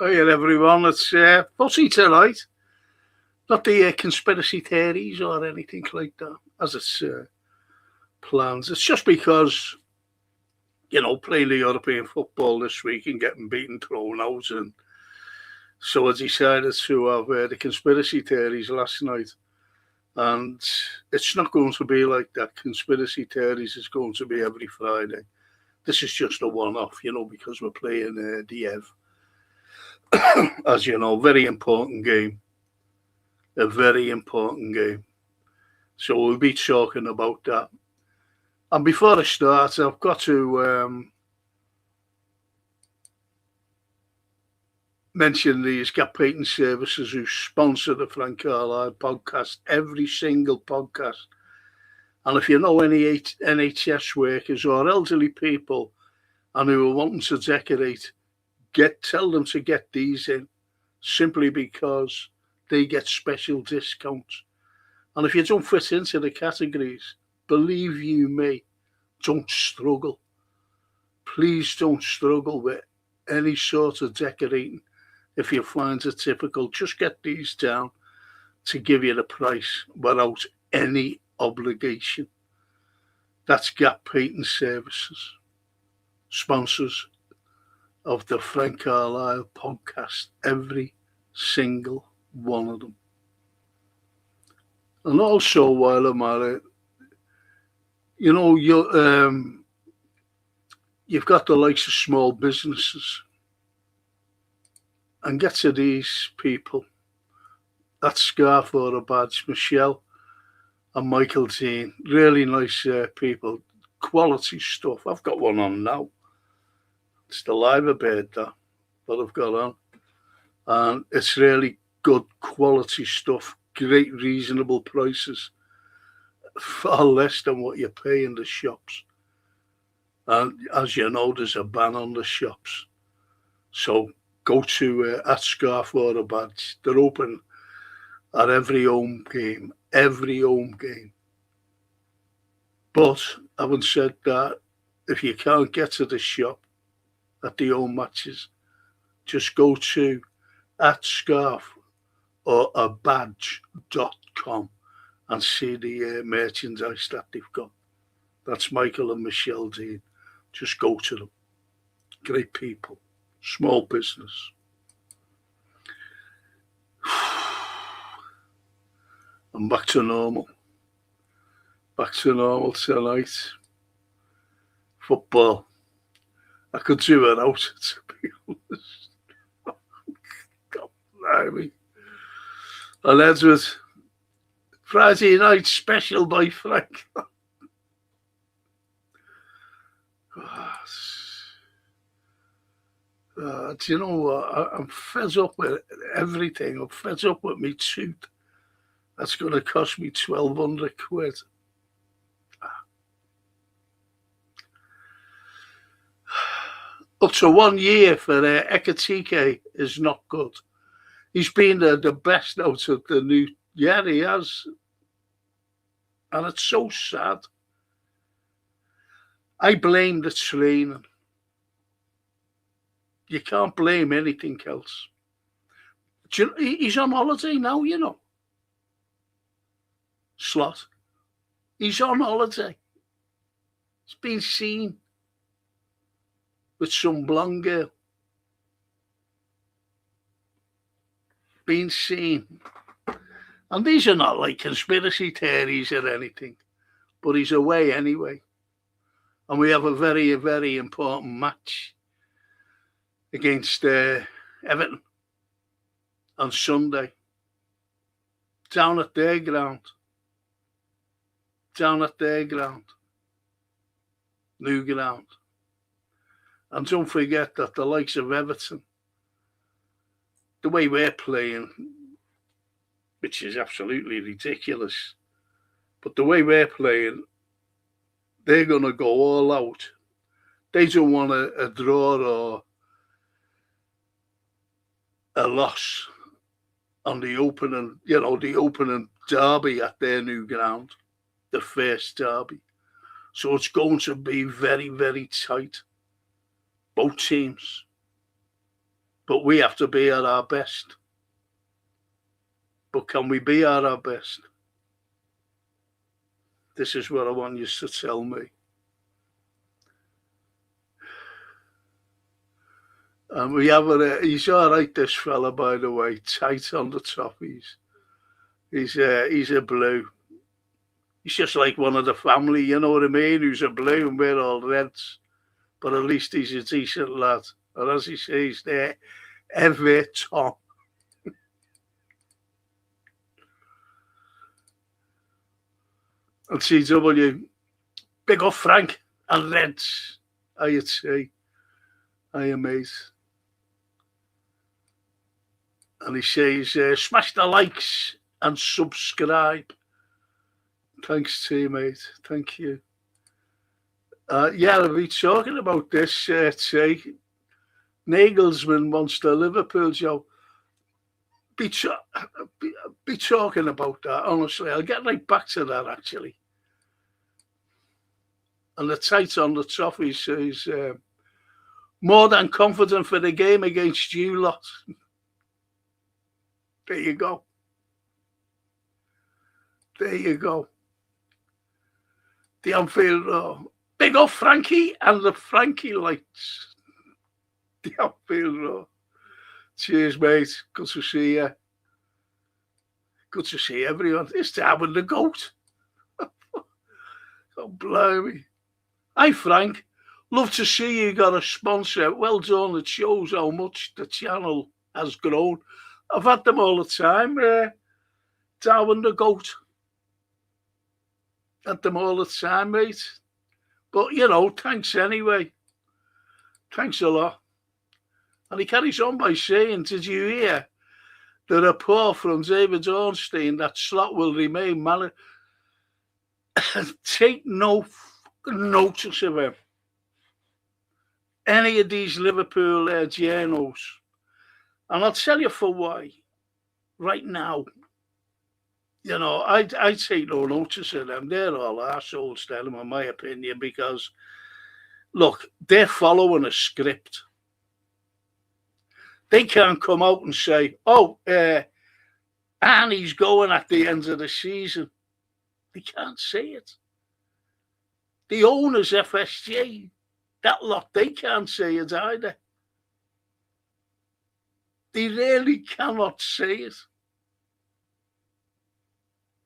Hey everyone, it's Footy tonight. Not the conspiracy theories or anything like that, as it's plans. It's just because, playing the European football this week and getting beaten, thrown out. And so I decided to have the conspiracy theories last night. And it's not going to be like that. Conspiracy theories is going to be every Friday. This is just a one off, because we're playing the as you know, very important game. A very important game. So we'll be talking about that. And before I start, I've got to mention these Gap Patent Services who sponsor the Frank Carlyle podcast, every single podcast. And if you know any NHS workers or elderly people and who are wanting to decorate, tell them to get these in, simply because they get special discounts. And if you don't fit into the categories, believe you me, don't struggle. Please don't struggle with any sort of decorating. If you find it difficult, just get these down to give you the price without any obligation. That's Gap Patent Services, sponsors of the Frank Carlyle podcast, every single one of them. And also, while I'm at it, you've got the likes of small businesses, and get to these people. That scarf or a badge, Michelle and Michael Dean, really nice people, quality stuff. I've got one on now. It's the Liver Bird that I've got on, and it's really good quality stuff. Great reasonable prices, far less than what you pay in the shops. And as you know, there's a ban on the shops. So go to at Scarf or a Badge. They're open at every home game. But having said that, if you can't get to the shop at the home matches, just go to at Scarf or a badge.com and see the merchandise that they've got. That's Michael and Michelle Dean. Just go to them. Great people. Small business. I'm back to normal. Back to normal tonight. Football. I could do without it, to be honest. God, blimey. And Edward, Friday night special by Frank. Do you know what? I'm fed up with everything. I'm fed up with me tooth. That's going to cost me 1,200 quid. Up to 1 year for Ekatike is not good. He's been the best out of the new. Yeah, he has. And it's so sad. I blame the training. You can't blame anything else. He's on holiday now, Slot. He's on holiday. He's been seen with some blonde girl. Been seen. And these are not like conspiracy theories or anything, but he's away anyway. And we have a very, very important match against Everton on Sunday. Down at their ground. New ground. And don't forget that the likes of Everton, the way we're playing, which is absolutely ridiculous, but the way we're playing, they're going to go all out. They don't want a draw or a loss on the opening, the opening derby at their new ground, the first derby. So it's going to be very, very tight. Both teams. But we have to be at our best. But can we be at our best? This is what I want you to tell me. And we have he's all right, this fella, by the way, tight on the top. He's a blue. He's just like one of the family, you know what I mean, who's a blue and we're all reds. But at least he's a decent lad. And as he says there, Everton. And CW, big up Frank and Reds. I'd say. Hiya, mate. And he says, smash the likes and subscribe. Thanks, teammate. Thank you. Yeah, I'll be talking about this, say. Nagelsmann wants the Liverpool job. Be talking about that, honestly. I'll get right back to that, actually. And the tight on the top, he says, more than confident for the game against you lot. There you go. There you go. The Anfield Roar. Big up Frankie and the Frankie lights. The Anfield Roar. Cheers, mate. Good to see you. Good to see everyone. It's Darwin the GOAT. Oh, blimey. Hi, Frank. Love to see you got a sponsor. Well done. It shows how much the channel has grown. I've had them all the time. Darwin the GOAT. Had them all the time, mate. But, you know, thanks anyway. Thanks a lot. And he carries on by saying, did you hear the report from David Ornstein that Slot will remain manager? Take no notice of him. Any of these Liverpool journals. And I'll tell you for why. Right now, you know, I take no notice of them. They're all arseholes, tell them, in my opinion, because, look, they're following a script. They can't come out and say, oh, Arnie's going at the end of the season. They can't say it. The owners, FSG, that lot, they can't say it either. They really cannot say it.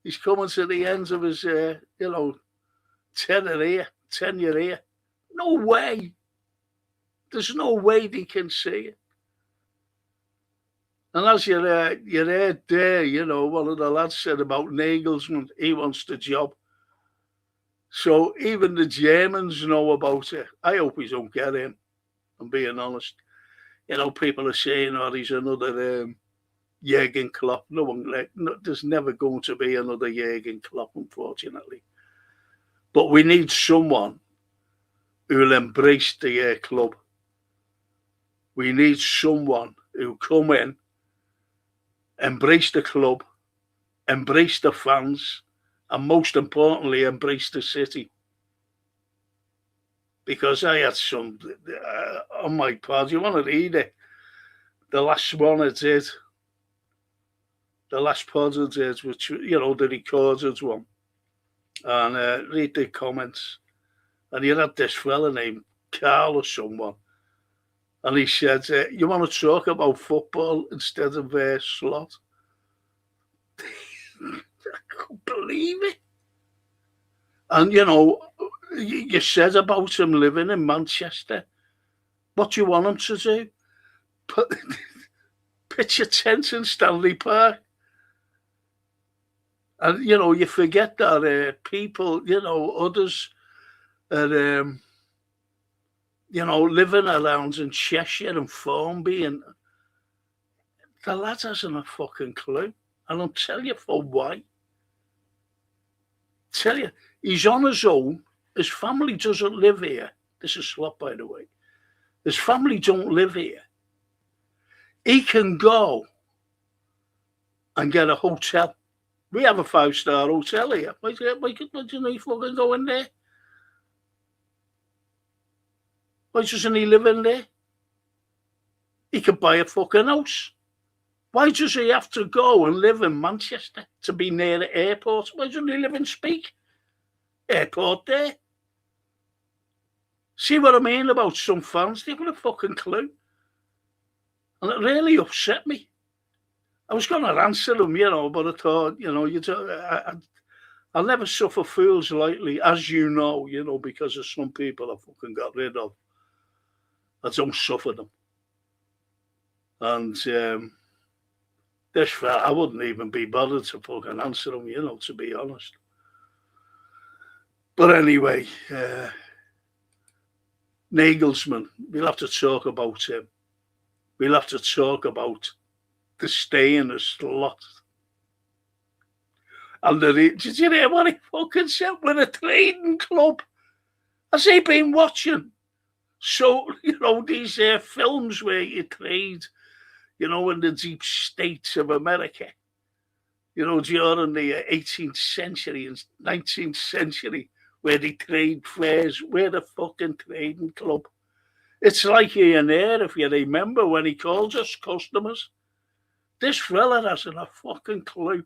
He's coming to the end of his, tenure here. No way. There's no way they can say it. And as you heard there, you know, one of the lads said about Nagelsmann, he wants the job. So even the Germans know about it. I hope he don't get him, I'm being honest. You know, people are saying, oh, he's another Jurgen Klopp. There's never going to be another Jurgen Klopp, unfortunately. But we need someone who will embrace the club. We need someone who come in, embrace the club, embrace the fans, and most importantly, embrace the city. Because I had some on my pod. You want to read it? The last one I did. The last pod I did, which, you know, the recorded one. And read the comments. And you had this fella named Carl or someone. And he said, you want to talk about football instead of Slot? I couldn't believe it. And, you know, you said about him living in Manchester. What do you want him to do? Pitch a tent in Stanley Park. And, you know, you forget that people, you know, others are, you know, living around in Cheshire and Formby. And the lad hasn't a fucking clue. And I'll tell you for why. Tell you, he's on his own. His family doesn't live here. This is Slot, by the way. His family don't live here. He can go and get a hotel. We have a 5-star hotel here. Why doesn't he fucking go in there? Why doesn't he live in there? He could buy a fucking house. Why does he have to go and live in Manchester to be near the airport? Why doesn't he live in Speak? Airport there. See what I mean about some fans? They haven't a fucking clue. And it really upset me. I was going to answer them, but I thought, I'll never suffer fools lightly, as you know, because of some people I fucking got rid of. I don't suffer them. And this fella, I wouldn't even be bothered to fucking answer them, to be honest. But anyway, Nagelsmann, we'll have to talk about him. We'll have to talk about the staying a slot. And did you hear what he fucking said with a trading club? Has he been watching? So, these films where you trade, in the deep states of America, during the 18th century and 19th century, where they trade flares, we're the fucking trading club. It's like here and there, if you remember, when he calls us customers. This fella hasn't a fucking clue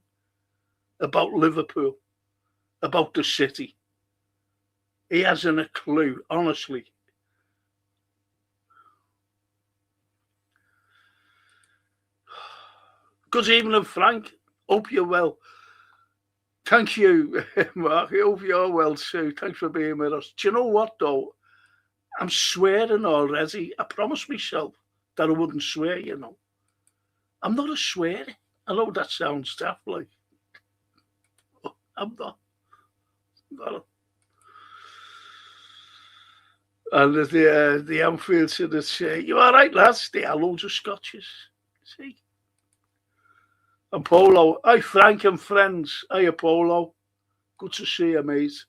about Liverpool, about the city. He hasn't a clue, honestly. Good evening, Frank. Hope you're well. Thank you, Mark. I hope you're well too. Thanks for being with us. Do you know what, though? I'm swearing already. I promised myself that I wouldn't swear, I'm not a swearer. I know that sounds daft, like. I'm not. And the Anfield said, you all right, lads? They are loads of scotches. See? And Polo, hi Frank and friends. Hi Polo. Good to see you, mate.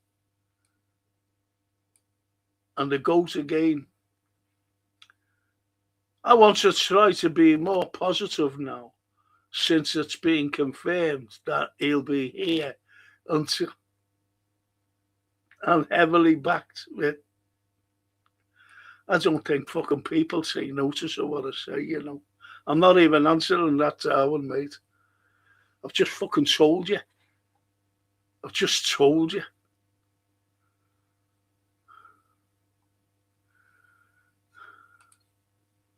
And the goat again. I want to try to be more positive now, since it's been confirmed that he'll be here until and heavily backed with. I don't think fucking people take notice of what I say, I'm not even answering that Darwin, mate. I've just fucking told you. I've just told you.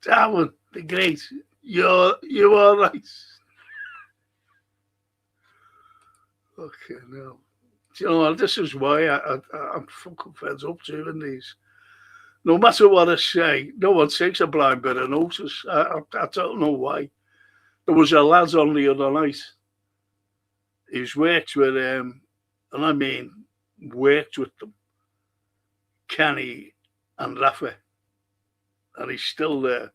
Darwin, the great, you all right? Okay, now. Do you know what? This is why I'm fucking fed up doing these. No matter what I say, no one takes a blind bit of notice. I don't know why. There was a lad on the other night. He's worked with and I mean worked with them, Kenny and Rafa, and he's still there.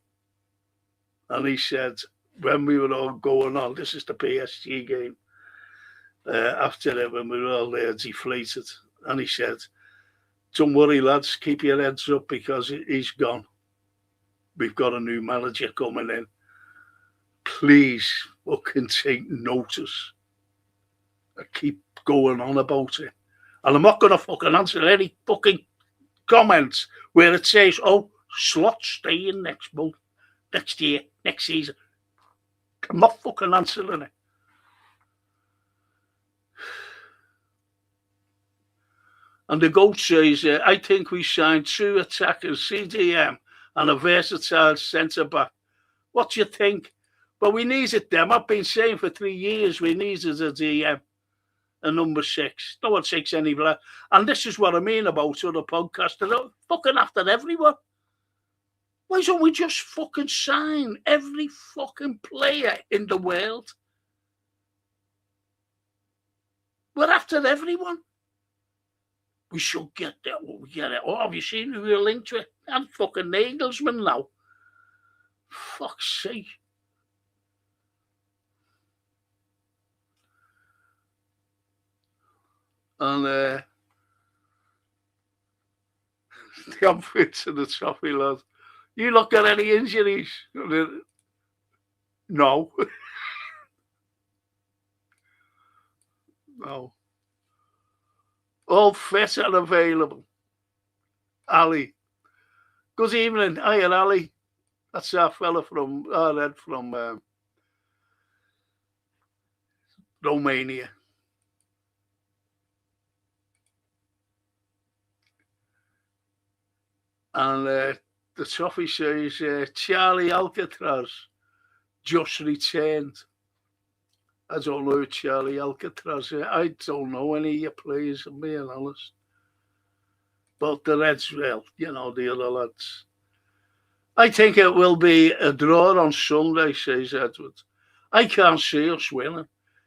And he said, when we were all going on, this is the PSG game, after it, when we were all there deflated, and he said, don't worry, lads, keep your heads up because he's gone. We've got a new manager coming in. Please fucking take notice. I keep going on about it. And I'm not going to fucking answer any fucking comments where it says, oh, Slot's staying next month, next year, next season. I'm not fucking answering it. And the goat says, I think we signed 2 attackers, CDM, and a versatile centre-back. What do you think? Well, we needed them. I've been saying for 3 years we needed a DM, a number 6. No one takes any blood. And this is what I mean about other podcasts. They're fucking after everyone. Why don't we just fucking sign every fucking player in the world? We're after everyone. We should get that. We get it. Oh, have you seen who we're linked to? I'm fucking Nagelsmann now. Fuck's sake. And the outfit to the trophy, lad. You not got any injuries? No. No. All fit and available. Ali. Good evening. Hiya, Ali. That's our fella from, I read from Romania. And the toffee says, Charlie Alcatraz just returned. I don't know who Charlie Alcatraz is. I don't know any of your players, I'm being honest. But the Reds, well, you know, the other lads. I think it will be a draw on Sunday, says Edward. I can't see us winning.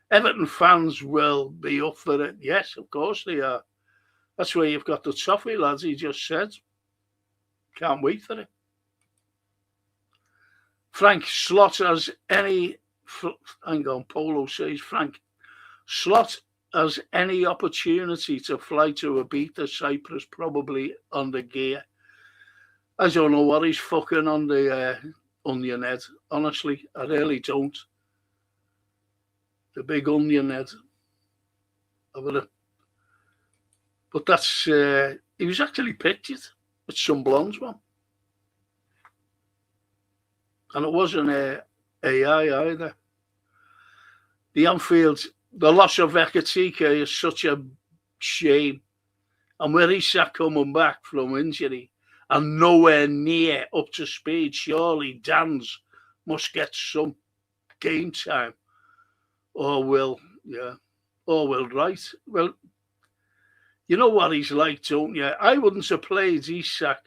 Everton fans will be up for it. Yes, of course they are. That's where you've got the toffee lads, he just said. Can't wait for it. Frank Slot has any... Hang on, Polo says, Frank, Slot has any opportunity to fly to Ibiza, Cyprus, probably on the gear. I don't know what he's fucking on the onion head. Honestly, I really don't. The big onion head. But that's... he was actually pictured with some blondes, one. And it wasn't AI either. The Anfield, the loss of Ekatike is such a shame. And where he's coming back from injury and nowhere near up to speed, surely Dan's must get some game time. Or will right. Well, you know what he's like, don't you? I wouldn't have played Isak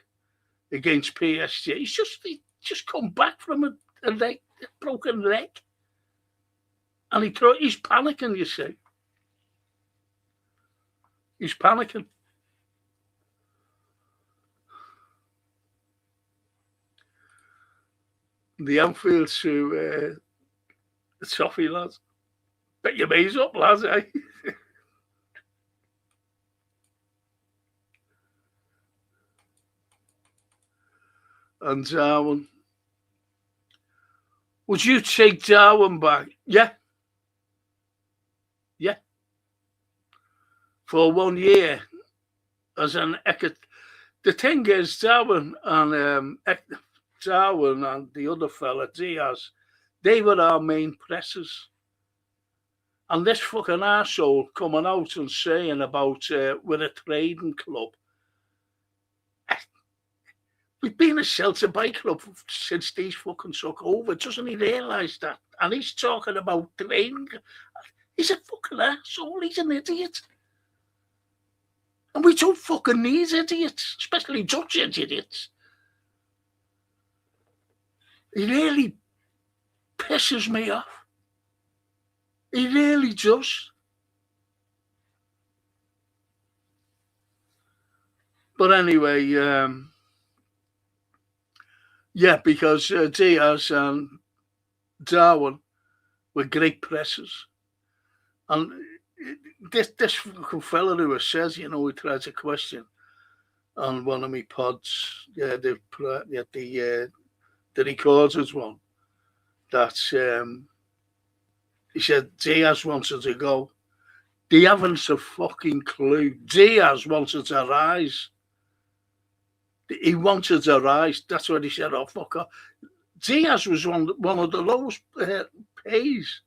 against PSG. He just come back from a broken leg. And he's panicking, you see. He's panicking. The Anfield to the toffee lads. Bet your maze up, lads, eh? And Darwin. Would you take Darwin back? Yeah. Yeah. For 1 year as an the thing is, Darwin and the other fella, Diaz, they were our main pressers. And this fucking arsehole coming out and saying about we're a trading club. We've been a shelter by club since these fucking took over. Doesn't he realise that? And he's talking about trading. He's a fucking arsehole. He's an idiot. And we don't fucking need idiots, especially Dutch idiots. He really pisses me off. He really does. But anyway, yeah, because Diaz and Darwin were great pressers. And this fella who says, you know, he tries a question on one of my pods, the recorded one, that he said Diaz wanted to go. They haven't a fucking clue. Diaz wanted to rise. He wanted to rise. That's what he said. Oh, fuck off. Diaz was one of the lowest pays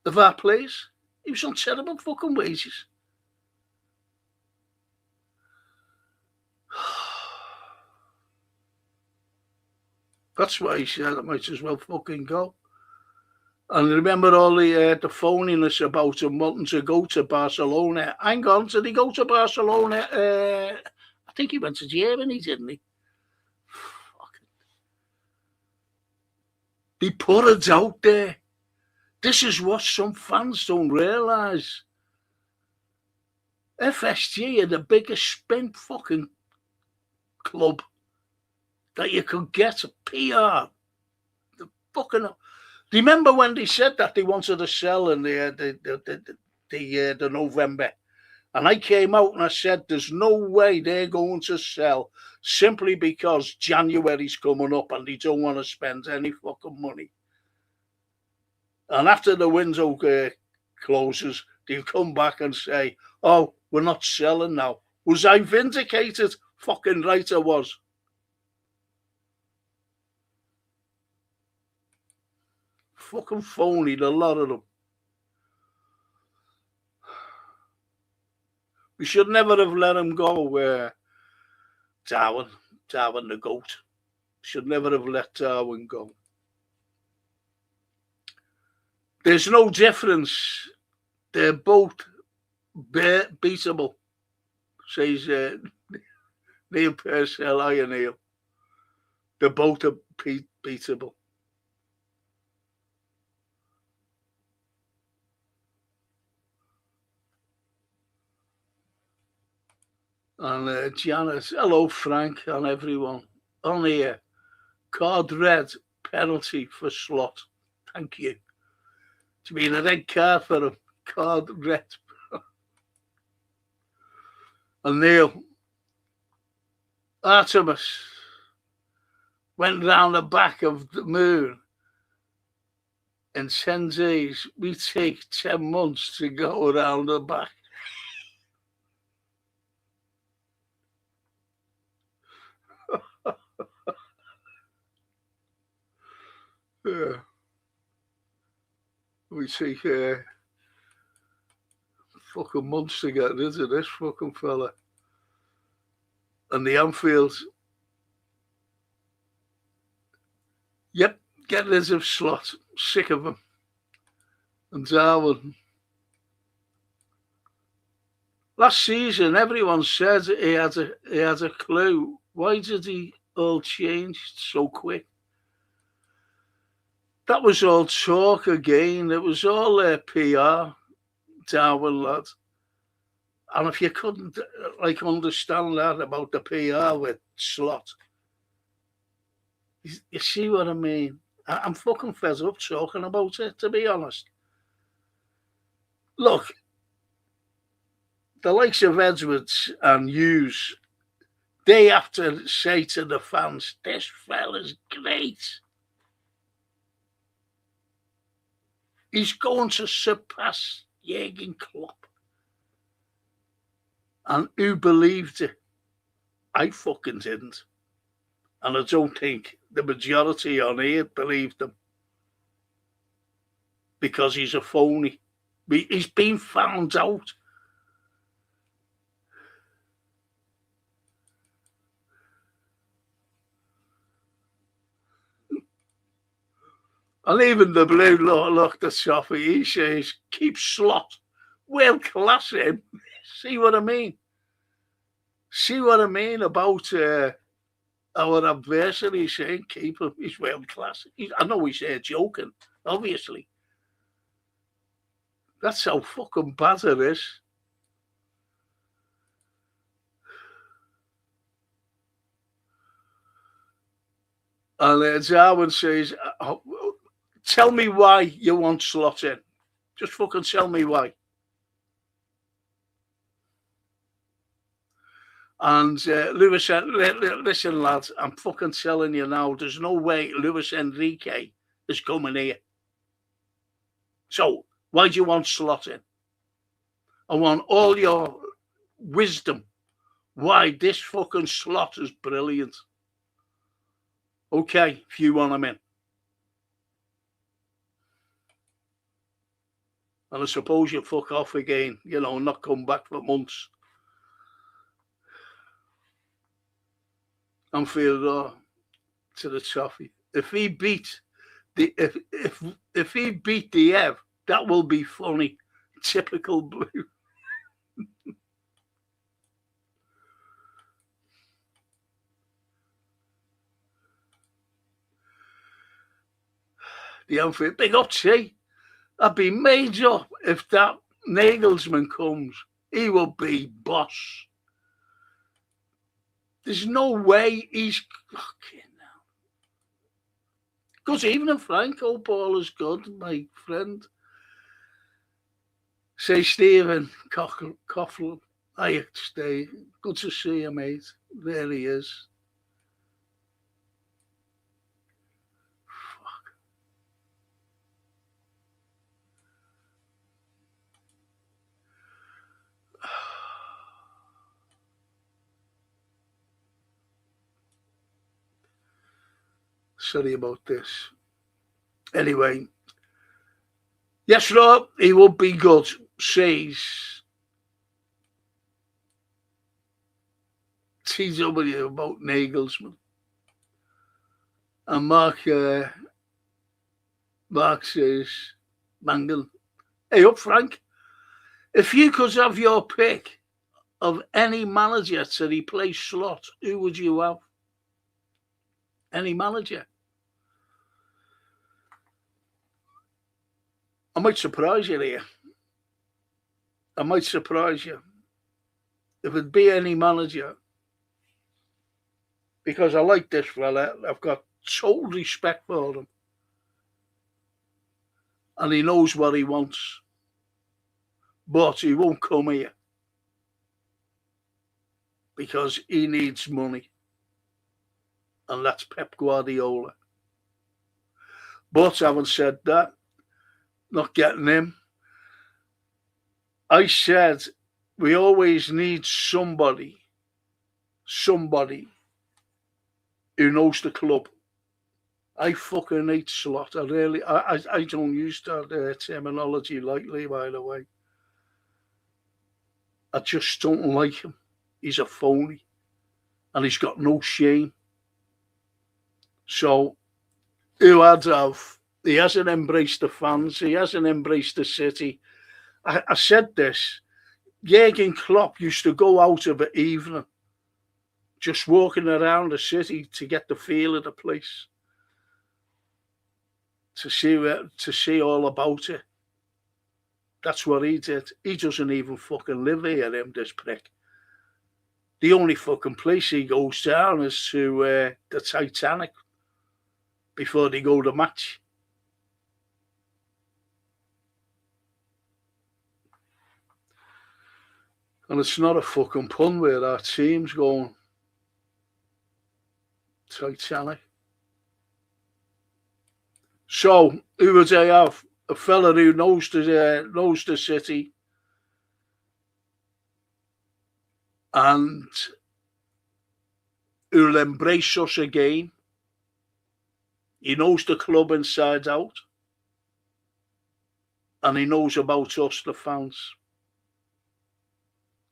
of our players. He was on terrible fucking wages. That's why he said I might as well fucking go. And remember all the phoniness about him wanting to go to Barcelona. Hang on, did he go to Barcelona? I think he went to Germany, didn't he? Fucking. They put it out there. This is what some fans don't realise. FSG are the biggest spin fucking club that you could get a PR. The fucking... Remember when they said that they wanted to sell in the November? And I came out and I said, there's no way they're going to sell simply because January's coming up and they don't want to spend any fucking money. And after the window closes, they'll come back and say, oh, we're not selling now. Was I vindicated? Fucking right I was. fucking phony, a lot of them. We should never have let him go. Darwin the GOAT. Should never have let Darwin go. There's no difference. They're both beatable, says Neil Purcell. Hiya, Neil. They're both beatable. And Janice, hello, Frank, and everyone on here. Card red, penalty for Slot. Thank you. It's been a red card for him. Card red. And Neil, Artemis went round the back of the moon in 10 days. We take 10 months to go around the back. Yeah. We take fucking months to get rid of this fucking fella. And the Anfield, yep, get rid of Slot. Sick of him. And Darwin. Last season, everyone said he had a clue. Why did he all change so quick? That was all talk again. It was all PR, Darwin lad. And if you couldn't understand that about the PR with Slot, you see what I mean? I'm fucking fed up talking about it, to be honest. Look, the likes of Edwards and Hughes, they have to say to the fans, this fella's great. He's going to surpass Jurgen Klopp. And who believed it? I fucking didn't. And I don't think the majority on here believed him. Because he's a phony. He's been found out. And even the blue looked at Sophie, he says, keep Slot. World class him. See what I mean? See what I mean about our adversary saying keep him. He's world class. I know he's joking, obviously. That's how fucking bad it is. And Darwin says, tell me why you want Slot in. Just fucking tell me why. And Luis said, listen, lads, I'm fucking telling you now, there's no way Luis Enrique is coming here. So, why do you want Slot in? I want all your wisdom why this fucking Slot is brilliant. Okay, if you want him in. And I suppose you fuck off again, not come back for months. Anfield to the toffee. If he beat the if he beat the Ev, that will be funny. Typical Blue. The Anfield, big up T. I'd be made up if that Nagelsmann comes. He will be boss. There's no way he's fucking now. Because even if Franco Ball is good, my friend. Say Stephen Coughlin. Hi, Steve. Good to see you, mate. There he is. Fuck. Sorry about this. Anyway, Yes, Rob, he would be good, says TW about Nagelsmann. And Mark says, Mangle, hey up, Frank. If you could have your pick of any manager to replace Slot, who would you have? Any manager? I might surprise you here. I might surprise you. If it'd be any manager, because I like this fella, I've got total respect for him. And he knows what he wants. But he won't come here. Because he needs money. And that's Pep Guardiola. But having said that, not getting him, I said we always need somebody who knows the club. I fucking hate Slot. I don't use that terminology lightly, by the way. I just don't like him. He's a phony. And he's got no shame. So, who I'd have? He hasn't embraced the fans. He hasn't embraced the city. I said this. Jurgen Klopp used to go out of an evening just walking around the city to get the feel of the place. To see all about it. That's what he did. He doesn't even fucking live here, this prick. The only fucking place he goes down is to the Titanic before they go to match. And it's not a fucking pun where our team's going. Titanic. So, who would I have? A fella who knows the city and who'll embrace us again. He knows the club inside out. And he knows about us, the fans.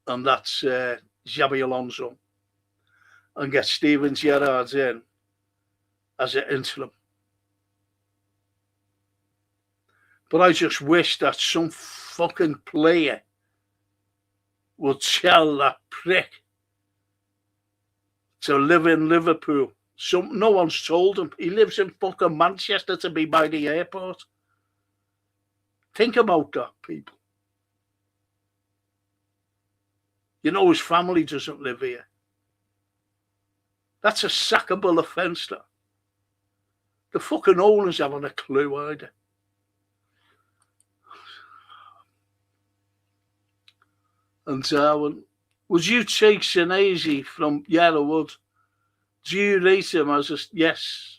And that's Xabi Alonso. And get Steven Gerrard in as an interim. But I just wish that some fucking player would tell that prick to live in Liverpool. No one's told him. He lives in fucking Manchester to be by the airport. Think about that, people. You know his family doesn't live here. That's a sackable offence, that. The fucking owners haven't a clue either. And Darwin, would you take Senesi from Yarrowood? Do you rate him as a yes?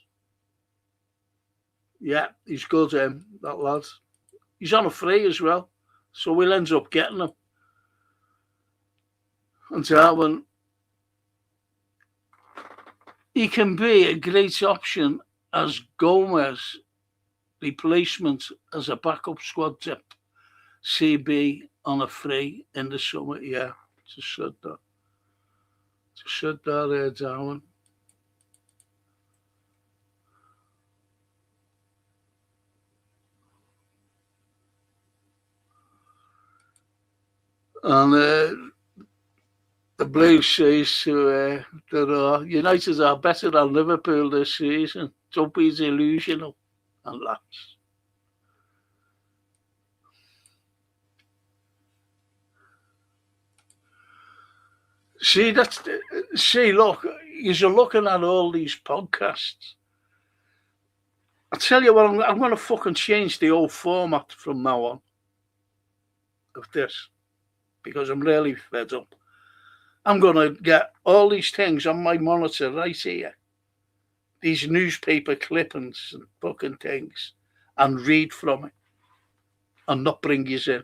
Yeah, he's good, that lad. He's on a free as well, so we'll end up getting him. And Darwin, he can be a great option as Gomez replacement as a backup squad tip. CB on a free in the summer, yeah. Just said that. Darwin. And the Blues says that United are better than Liverpool this season. Don't be delusional. And that's. Look, you're looking at all these podcasts. I tell you what, I'm going to fucking change the whole format from now on of this because I'm really fed up. I'm going to get all these things on my monitor right here, these newspaper clippings and fucking things, and read from it and not bring you in.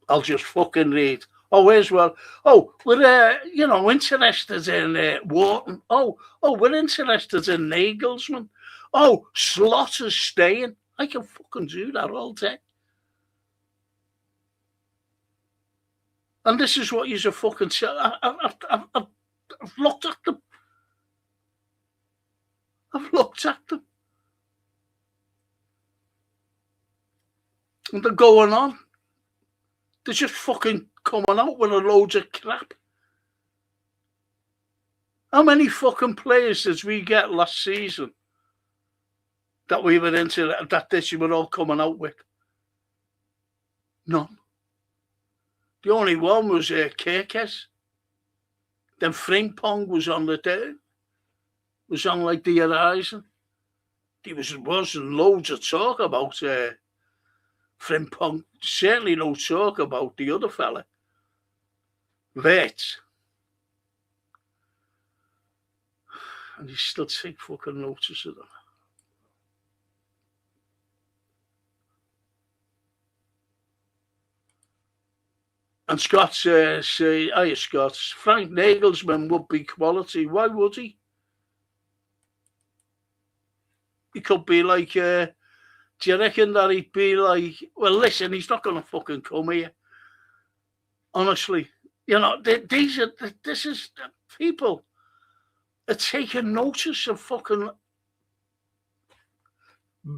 I'll just fucking read. Oh, as well. Oh, we're interested in Wharton. Oh, we're interested in Nagelsmann. Oh, Slot is staying. I can fucking do that all day. And this is what you're fucking saying. I've looked at them. I've looked at them. And they're going on. They're just fucking coming out with a load of crap. How many fucking players did we get last season that we were into that this year were all coming out with? None. The only one was Kirkes. Then Frimpong was on the day. Was on like the horizon. There wasn't loads of talk about Frimpong. Certainly no talk about the other fella. Vert. And you still take fucking notice of them. And Scott say, hiya Scott, Frank Nagelsmann would be quality. Why would he? He could be like, do you reckon that he'd be like, well, listen, he's not going to fucking come here. Honestly, you know, this is people are taking notice of fucking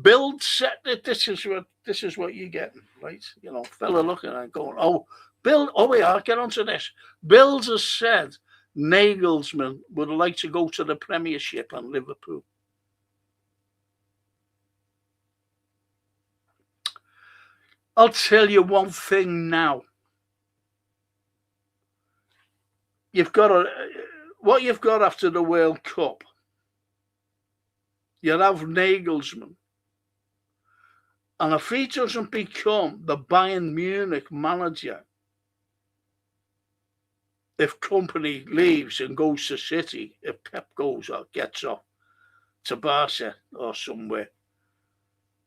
build set. This is what you're getting, right? You know, fella looking at it going, oh, Bill, oh yeah, I'll get onto this. Bills has said Nagelsmann would like to go to the Premiership and Liverpool. I'll tell you one thing now. What you've got after the World Cup, you have Nagelsmann. And if he doesn't become the Bayern Munich manager, if Company leaves and goes to City, if Pep goes or gets off to Barca or somewhere,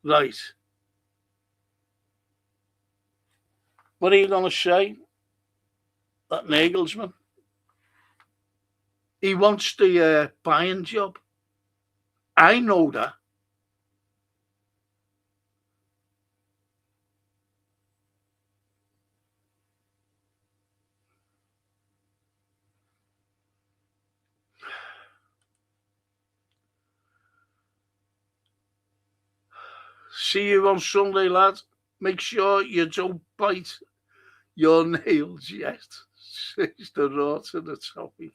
right? What are you going to say? That Nagelsmann? He wants the Bayern job. I know that. See you on Sunday, lad. Make sure you don't bite your nails yet, says the raw to the toppy.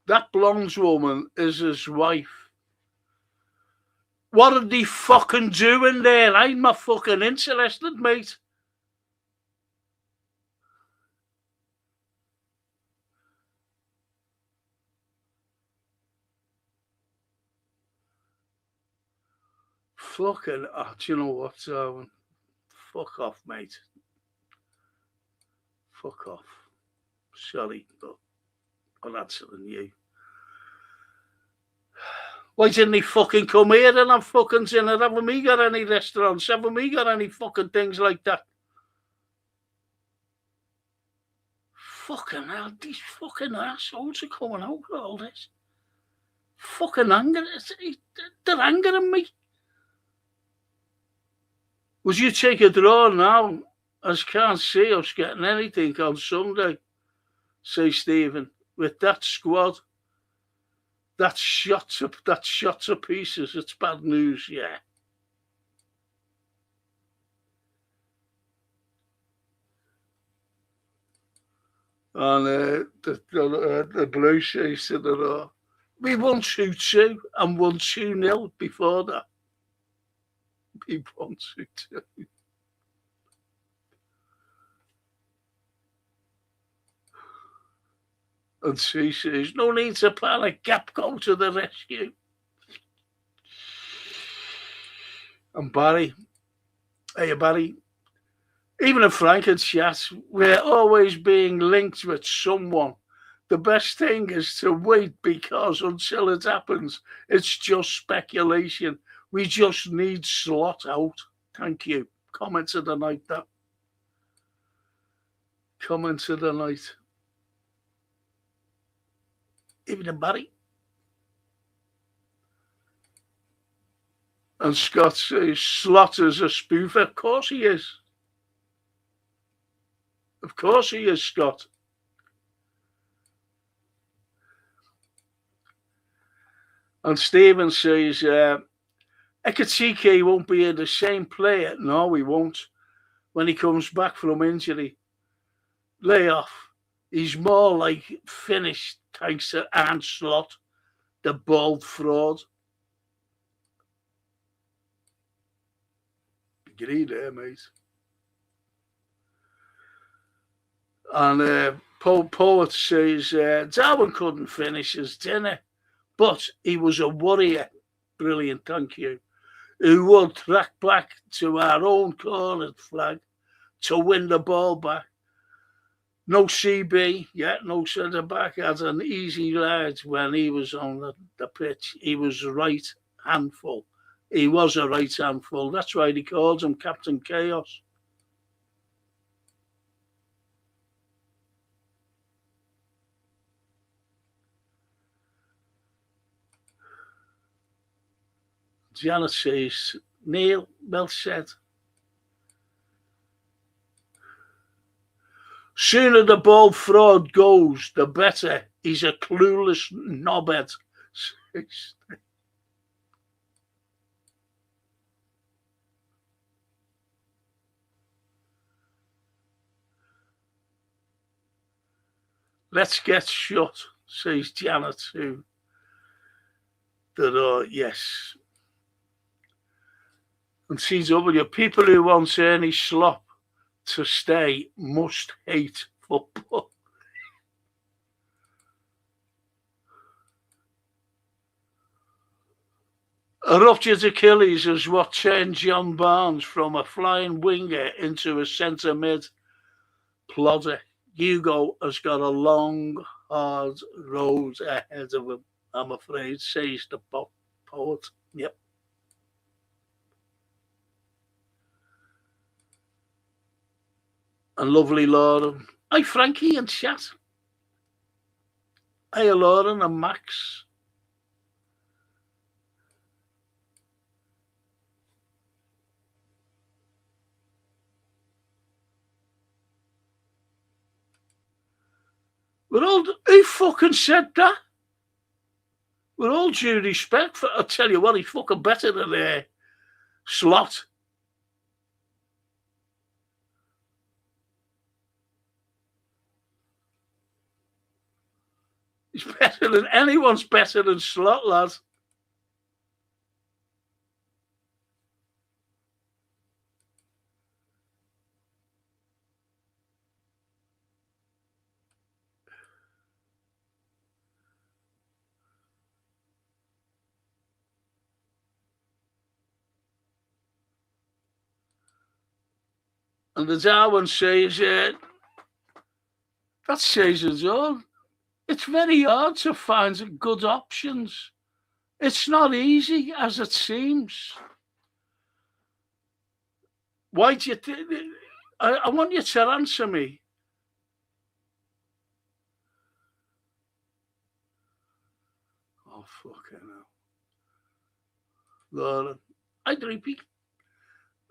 That blonde woman is his wife. What are they fucking doing there? I'm not fucking interested, mate. Fucking, do you know what, fuck off, mate. Fuck off. Sorry, but I'm answering you. Why didn't he fucking come here and have fucking dinner? Haven't we got any restaurants? Haven't we got any fucking things like that? Fucking hell, these fucking assholes are coming out with all this. Fucking anger. They're angering me. Would you take a draw now? I can't see us getting anything on Sunday, say Stephen, with that squad. That's shot to pieces. It's bad news, yeah. And the Blue Jays said that we won 2-2 and won 2-0 before that. We won 2-2. And she says, no need to panic, Gap, go to the rescue. And Barry, hey Barry, even if Frank and chat, we're always being linked with someone. The best thing is to wait, because until it happens, it's just speculation. We just need slot out. Thank you. Comment of the night, that. Comment of the night. Even a Barry. And Scott says, Slaughter's a spoofer. Of course he is. Of course he is, Scott. And Stephen says, Ekatike won't be the same player. No, he won't. When he comes back from injury. Lay off. He's more like finished thanks to Arne Slot, the bald fraud. Agree there, mate. And Poet says, Darwin couldn't finish his dinner, but he was a warrior. Brilliant, thank you. Who would track back to our own cornered flag to win the ball back. No CB, no centre back, had an easy ride when he was on the pitch. He was a right handful. He was a right handful. That's why they called him Captain Chaos. Janet says, Neil, well said. Sooner the bald fraud goes, the better. He's a clueless knobhead. Let's get shut, says Janet too. Yes. And CW, people who want any slop to stay must hate football. A ruptured Achilles is what turned John Barnes from a flying winger into a centre mid plodder. Hugo has got a long, hard road ahead of him, I'm afraid, says the poet. Yep. And lovely Lauren. Hi, Frankie and chat. Hi, Lauren and Max. Who fucking said that? With all due respect, I'll tell you what, he's fucking better than Slot. He's better than anyone's better than Slot, lad. And the Darwin says, that says it all. It's very hard to find good options. It's not easy as it seems. Why do you I want you to answer me. Oh, fucking hell. Lauren, I'd repeat.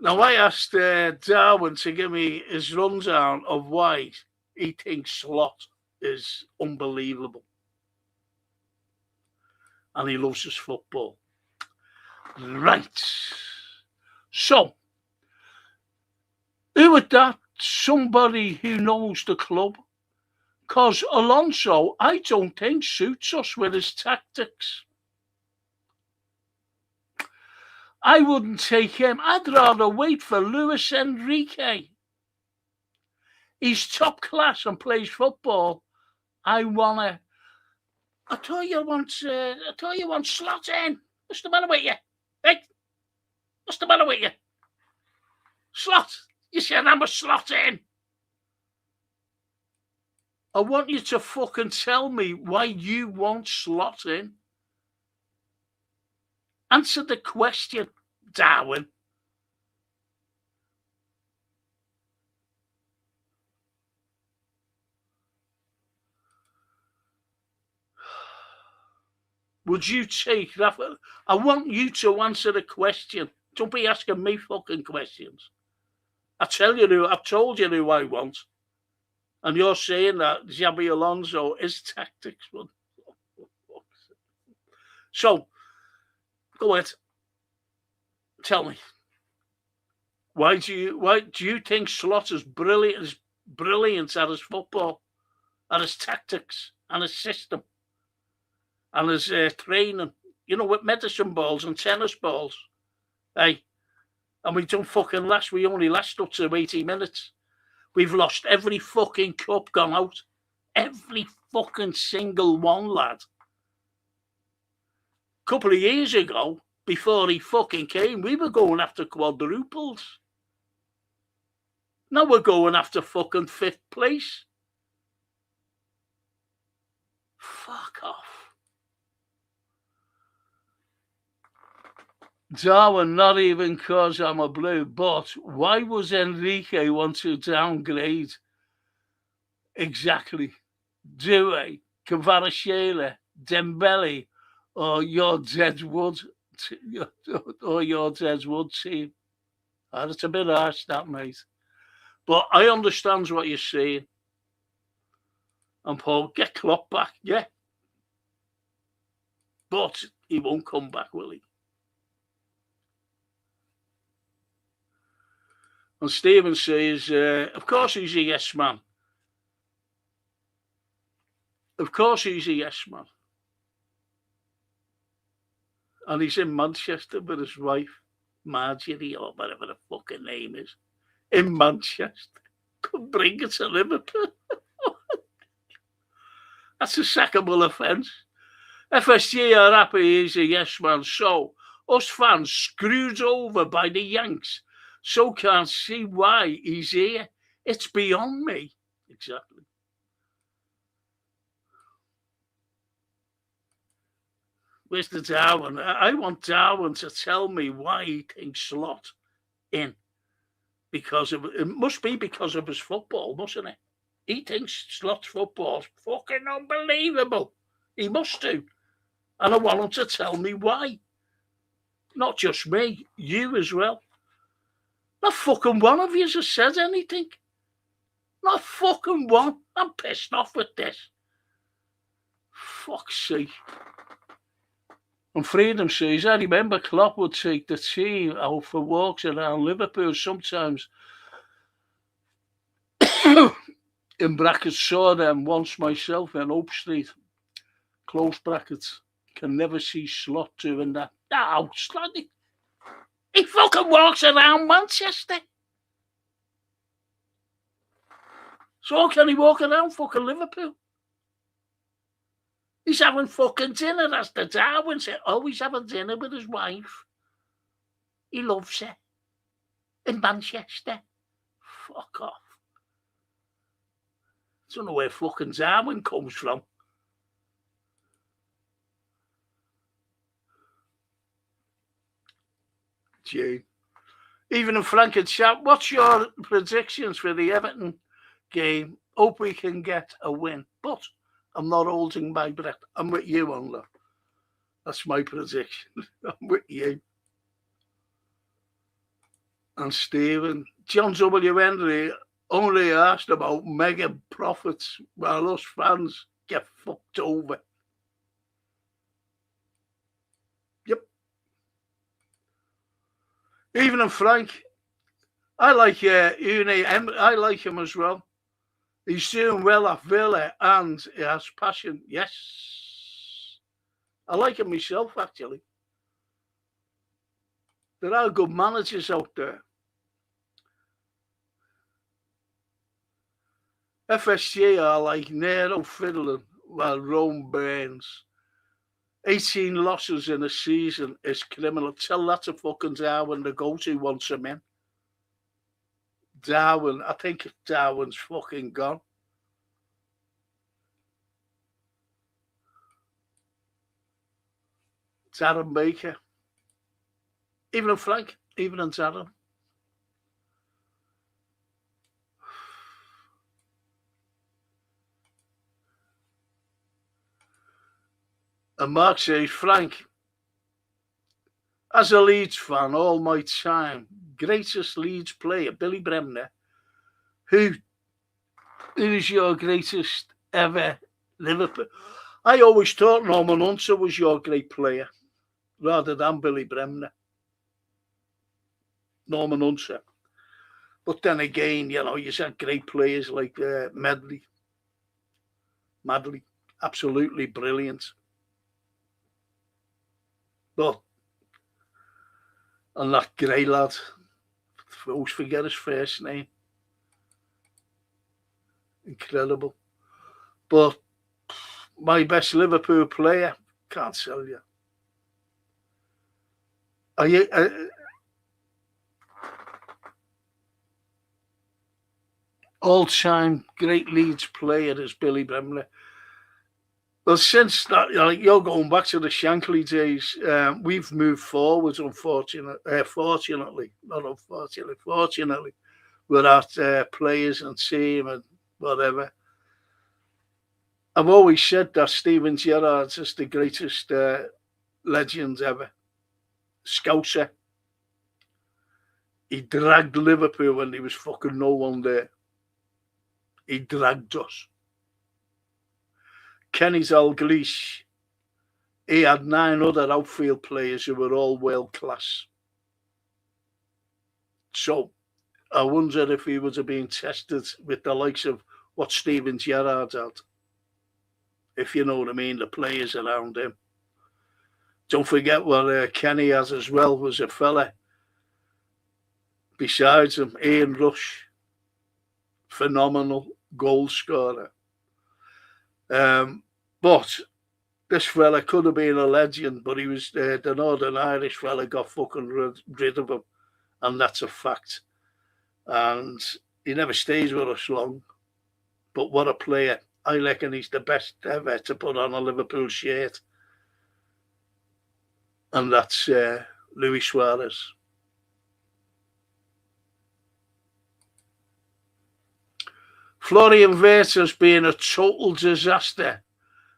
Now, I asked Darwin to give me his rundown of why he thinks Slot is unbelievable. And he loves his football. Right. So, who is that? Somebody who knows the club. Because Alonso, I don't think, suits us with his tactics. I wouldn't take him. I'd rather wait for Luis Enrique. He's top class and plays football. I thought you want Slot in. What's the matter with you? Hey, what's the matter with you? Slot. You said I'm a Slot in. I want you to fucking tell me why you want Slot in. Answer the question, Darwin. Would you take Rafa? I want you to answer the question. Don't be asking me fucking questions. I've told you who I want. And you're saying that Xabi Alonso is tactics. So, go ahead. Tell me. Why do you think Slot is brilliant at his football, at his tactics, and his system, and his training? You know, with medicine balls and tennis balls. Hey, and we don't fucking last. We only last up to 80 minutes. We've lost every fucking cup gone out. Every fucking single one, lad. A couple of years ago, before he fucking came, we were going after quadruples. Now we're going after fucking 5th place. Fuck off. Darwin, not even because I'm a blue, but why was Enrique want to downgrade? Exactly. Due, Kvaratskhelia, Dembele, or your Deadwood team. It's a bit harsh, that, mate. But I understand what you're saying. And Paul, get Klopp back, yeah. But he won't come back, will he? And Stephen says, of course he's a yes man. Of course he's a yes man. And he's in Manchester with his wife, Marjorie, or whatever the fucking name is. In Manchester. Could bring it to Liverpool. That's a sackable offence. FSG are happy he's a yes man. So, us fans screwed over by the Yanks, so can't see why he's here. It's beyond me. Exactly. Where's the Darwin? I want Darwin to tell me why he thinks Slot in. Because it must be because of his football, mustn't it? He thinks Slot's football's fucking unbelievable. He must do. And I want him to tell me why. Not just me, you as well. Not fucking one of you has said anything. Not fucking one. I'm pissed off with this. Fuck's sake. And Freedom says, I remember Klopp would take the team out for walks around Liverpool sometimes. In brackets, saw them once myself in Oak Street. Close brackets. Can never see Slot doing that. No, Slot. He fucking walks around Manchester. So how can he walk around fucking Liverpool? He's having fucking dinner, as the Darwin said. Oh, he's having dinner with his wife. He loves her. In Manchester. Fuck off. I don't know where fucking Darwin comes from. Gee. Even in Frank and chat, what's your predictions for the Everton game? Hope we can get a win. But I'm not holding my breath. I'm with you on that. That's my prediction. I'm with you. And Stephen, John W. Henry only asked about mega profits while us fans get fucked over. Yep. Even in Frank, I like Uni. I like him as well. He's doing well at Villa and he has passion. Yes. I like him myself, actually. There are good managers out there. FSG are like Nero fiddling while Rome burns. 18 losses in a season is criminal. Tell that to fucking Darwin to go to once I'm in. Darwin, I think Darwin's fucking gone. Darren Baker. Even in Frank, even in Darren. And Mark says, Frank, as a Leeds fan all my time, greatest Leeds player, Billy Bremner, who is your greatest ever Liverpool? I always thought Norman Hunter was your great player rather than Billy Bremner. Norman Hunter. But then again, you know, you had great players like Madley, absolutely brilliant. But, and that grey lad, I always forget his first name. Incredible. But my best Liverpool player, can't tell you. All-time great Leeds player is Billy Bremner. Well, since that, you're going back to the Shankly days, we've moved forward, fortunately, with our players and team and whatever. I've always said that Steven Gerrard is the greatest legend ever. Scouser. He dragged Liverpool when there was fucking no one there. He dragged us. Kenny Dalglish, he had 9 other outfield players who were all world class. So I wonder if he would have been tested with the likes of what Steven Gerrard had. If you know what I mean, the players around him. Don't forget what Kenny has as well, was a fella besides him, Ian Rush, phenomenal goal scorer. But this fella could have been a legend, but he was the Northern Irish fella got fucking rid of him, and that's a fact. And he never stays with us long. But what a player. I reckon he's the best ever to put on a Liverpool shirt. And that's Luis Suarez. Florian Wirtz has been a total disaster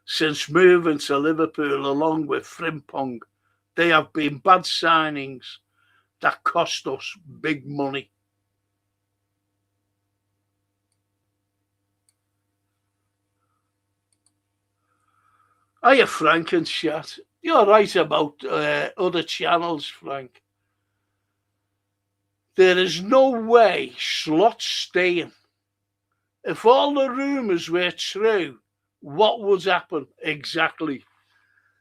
since moving to Liverpool along with Frimpong. They have been bad signings that cost us big money. Hiya, Frank and chat. You're right about other channels, Frank. There is no way Slot's staying. If all the rumours were true, what would happen exactly?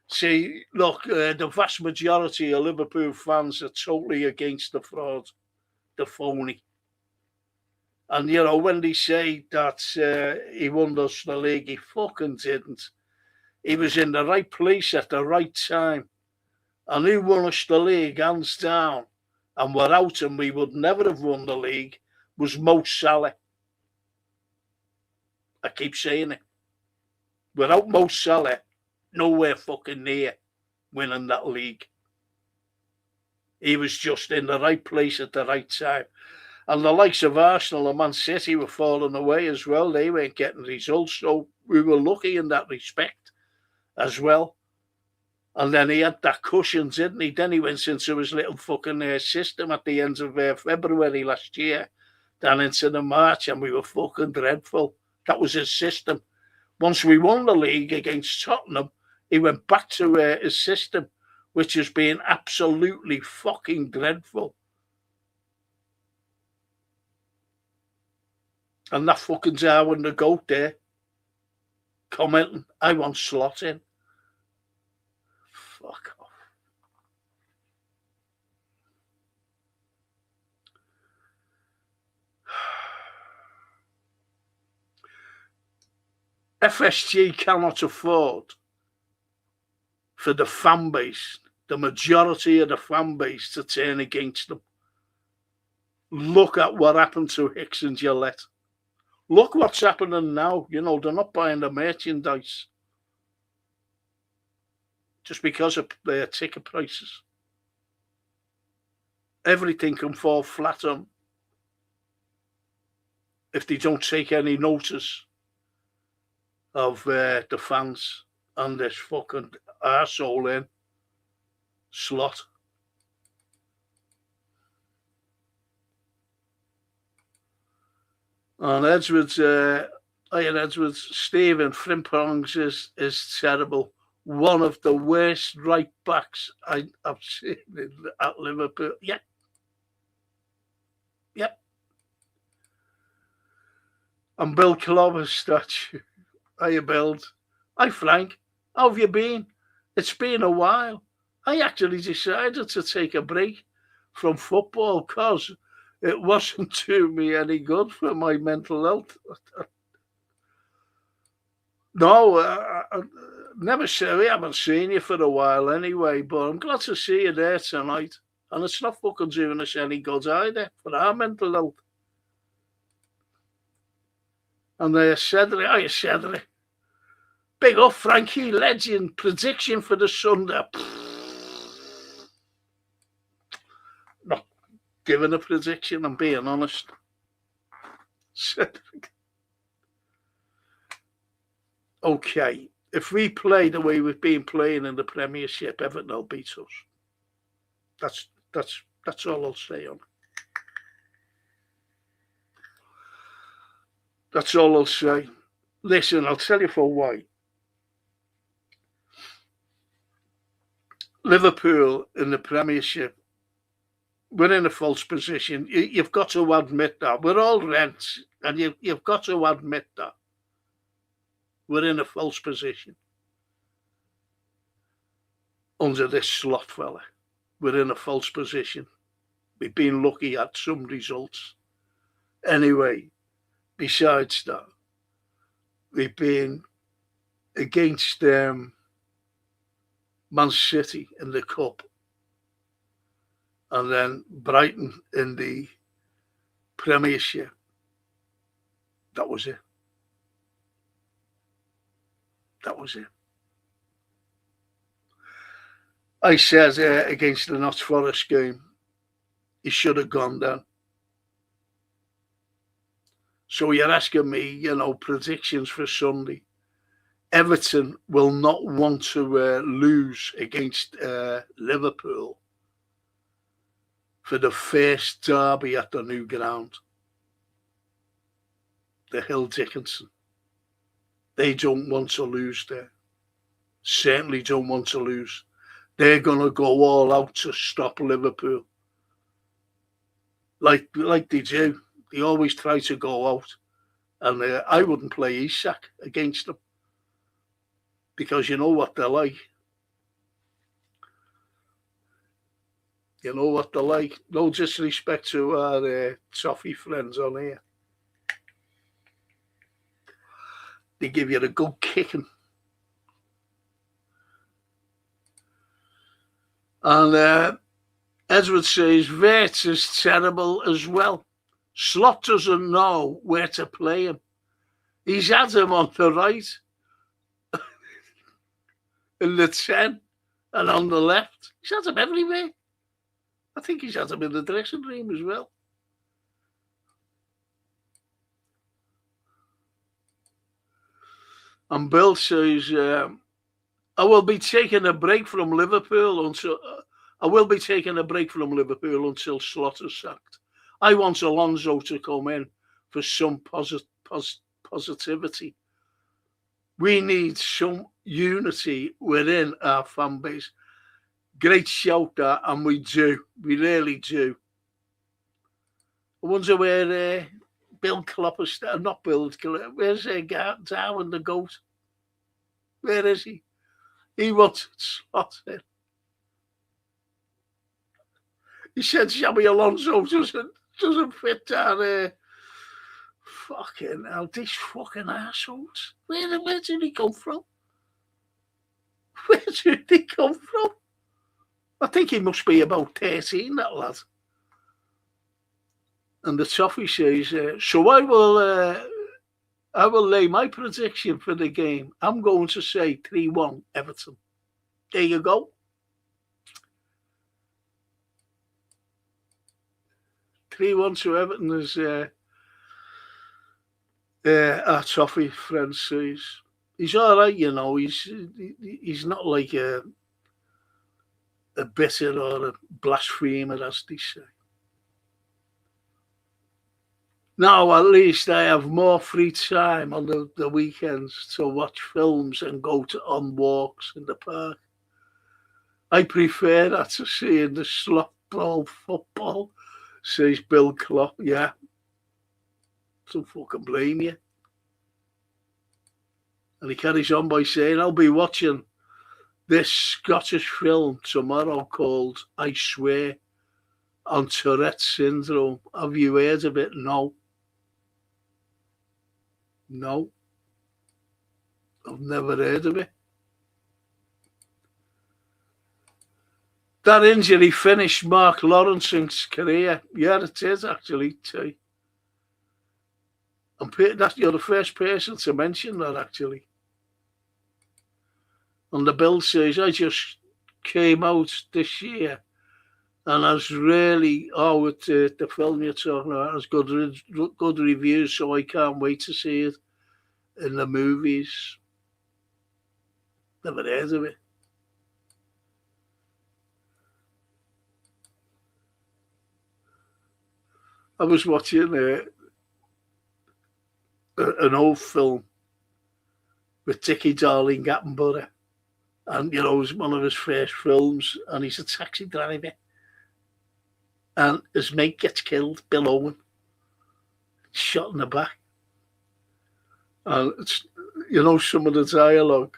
See, look, the vast majority of Liverpool fans are totally against the fraud, the phony. And, you know, when they say that he won us the league, he fucking didn't. He was in the right place at the right time. And who won us the league, hands down, and without him we would never have won the league, was Mo Salah. I keep saying it. Without Mo Salah, nowhere fucking near winning that league. He was just in the right place at the right time. And the likes of Arsenal and Man City were falling away as well. They weren't getting results, so we were lucky in that respect as well. And then he had that cushion, didn't he? Then he went into his little fucking system at the end of February last year, down into the March, and we were fucking dreadful. That was his system. Once we won the league against Tottenham, he went back to his system, which has been absolutely fucking dreadful. And that fucking Darwin the goat there, commenting, I want Slot in. Fuck off. FSG cannot afford for the fan base, the majority of the fan base, to turn against them. Look at what happened to Hicks and Gillette. Look what's happening now. You know, they're not buying the merchandise just because of their ticket prices. Everything can fall flat on if they don't take any notice of the fans and this fucking arsehole in. Slot. And Edwards, Ian Edwards, Stephen Frimpongs is terrible. One of the worst right backs I've seen at Liverpool. Yep. And Bill Clover's statue. Hiya, Bill. Hi, Frank. How have you been? It's been a while. I actually decided to take a break from football because it wasn't doing me any good for my mental health. No, never say we haven't seen you for a while anyway, but I'm glad to see you there tonight. And it's not fucking doing us any good either for our mental health. And Cedric, hiya, Cedric. Big up, Frankie, legend. Prediction for the Sunday. Not giving a prediction, I'm being honest. Cedric. Okay, if we play the way we've been playing in the Premiership, Everton will beat us. That's all I'll say on it. That's all I'll say. Listen, I'll tell you for why. Liverpool in the Premiership, we're in a false position. You've got to admit that. We're all rents, and you've got to admit that. We're in a false position. Under this Slot fella, we're in a false position. We've been lucky at some results. Anyway, besides that, we've been against Man City in the Cup, and then Brighton in the Premiership. That was it. I said against the Notts Forest game, he should have gone down. So you're asking me, predictions for Sunday. Everton will not want to lose against Liverpool for the first derby at the new ground, the Hill Dickinson. They don't want to lose there. Certainly don't want to lose. They're going to go all out to stop Liverpool. Like they do. They always try to go out. And I wouldn't play Isak against them. Because you know what they're like. You know what they're like. No disrespect to our toffee friends on here. They give you a good kicking. And Edward says, Vert is terrible as well. Slot doesn't know where to play him. He's had him on the right, in the 10, and on the left. He's had him everywhere. I think he's had him in the dressing room as well. And Bill says, I will be taking a break from Liverpool until Slot is sacked. I want Alonso to come in for some positivity. We need some unity within our fan base. Great shout that, and we do. We really do. I wonder where Bill Clopper, not Bill Clopper, where's Darwin the GOAT? Where is he? He wants Slot in. He said Xabi Alonso doesn't fit down there. Fucking hell, these fucking assholes. Where did he come from? Where did he come from? I think he must be about 13, that lad. And the toffee says, so I will lay my prediction for the game. I'm going to say 3-1 Everton. There you go. 3-1 to Everton is our toffee friend says. He's all right, you know. He's not like a bitter or a blasphemer, as they say. Now, at least I have more free time on the weekends to watch films and go on walks in the park. I prefer that to seeing the slot ball football, says Bill Klopp. Yeah, don't fucking blame you. And he carries on by saying, I'll be watching this Scottish film tomorrow called I Swear on Tourette's Syndrome. Have you heard of it? No. No. I've never heard of it. That injury finished Mark Lawrence's career. Yeah, it is actually, T. And you're the first person to mention that, actually. And the bill says, I just came out this year and has really, the film you're talking about has good reviews, so I can't wait to see it in the movies. Never heard of it. I was watching an old film with Dickie Darling Attenborough, and you know, it was one of his first films, and he's a taxi driver, and his mate gets killed, Bill Owen, shot in the back, and it's, you know, some of the dialogue.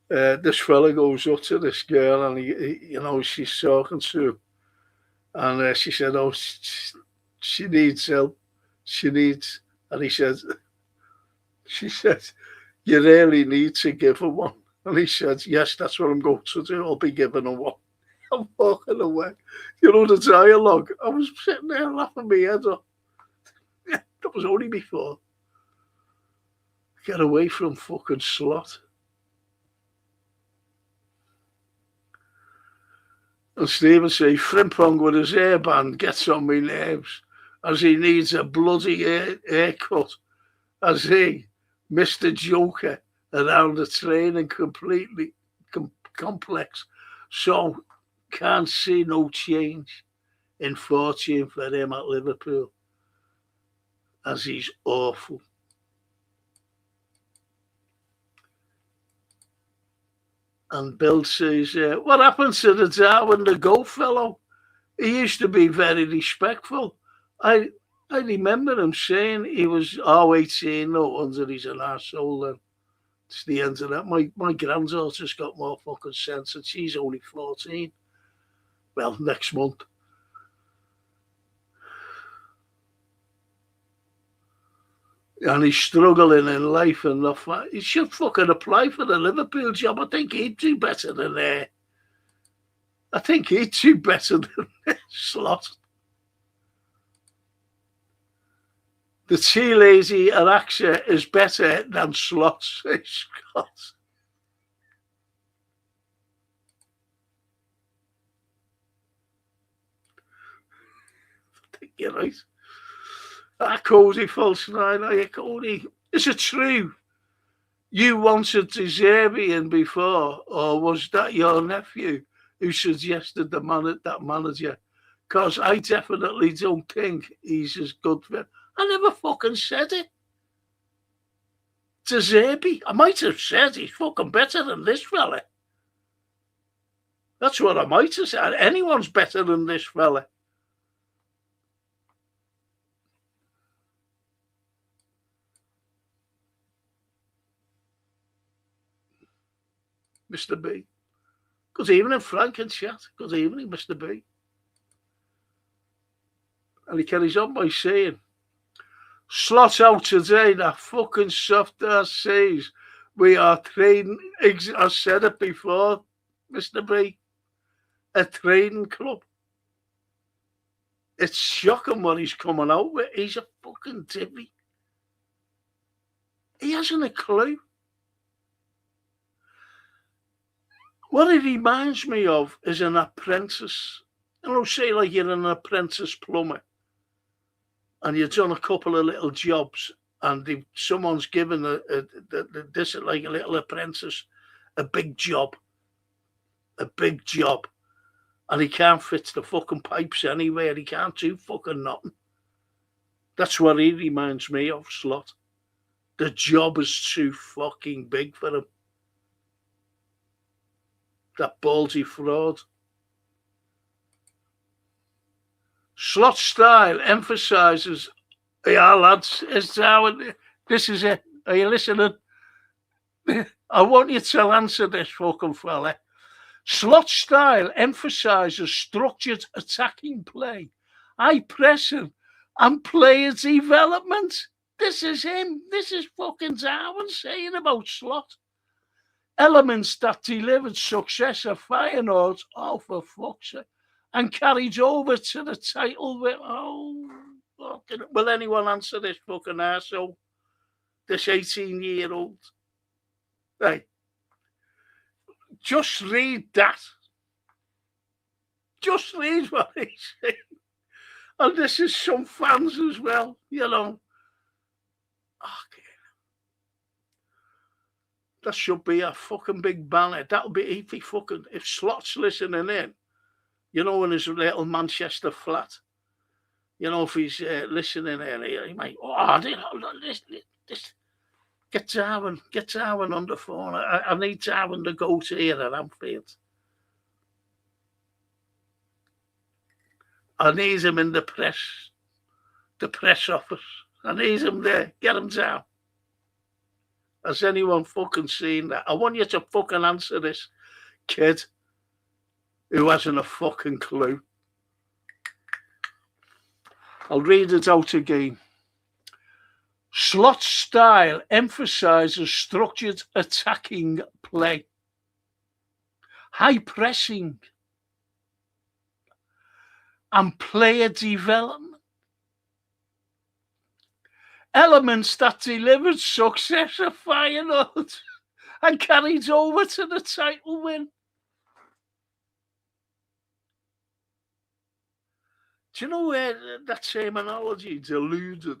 This fella goes up to this girl, and he you know, she's talking to him, and she said, "Oh, she needs help. She needs," and he said, "She said, you really need to give her one." And he said, "Yes, that's what I'm going to do. I'll be giving her one." I'm walking away. You know, the dialogue. I was sitting there laughing my head off. That was only before. Get away from fucking slot. And Stephen say, Frimpong with his hairband gets on my nerves as he needs a bloody haircut as he, Mr. Joker, around the training completely complex. So can't see no change in fortune for him at Liverpool as he's awful. And Bill says, what happened to the Darwin the Go fellow? He used to be very respectful. I remember him saying he was 18, no wonder he's an arsehole then. It's the end of that. My granddaughter's got more fucking sense and she's only 14. Well, next month. And he's struggling in life and nothing. He should fucking apply for the Liverpool job. I think he'd do better than there. I think he'd do better than Slot. The tea lady at AXA is better than Slot, says Scott. I think you're right. Cody Falsnine, Cody, is it true you wanted De Zerbi in before, or was that your nephew who suggested that manager? Because I definitely don't think he's as good for. I never fucking said it. De Zerbi, I might have said he's fucking better than this fella. That's what I might have said. Anyone's better than this fella. Mr. B. Good evening, Frank and chat. Good evening, Mr. B. And he carries on by saying, Slot out today, that fucking soft ass says we are trading, I said it before, Mr. B, a trading club. It's shocking what he's coming out with. He's a fucking divvy. He hasn't a clue. What it reminds me of is an apprentice. You know, say like you're an apprentice plumber and you've done a couple of little jobs and someone's given this like a little apprentice a big job, and he can't fit the fucking pipes anywhere. He can't do fucking nothing. That's what he reminds me of, Slot. The job is too fucking big for him. That ballsy fraud. Slot's style emphasises, yeah, lads, this is it. Are you listening? I want you to answer this fucking fella. Slot's style emphasises structured attacking play, high pressing, and player development. This is him. This is fucking Darwin saying about Slot. Elements that delivered success at Feyenoord, oh, for fuck's sake, and carried over to the title with, fucking, will anyone answer this fucking arsehole? This 18-year-old? Hey, just read that. Just read what he's saying. And this is some fans as well, you know. Okay. That should be a fucking big banner. That'll be if Slot's listening in, you know, in his little Manchester flat. You know, if he's listening in, he might, this. Get Darwin on the phone. I need Darwin to go to here at Anfield. I need him in the press office. I need him there. Get him down. Has anyone fucking seen that? I want you to fucking answer this, kid, who hasn't a fucking clue. I'll read it out again. Slot's style emphasises structured attacking play, high pressing, and player development. Elements that delivered success at Feyenoord and carried over to the title win. Do you know where that terminology, deluded?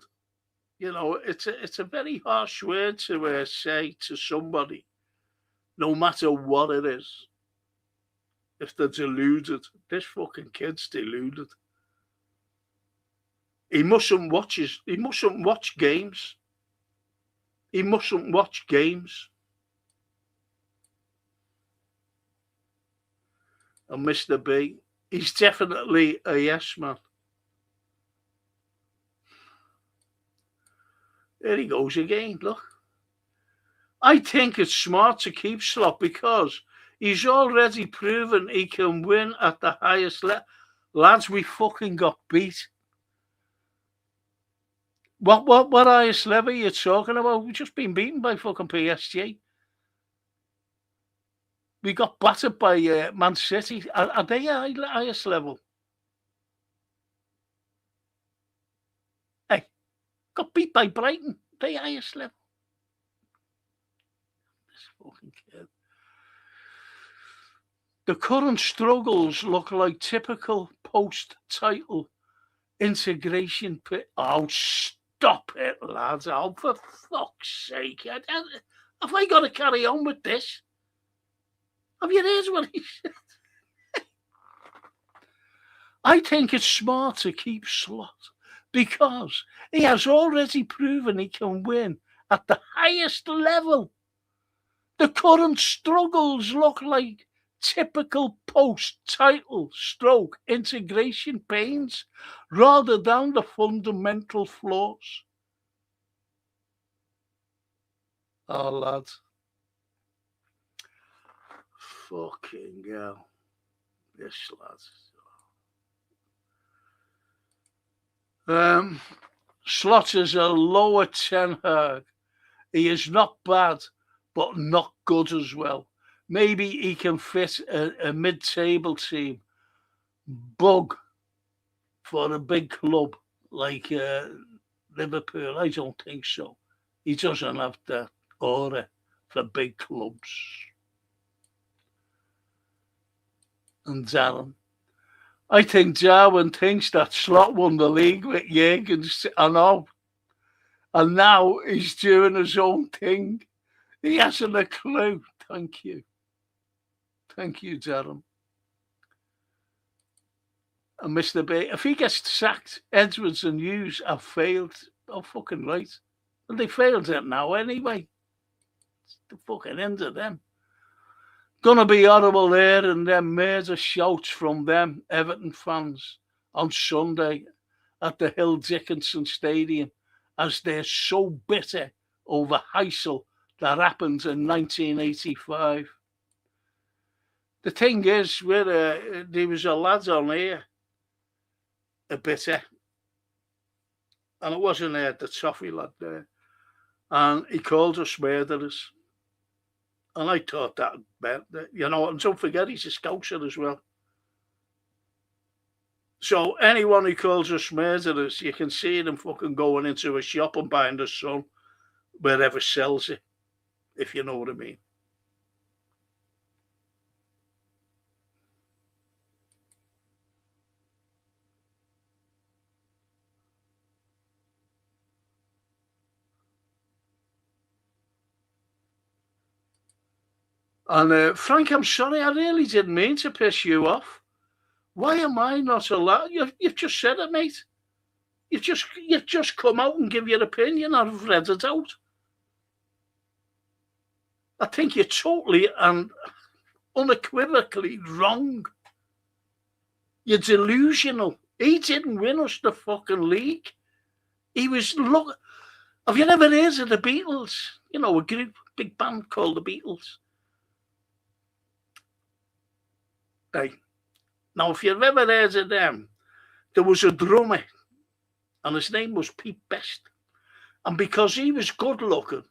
You know, it's a very harsh word to say to somebody, no matter what it is. If they're deluded, this fucking kid's deluded. He mustn't watch games. He mustn't watch games. And Mr. B, he's definitely a yes man. There he goes again, look. I think it's smart to keep Slot because he's already proven he can win at the highest level. Lads, we fucking got beat. What highest level are you talking about? We've just been beaten by fucking PSG. We got battered by Man City. Are they highest level? Hey, got beat by Brighton. They highest level. This fucking kid. The current struggles look like typical post-title integration. Oh, stop it, lads. Oh, for fuck's sake. Have I got to carry on with this? Have you heard what he said? I think it's smart to keep Slot because he has already proven he can win at the highest level. The current struggles look like typical post-title stroke integration pains rather than the fundamental flaws. Oh, lads. Fucking hell. This, lads. Slot is a lower Ten Hag. He is not bad, but not good as well. Maybe he can fit a mid-table team. Bug for a big club like Liverpool. I don't think so. He doesn't have that aura for big clubs. And Darren, I think Darwin thinks that Slot won the league with Jurgen. I know. And now he's doing his own thing. He hasn't a clue. Thank you. Thank you, Darren. And Mr. B, if he gets sacked, Edwards and Hughes have failed. Oh, fucking right. And they failed it now anyway. It's the fucking end of them. Gonna be horrible there, and then murder shouts from them Everton fans on Sunday at the Hill Dickinson Stadium as they're so bitter over Heysel that happened in 1985. The thing is, there was a lad on here, a bitter, and it wasn't the toffee lad there, and he called us murderers. And I thought that, and don't forget he's a Scouser as well. So anyone who calls us murderers, you can see them fucking going into a shop and buying the Sun wherever sells it, if you know what I mean. And Frank, I'm sorry, I really didn't mean to piss you off. Why am I not allowed? You've just said it, mate. You've just come out and give your opinion. I've read it out. I think you're totally and unequivocally wrong. You're delusional. He didn't win us the fucking league. He was Have you never heard of the Beatles? You know, a group, big band called the Beatles. Right. Now, if you've ever heard of them, there was a drummer, and his name was Pete Best. And because he was good looking,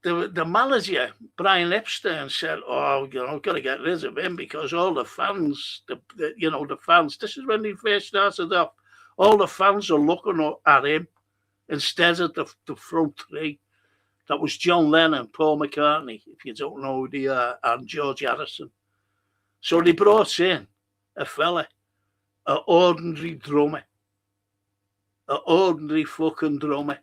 the manager, Brian Epstein, said, "Oh, got to get rid of him because all the fans, the fans. This is when he first started off. All the fans are looking at him instead of the front three. That was John Lennon, Paul McCartney, if you don't know who they are, and George Harrison. So they brought in a fella, an ordinary drummer, an ordinary fucking drummer,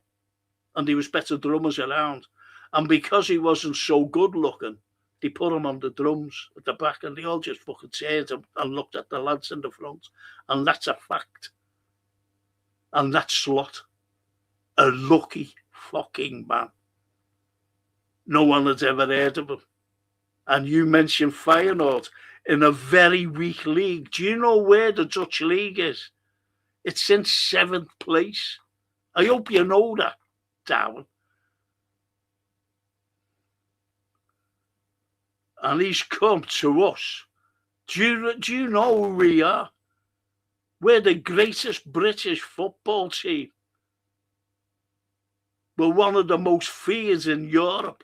and there was better drummers around. And because he wasn't so good looking, they put him on the drums at the back, and they all just fucking turned and looked at the lads in the front. And that's a fact. And that Slot, a lucky fucking man. No one had ever heard of him. And you mentioned Feyenoord in a very weak league. Do you know where the Dutch league is? It's in 7th place. I hope you know that, Darwin. And he's come to us. Do you know who we are? We're the greatest British football team. We're one of the most feared in Europe.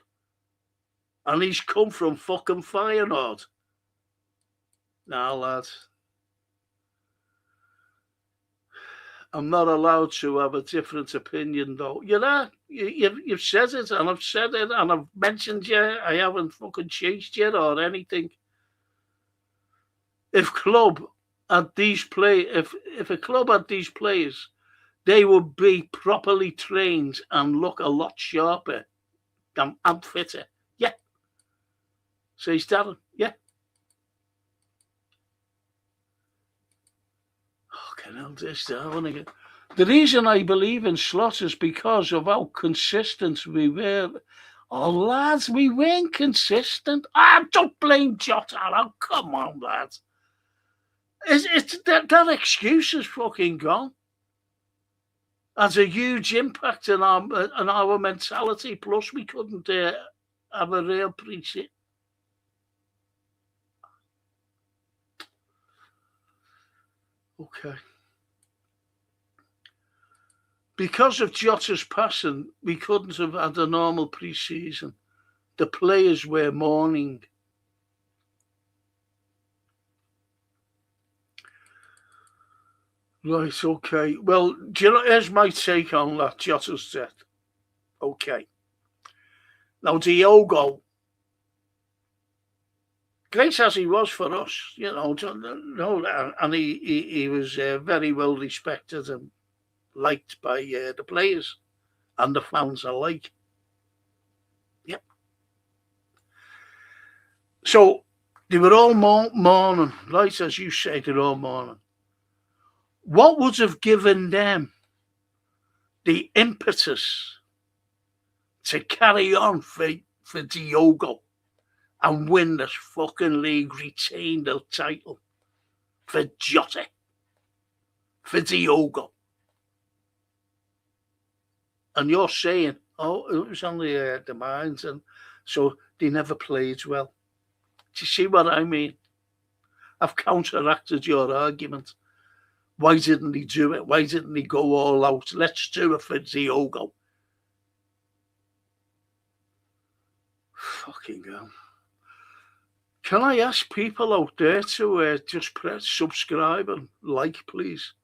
And he's come from fucking Feyenoord. Now, lads, I'm not allowed to have a different opinion, though. You've said it, and I've said it, and I've mentioned you. I haven't fucking chased you or anything. If a club had these players, they would be properly trained and look a lot sharper and fitter. Yeah. Says Darren. Yeah. The reason I believe in Slot is because of how consistent we were. Oh, lads, we weren't consistent. Don't blame Jota. Oh, come on, lads. That excuse is fucking gone. Has a huge impact on our mentality. Plus, we couldn't have a real pre-season. Okay. Because of Jota's passing, we couldn't have had a normal pre-season. The players were mourning. Right, okay. Well, here's my take on that, Jota's death. Okay. Now, Diogo, great as he was for us, and he was very well respected and liked by the players and the fans alike. Yep. So they were all mourning, right, as you say, they're all mourning. What would have given them the impetus to carry on for Diogo and win this fucking league, retain the title for Jota, for Diogo? And you're saying, oh, it was only the minds, and so they never played well. Do you see what I mean? I've counteracted your argument. Why didn't he do it? Why didn't he go all out? Let's do it for Diogo. Fucking hell. Can I ask people out there to just press subscribe and like, please?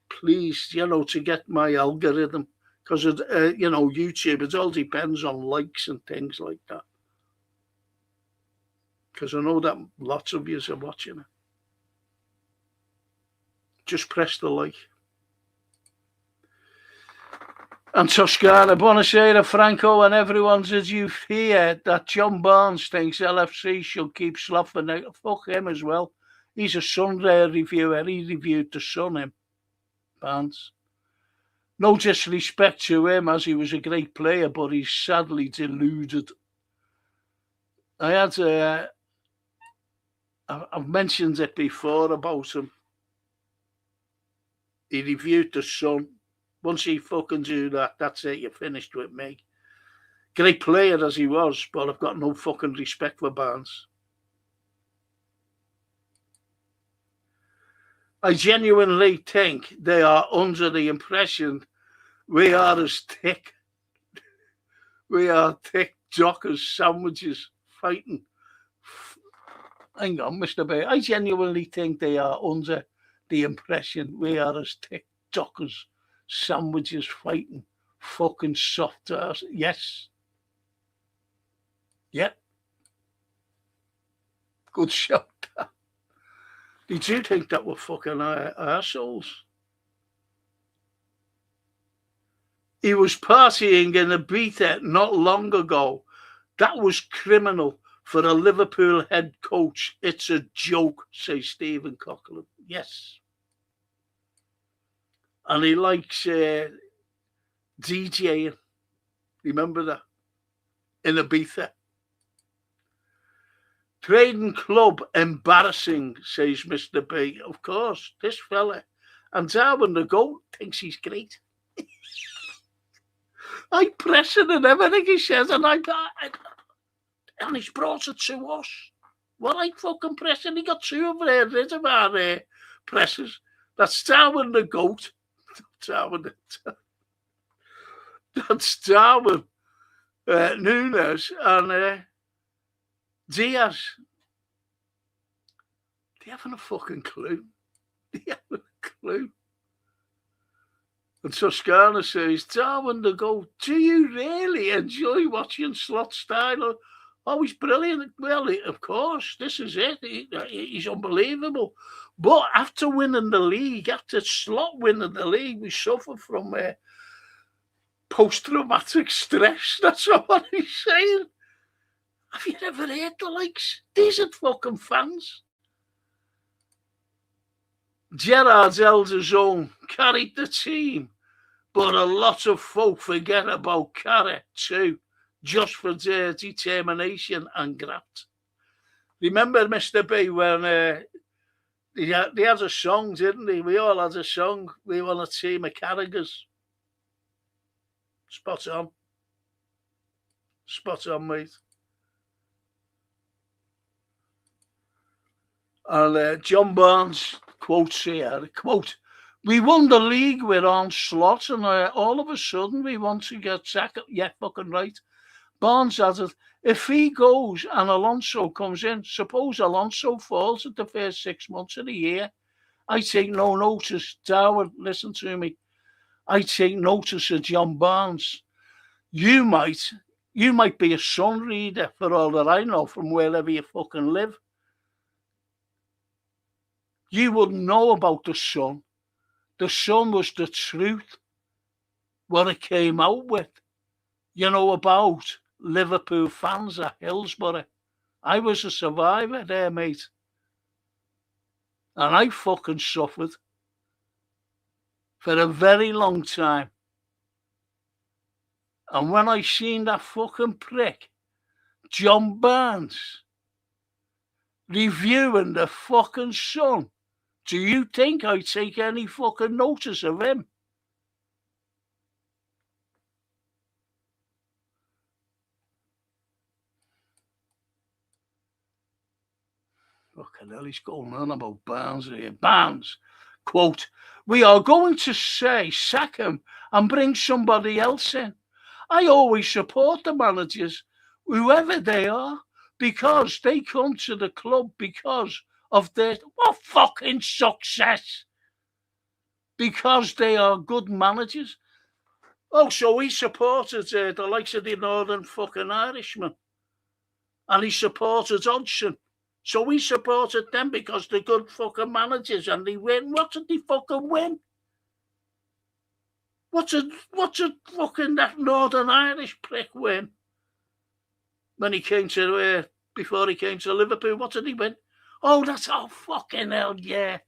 Please, to get my algorithm. Because, YouTube, it all depends on likes and things like that. Because I know that lots of you are watching it. Just press the like. And Toscana, buonasera, Franco, and everyone. Did you hear that John Barnes thinks LFC should keep sloughing it? Fuck him as well. He's a Sunday reviewer. He reviewed the Sun, him, Barnes. No disrespect to him, as he was a great player, but he's sadly deluded. I've mentioned it before about him. He reviewed the Sun. Once he fucking do that, that's it, you're finished with me. Great player as he was, but I've got no fucking respect for Barnes. I genuinely think they are under the impression we are as thick. We are thick Dockers sandwiches fighting. Hang on, Mr. Bay. I genuinely think they are under the impression we are as thick Dockers sandwiches fighting fucking soft ass. Yes. Yep. Good shot. Did you think that were fucking arseholes? He was partying in Ibiza not long ago. That was criminal for a Liverpool head coach. It's a joke, says Stephen Coughlin. Yes. And he likes DJing. Remember that? In Ibiza. Trading club embarrassing, says Mr. B. Of course, this fella. And Darwin the GOAT thinks he's great. I press it and everything he says, and and he's brought it to us. What I fucking pressing? He got two of rid of our presses. That's Darwin the GOAT. That's Darwin Nunes and Diaz. They haven't a fucking clue. They haven't a clue. And Toscana says, Darwin the GOAT, do you really enjoy watching Slot Styler? Oh, he's brilliant. Well, of course, this is it. He's unbelievable. But after winning the league, after Slot winning the league, we suffer from post-traumatic stress. That's what he's saying. Have you ever heard the likes? These are fucking fans. Gerard's elder zone carried the team, but a lot of folk forget about Carrot too, just for their determination and graft. Remember, Mr. B, when they had a song, didn't they? We all had a song. We want a team of Carragers. Spot on. Spot on, mate. And John Barnes quotes here, quote, we won the league with Arne Slot and all of a sudden we want to get sacked. Yeah, fucking right. Barnes added, if he goes and Alonso comes in, suppose Alonso falls at the first 6 months of the year, I take no notice. Darwin, listen to me. I take notice of John Barnes. You might be a Sun reader for all that I know from wherever you fucking live. You wouldn't know about the Sun. The Sun was the truth, what it came out with. You know about Liverpool fans at Hillsborough. I was a survivor there, mate. And I fucking suffered for a very long time. And when I seen that fucking prick, John Barnes, reviewing the fucking Sun, do you think I'd take any fucking notice of him? Fucking hell, he's going on about Barnes here. Barnes, quote, "We are going to say sack him and bring somebody else in. I always support the managers, whoever they are, because they come to the club because of their fucking success. Because they are good managers." Oh, so he supported the likes of the Northern fucking Irishmen. And he supported Hodgson. So he supported them because they're good fucking managers and they win. What did they fucking win? What's a fucking that Northern Irish prick win? When he came to, before he came to Liverpool, what did he win? Oh, that's fucking hell, yeah.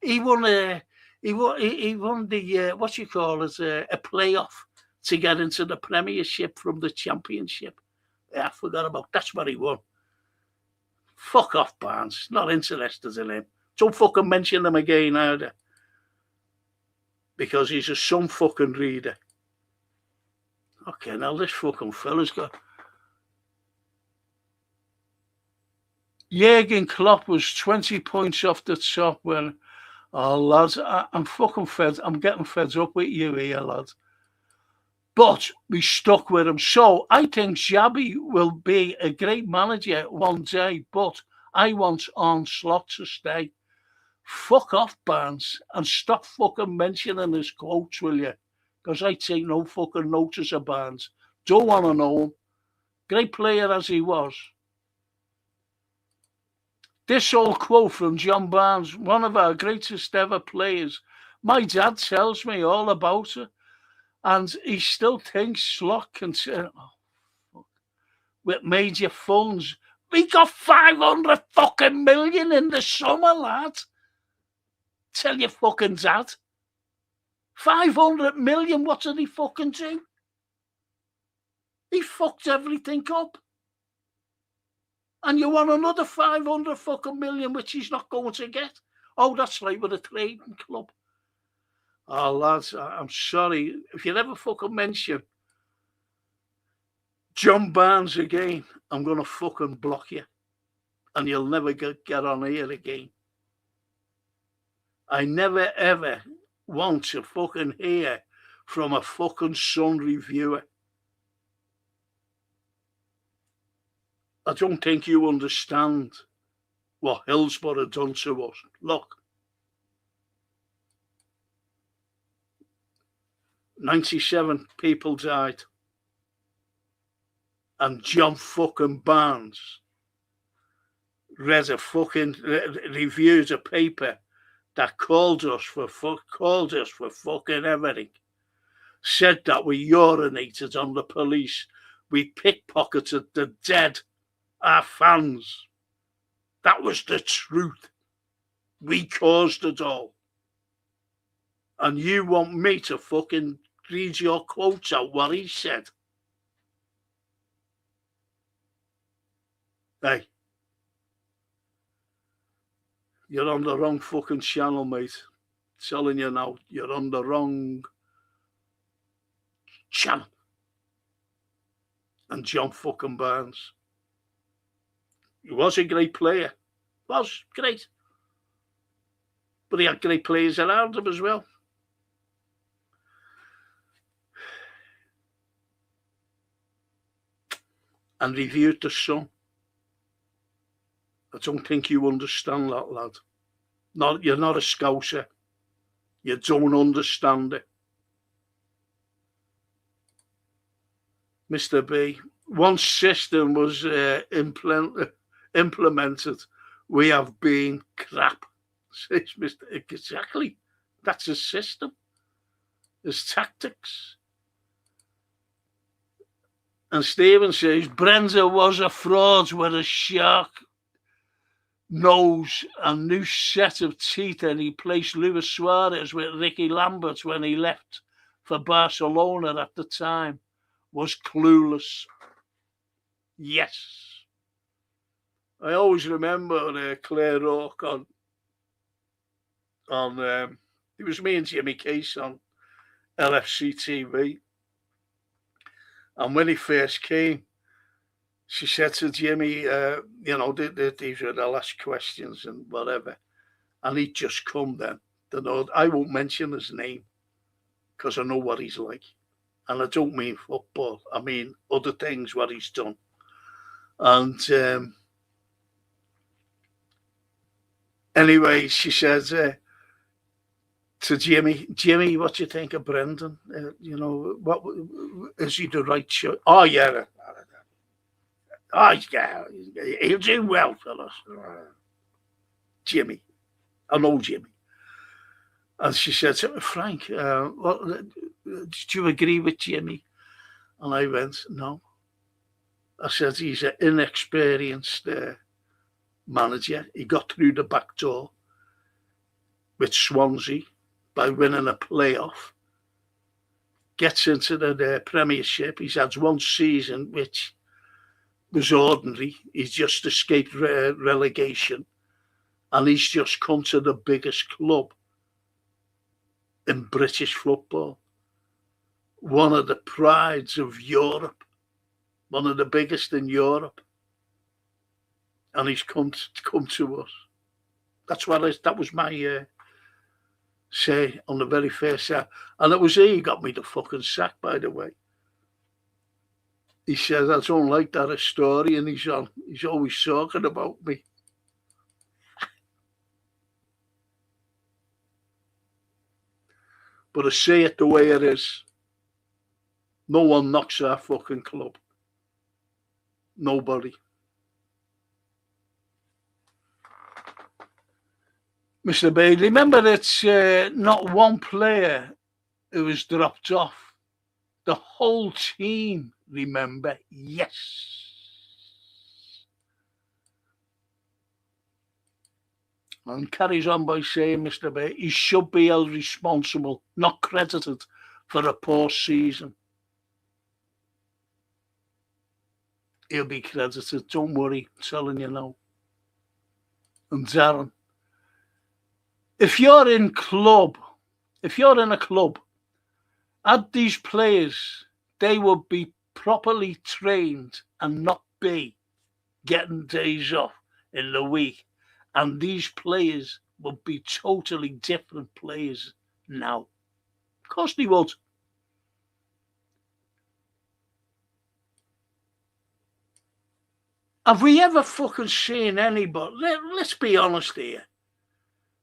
He won the, what you call it, a playoff to get into the Premiership from the Championship. Yeah, I forgot about that's what he won. Fuck off, Barnes. Not interested in him. Don't fucking mention him again either. Because he's a some fucking reader. Okay, now this fucking fella's got... Jurgen Klopp was 20 points off the top when... Oh, lads, I'm fucking fed. I'm getting fed up with you here, lads. But we stuck with him. So I think Xabi will be a great manager one day, but I want Arne Slot to stay. Fuck off, Barnes, and stop fucking mentioning his quotes, will you? Because I take no fucking notice of Barnes. Don't want to know him. Great player as he was. This old quote from John Barnes, one of our greatest ever players. My dad tells me all about it. And he still thinks Slot can say, with major funds. We got 500 fucking million in the summer, lad. Tell your fucking dad. 500 million, what did he fucking do? He fucked everything up. And you want another 500 fucking million, which he's not going to get. Oh, that's like with a trading club. Oh, lads, I'm sorry. If you ever fucking mention John Barnes again, I'm going to fucking block you. And you'll never get on here again. I never, ever want to fucking hear from a fucking Sun reviewer. I don't think you understand what Hillsborough done to us. Look. 97 people died. And John fucking Barnes reviewed a paper that called us for fucking everything. Said that we urinated on the police. We pickpocketed the dead, our fans. That was the truth. We caused it all. And you want me to fucking read your quotes out what he said? Hey, you're on the wrong fucking channel, mate. I'm telling you now, you're on the wrong channel. And John fucking Barnes, he was a great player. Was great. But he had great players around him as well. And reviewed the Sun. I don't think you understand that, lad. You're not a Scouser. You don't understand it. Mr. B, once system was implemented, we have been crap. Says Mr. Exactly. That's his system, his tactics. And Stephen says, Brenda was a fraud with a shark nose and new set of teeth, and he placed Luis Suarez with Ricky Lambert when he left for Barcelona at the time. Was clueless. Yes. I always remember Claire O'Rourke on it was me and Jimmy Case on LFC TV. And when he first came, she said to Jimmy, these were the last questions and whatever. And he'd just come then. I won't mention his name because I know what he's like. And I don't mean football. I mean other things, what he's done. And anyway, she says to Jimmy, what do you think of Brendan? What is he the right choice? Oh, yeah. Oh, yeah. He'll do well for us. Jimmy. I know Jimmy. And she said to me, Frank, did you agree with Jimmy? And I went, no. I said, he's an inexperienced manager. He got through the back door with Swansea by winning a playoff. Gets into the Premiership. He's had one season which was ordinary. He's just escaped relegation. And he's just come to the biggest club in British football. One of the prides of Europe. One of the biggest in Europe. And he's come to us. That was my say on the very first set. And it was he got me the fucking sack, by the way. He says, I don't like that story, and he's always talking about me. But I say it the way it is. No one knocks our fucking club. Nobody. Mr. Bailey, remember it's not one player who was dropped off. The whole team, remember? Yes. And carries on by saying, Mr. Bailey, he should be held responsible, not credited for a poor season. He'll be credited, don't worry, I'm telling you now. And Darren, if you're in a club, add these players, they would be properly trained and not be getting days off in the week. And these players would be totally different players now. Of course they would. Have we ever fucking seen anybody? Let's be honest here.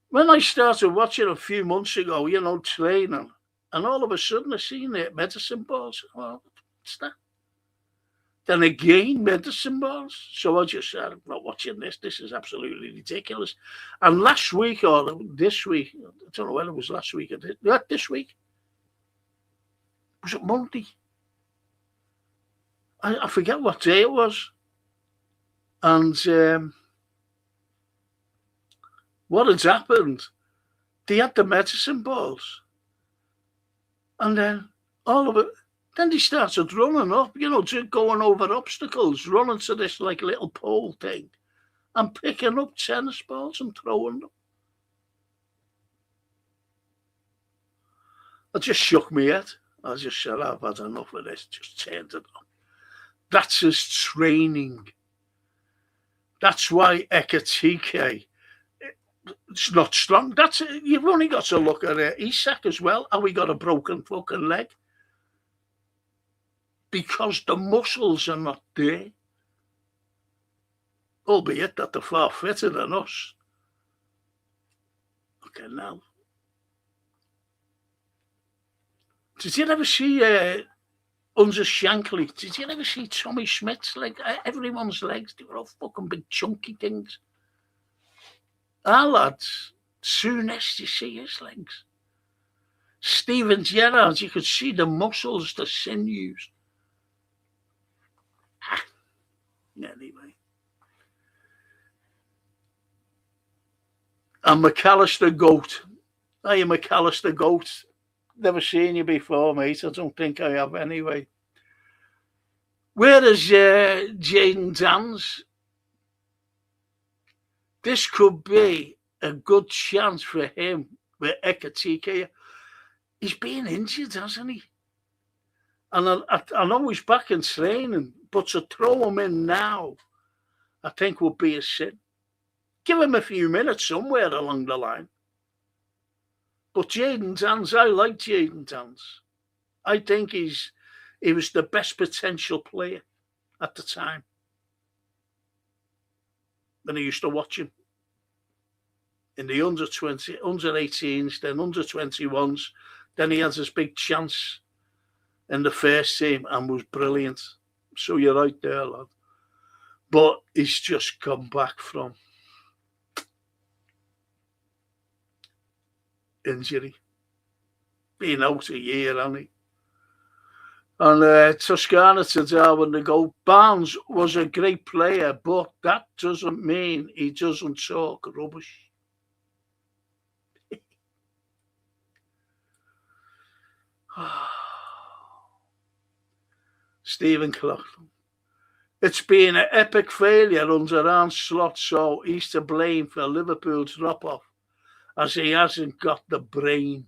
When I started watching a few months ago, training, and all of a sudden I seen it, medicine balls. Well, what's that? Then again, medicine balls. So I just said, I'm not watching this. This is absolutely ridiculous. And last week or this week, I don't know whether it was last week or this week. Was it Monday? I forget what day it was. And what had happened, they had the medicine balls. And then all of it, then they started running up, going over obstacles, running to this like little pole thing and picking up tennis balls and throwing them. I just shook my head. I just said, I've had enough of this, just turned it on. That's his training. That's why Ekatike, it's not strong. You've only got to look at Isak as well. How he got a broken fucking leg. Because the muscles are not there. Albeit that they're far fitter than us. Okay, now. Did you ever see Unser Shankly? Did you ever see Tommy Schmidt's leg? Everyone's legs, they were all fucking big chunky things. Our lads, soon as you see his legs. Steven Gerrard, you could see the muscles, the sinews. Anyway. And McAllister Goat. Are you McAllister Goat? Never seen you before, mate. I don't think I have anyway. Where is Jayden Danns? This could be a good chance for him with Ekatike. He's been injured, hasn't he? And I know he's back in training, but to throw him in now, I think would be a sin. Give him a few minutes somewhere along the line. But Jayden Danns, I like Jayden Danns. I think he was the best potential player at the time. When I used to watch him. In the under 18s, then under 21s. Then he has this big chance in the first team and was brilliant. So you're right there, lad. But he's just come back from injury. Been out a year, hasn't he? And Toscana to Darwin to go. Barnes was a great player, but that doesn't mean he doesn't talk rubbish. Stephen Cloughlin. It's been an epic failure under Arne Slot, so he's to blame for Liverpool's drop-off, as he hasn't got the brain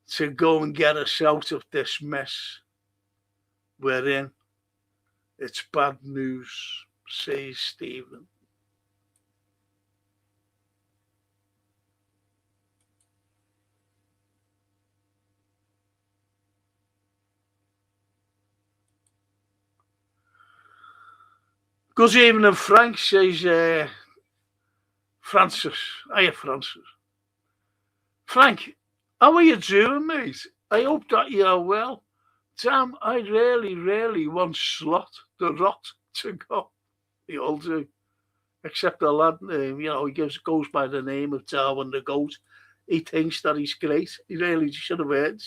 to go and get us out of this mess we're in. It's bad news, says Stephen. Good evening, Frank, says Francis. Hiya, Francis. Frank, how are you doing, mate? I hope that you're well. Damn, I really want Slot, the Rot, to go. They all do. Except the lad, he goes by the name of Darwin the Goat. He thinks that he's great. He really should have heard.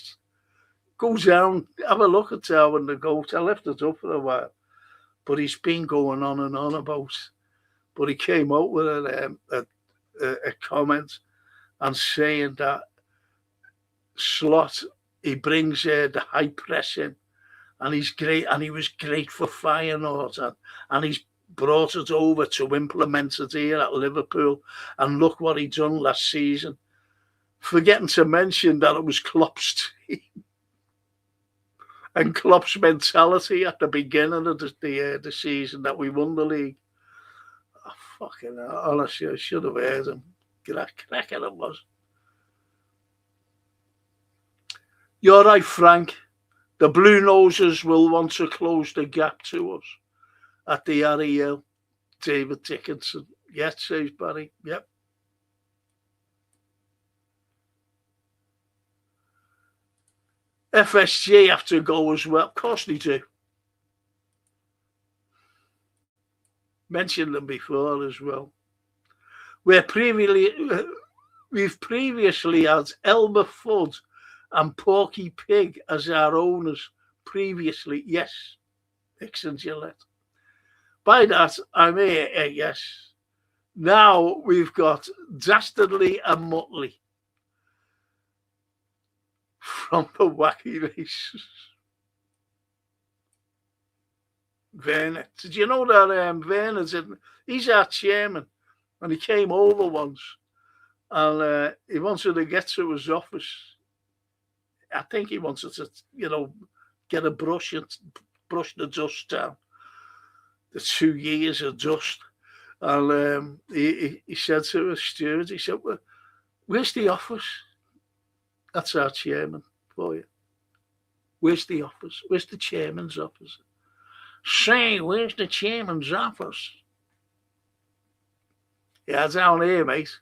Go down, have a look at Darwin the Goat. I left it up for a while. But he's been going on and on about. But he came out with a comment and saying that Slot, he brings the high press in, and he's great, and he was great for Feyenoord, and he's brought it over to implement it here at Liverpool, and look what he done last season. Forgetting to mention that it was Klopp's team and Klopp's mentality at the beginning of the season that we won the league. Oh, fucking hell, honestly, I should have heard him. Cracking it was. You're right, Frank. The Blue Noses will want to close the gap to us at the REL. David Dickinson. Yes, says Barry. Yep. FSG have to go as well. Of course they do. Mentioned them before as well. We've previously had Elmer Fudd and Porky Pig as our owners previously. Yes, Dixon Gillette. By that, I mean, yes. Now we've got Dastardly and Muttley from the Wacky Races. Werner. Did you know that Werner's he's our chairman, and he came over once, and he wanted to get to his office. I think he wanted to, get a brush and brush the dust down. The 2 years of dust. And he said to the steward, he said, well, where's the office? That's our chairman for you. Where's the office? Where's the chairman's office? Say, where's the chairman's office? Yeah, down here, mate.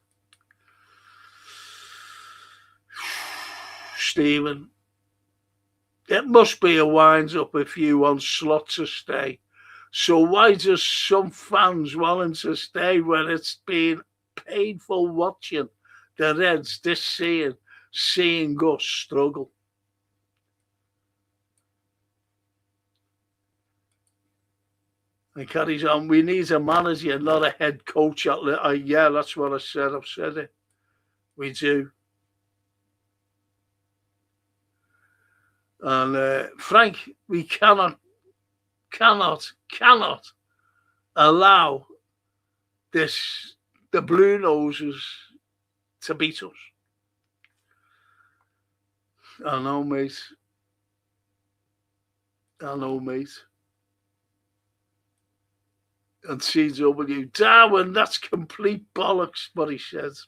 Stephen, it must be a wind-up if you want Slot to stay. So why does some fans want him to stay when it's been painful watching the Reds this season seeing us struggle. And carries on, we need a manager, not a head coach. Yeah, that's what I said. I've said it. We do. And Frank, we cannot allow the Blue Noses to beat us. I know, mate. And CW, Darwin, that's complete bollocks, what he says.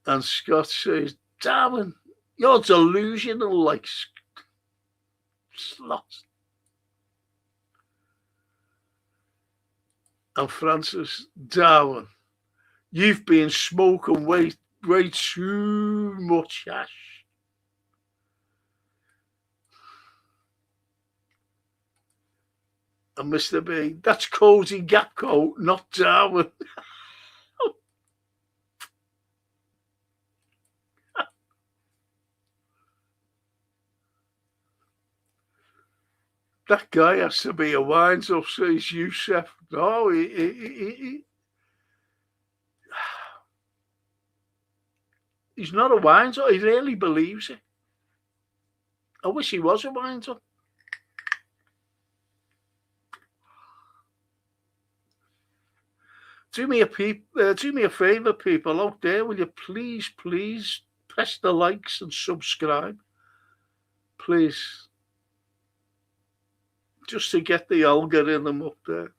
And Scott says, Darwin, you're delusional like slots. And Francis, Darwin, you've been smoking way too much hash. And Mr. B, that's Cozy Gapco, not Darwin. That guy has to be a wind-up, says Youssef. No, he's not a wind-up. He really believes it. I wish he was a wind-up. Do me a favour, people out there. Will you please press the likes and subscribe, please, just to get the algorithm up there.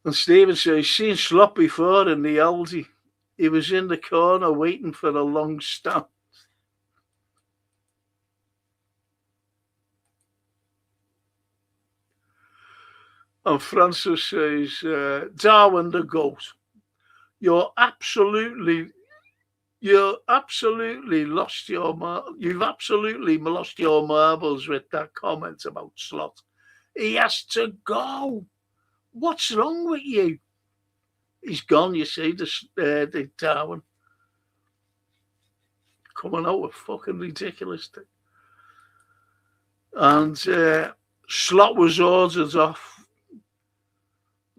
And Stephen says, he's seen Slot before in the Aldi. He was in the corner waiting for a long stand. And Francis says, Darwin the GOAT, you've absolutely lost your marbles with that comment about Slot. He has to go. What's wrong with you? He's gone, you see, the Darwin. Coming out with fucking ridiculous thing. And Slot was ordered off.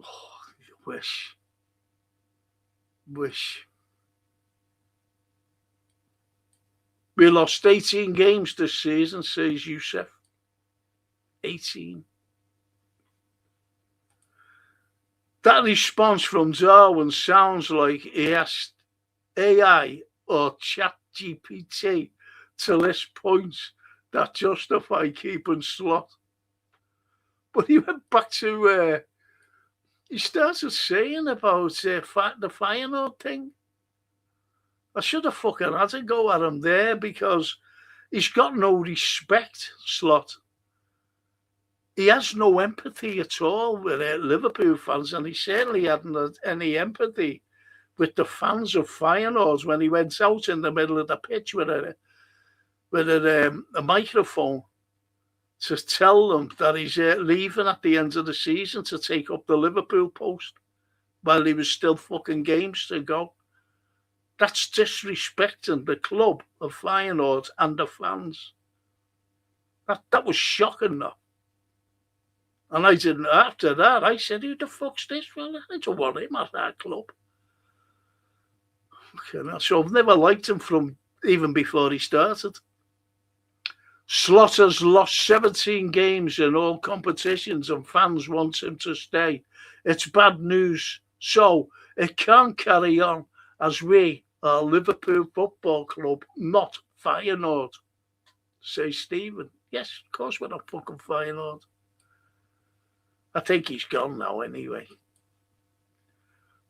Oh, wish. We lost 18 games this season, says Youssef. 18. That response from Darwin sounds like he asked AI or ChatGPT to list points that justify keeping Slot. But he went back to, he started saying about the Feyenoord thing. I should have fucking had to go at him there because he's got no respect, Slot. He has no empathy at all with Liverpool fans, and he certainly hadn't had any empathy with the fans of Feyenoord when he went out in the middle of the pitch with a microphone to tell them that he's leaving at the end of the season to take up the Liverpool post while he was still fucking games to go. That's disrespecting the club of Feyenoord and the fans. That was shocking, though. And I didn't. After that, I said, "Who the fuck's this fella? I don't want him at that club." So I've never liked him from even before he started. Slot has lost 17 games in all competitions, and fans want him to stay. It's bad news. So it can't carry on, as we are Liverpool Football Club, not Feyenoord, says Stephen. Yes, of course we're not fucking Feyenoord. I think he's gone now anyway.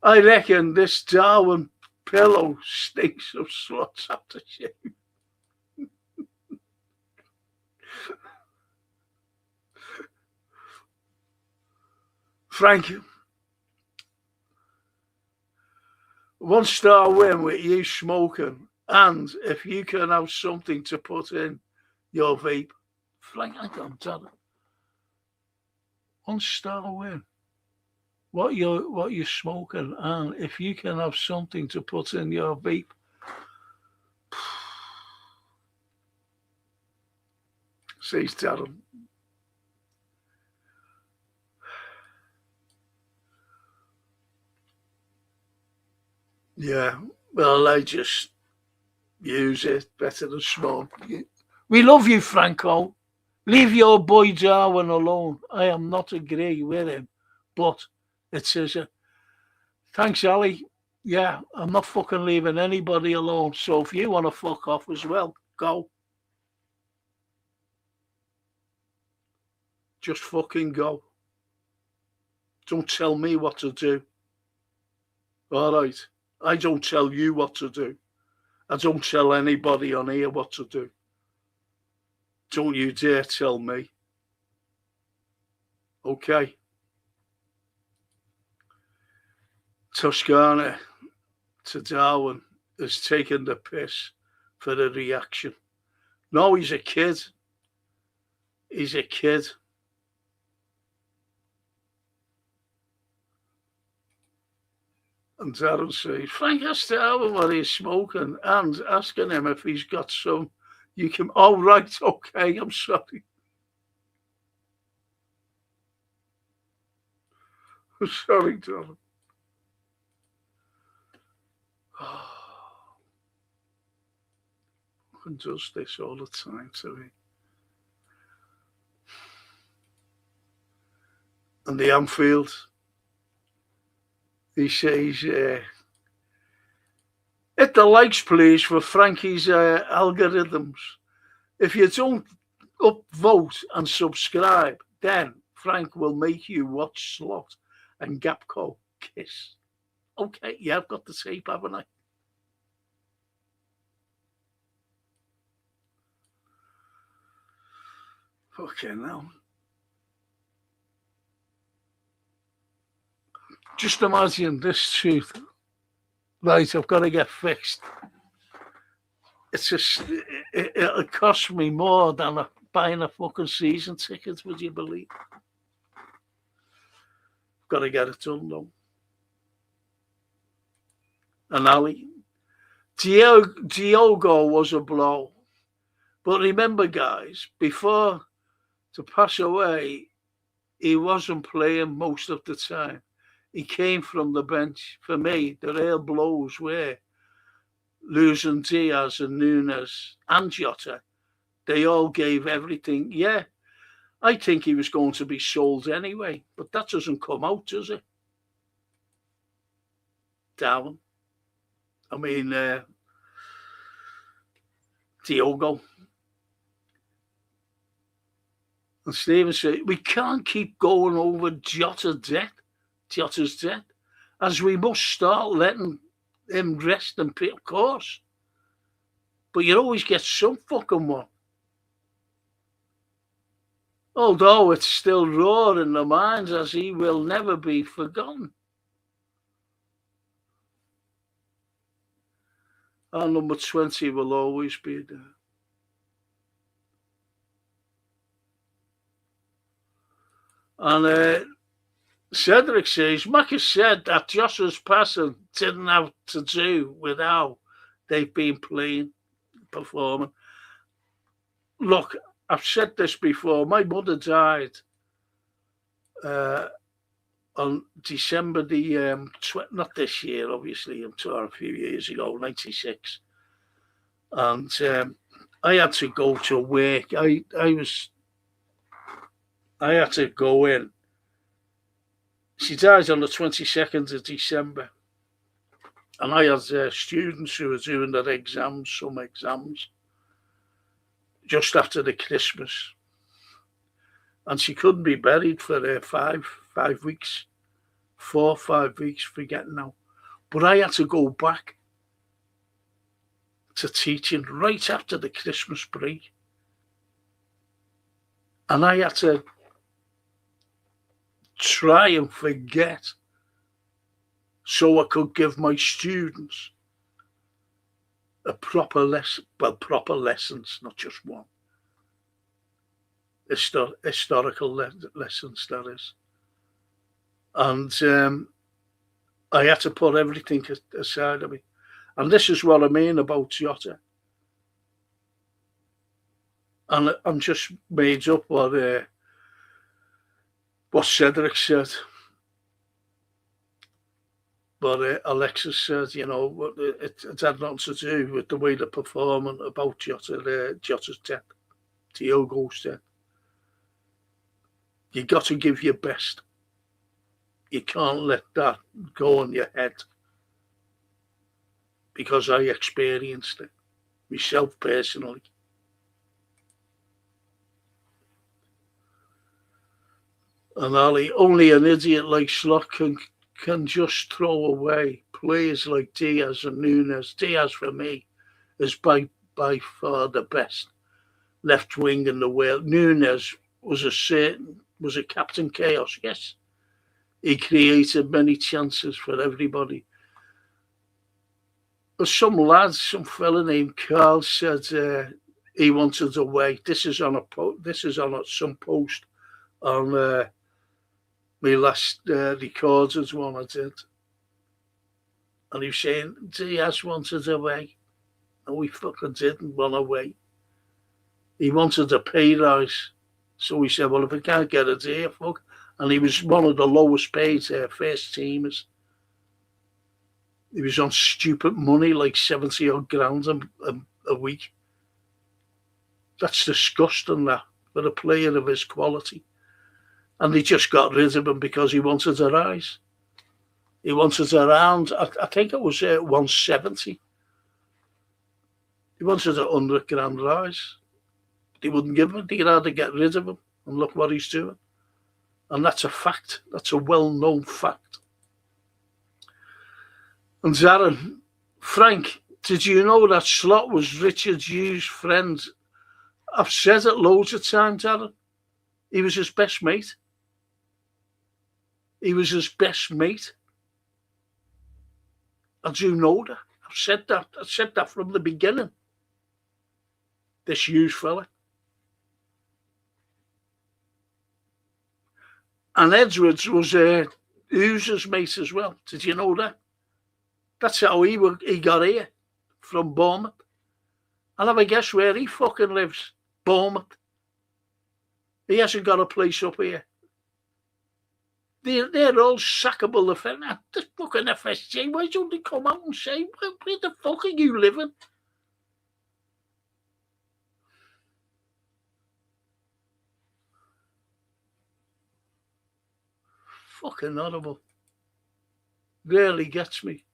I reckon this Darwin pillow stinks of Slots after shave. Frank, 1-star win with you smoking, and if you can have something to put in your vape. Frank, I can't tell it. 1-star win. What you're smoking, and if you can have something to put in your vape, says Darren. Yeah, well, I just use it better than smoke. We love you, Franco. Leave your boy Darwin alone. I am not agree with him, but it says, thanks, Ali. Yeah, I'm not fucking leaving anybody alone. So if you want to fuck off as well, go. Just fucking go. Don't tell me what to do. All right. I don't tell you what to do. I don't tell anybody on here what to do. Don't you dare tell me. Okay. Toscana to Darwin has taken the piss for the reaction. No, he's a kid. He's a kid. And Darren says, Frank asked Darwin what he's smoking and asking him if he's got some. You can. Oh, right. Okay. I'm sorry. I'm sorry, Darren. Oh, and does this all the time to me. And the Anfield, he says, hit the likes, please, for Frankie's algorithms. If you don't upvote and subscribe, then Frank will make you watch Slot and Gapco kiss. Okay, yeah, I've got the tape, haven't I? Fucking hell. Just imagine this truth. Right, I've got to get fixed. It's just, it'll cost me more than buying a fucking season ticket, would you believe? I've got to get it done, though. And Ali, Diogo was a blow. But remember, guys, before to pass away, he wasn't playing most of the time. He came from the bench. For me, the real blows were losing Diaz and Nunes and Jota. They all gave everything. Yeah, I think he was going to be sold anyway, but that doesn't come out, does it? Darwin. I mean, Diogo. And Stephen said, we can't keep going over Jota's death, as we must start letting him rest and pay, of course. But you always get some fucking one. Although it's still raw in the minds, as he will never be forgotten. Our number 20 will always be there. And Cedric says, Mackie said that Joshua's passing didn't have to do with how they've been performing. Look, I've said this before. My mother died on December not this year, obviously, I'm talking a few years ago, 96. And I had to go to work. I had to go in. She died on the 22nd of December. And I had students who were doing their exams, some exams, just after the Christmas. And she couldn't be buried for 5 weeks, 4 or 5 weeks, forgetting now. But I had to go back to teaching right after the Christmas break. And I had to try and forget so I could give my students a proper lesson, proper lessons, not just one. historical lessons, that is. And I had to put everything aside of me. And this is what I mean about Jota. And I'm just made up what Cedric said. But Alexis said, it had nothing to do with the way they're performing about Jota's death, Diogo's death. You got to give your best. You can't let that go in your head, because I experienced it myself personally. And Ali, only an idiot like Slot can just throw away players like Diaz and Nunes. Diaz, for me, is by far the best left wing in the world. Nunes was a captain chaos, yes. He created many chances for everybody. But some fella named Carl said he wanted away. This is on some post on my last recorded one I did. And he was saying, Diaz wanted away. No, he fucking didn't want away. He wanted a pay rise. So he said, well, if I can't get it here, fuck. And he was one of the lowest paid first teamers. He was on stupid money, like 70 odd grand a week. That's disgusting, that, for a player of his quality. And they just got rid of him because he wanted a rise. He wanted around, I think it was 170. He wanted 100 grand rise. They wouldn't give him. They had to get rid of him. And look what he's doing. And that's a fact. That's a well-known fact. And Zarin, Frank, did you know that Slot was Richard Hughes' friend? I've said it loads of times, Zarin. He was his best mate. He was his best mate. I do know that. I've said that. I said that from the beginning. This Hughes fella. And Edwards was Hughes' mate as well. Did you know that? That's how he got here, from Bournemouth. I'll have a guess where he fucking lives. Bournemouth. He hasn't got a place up here. They're all sackable. The fucking FSG, why don't they come out and say, where the fuck are you living? Fucking horrible. Really gets me.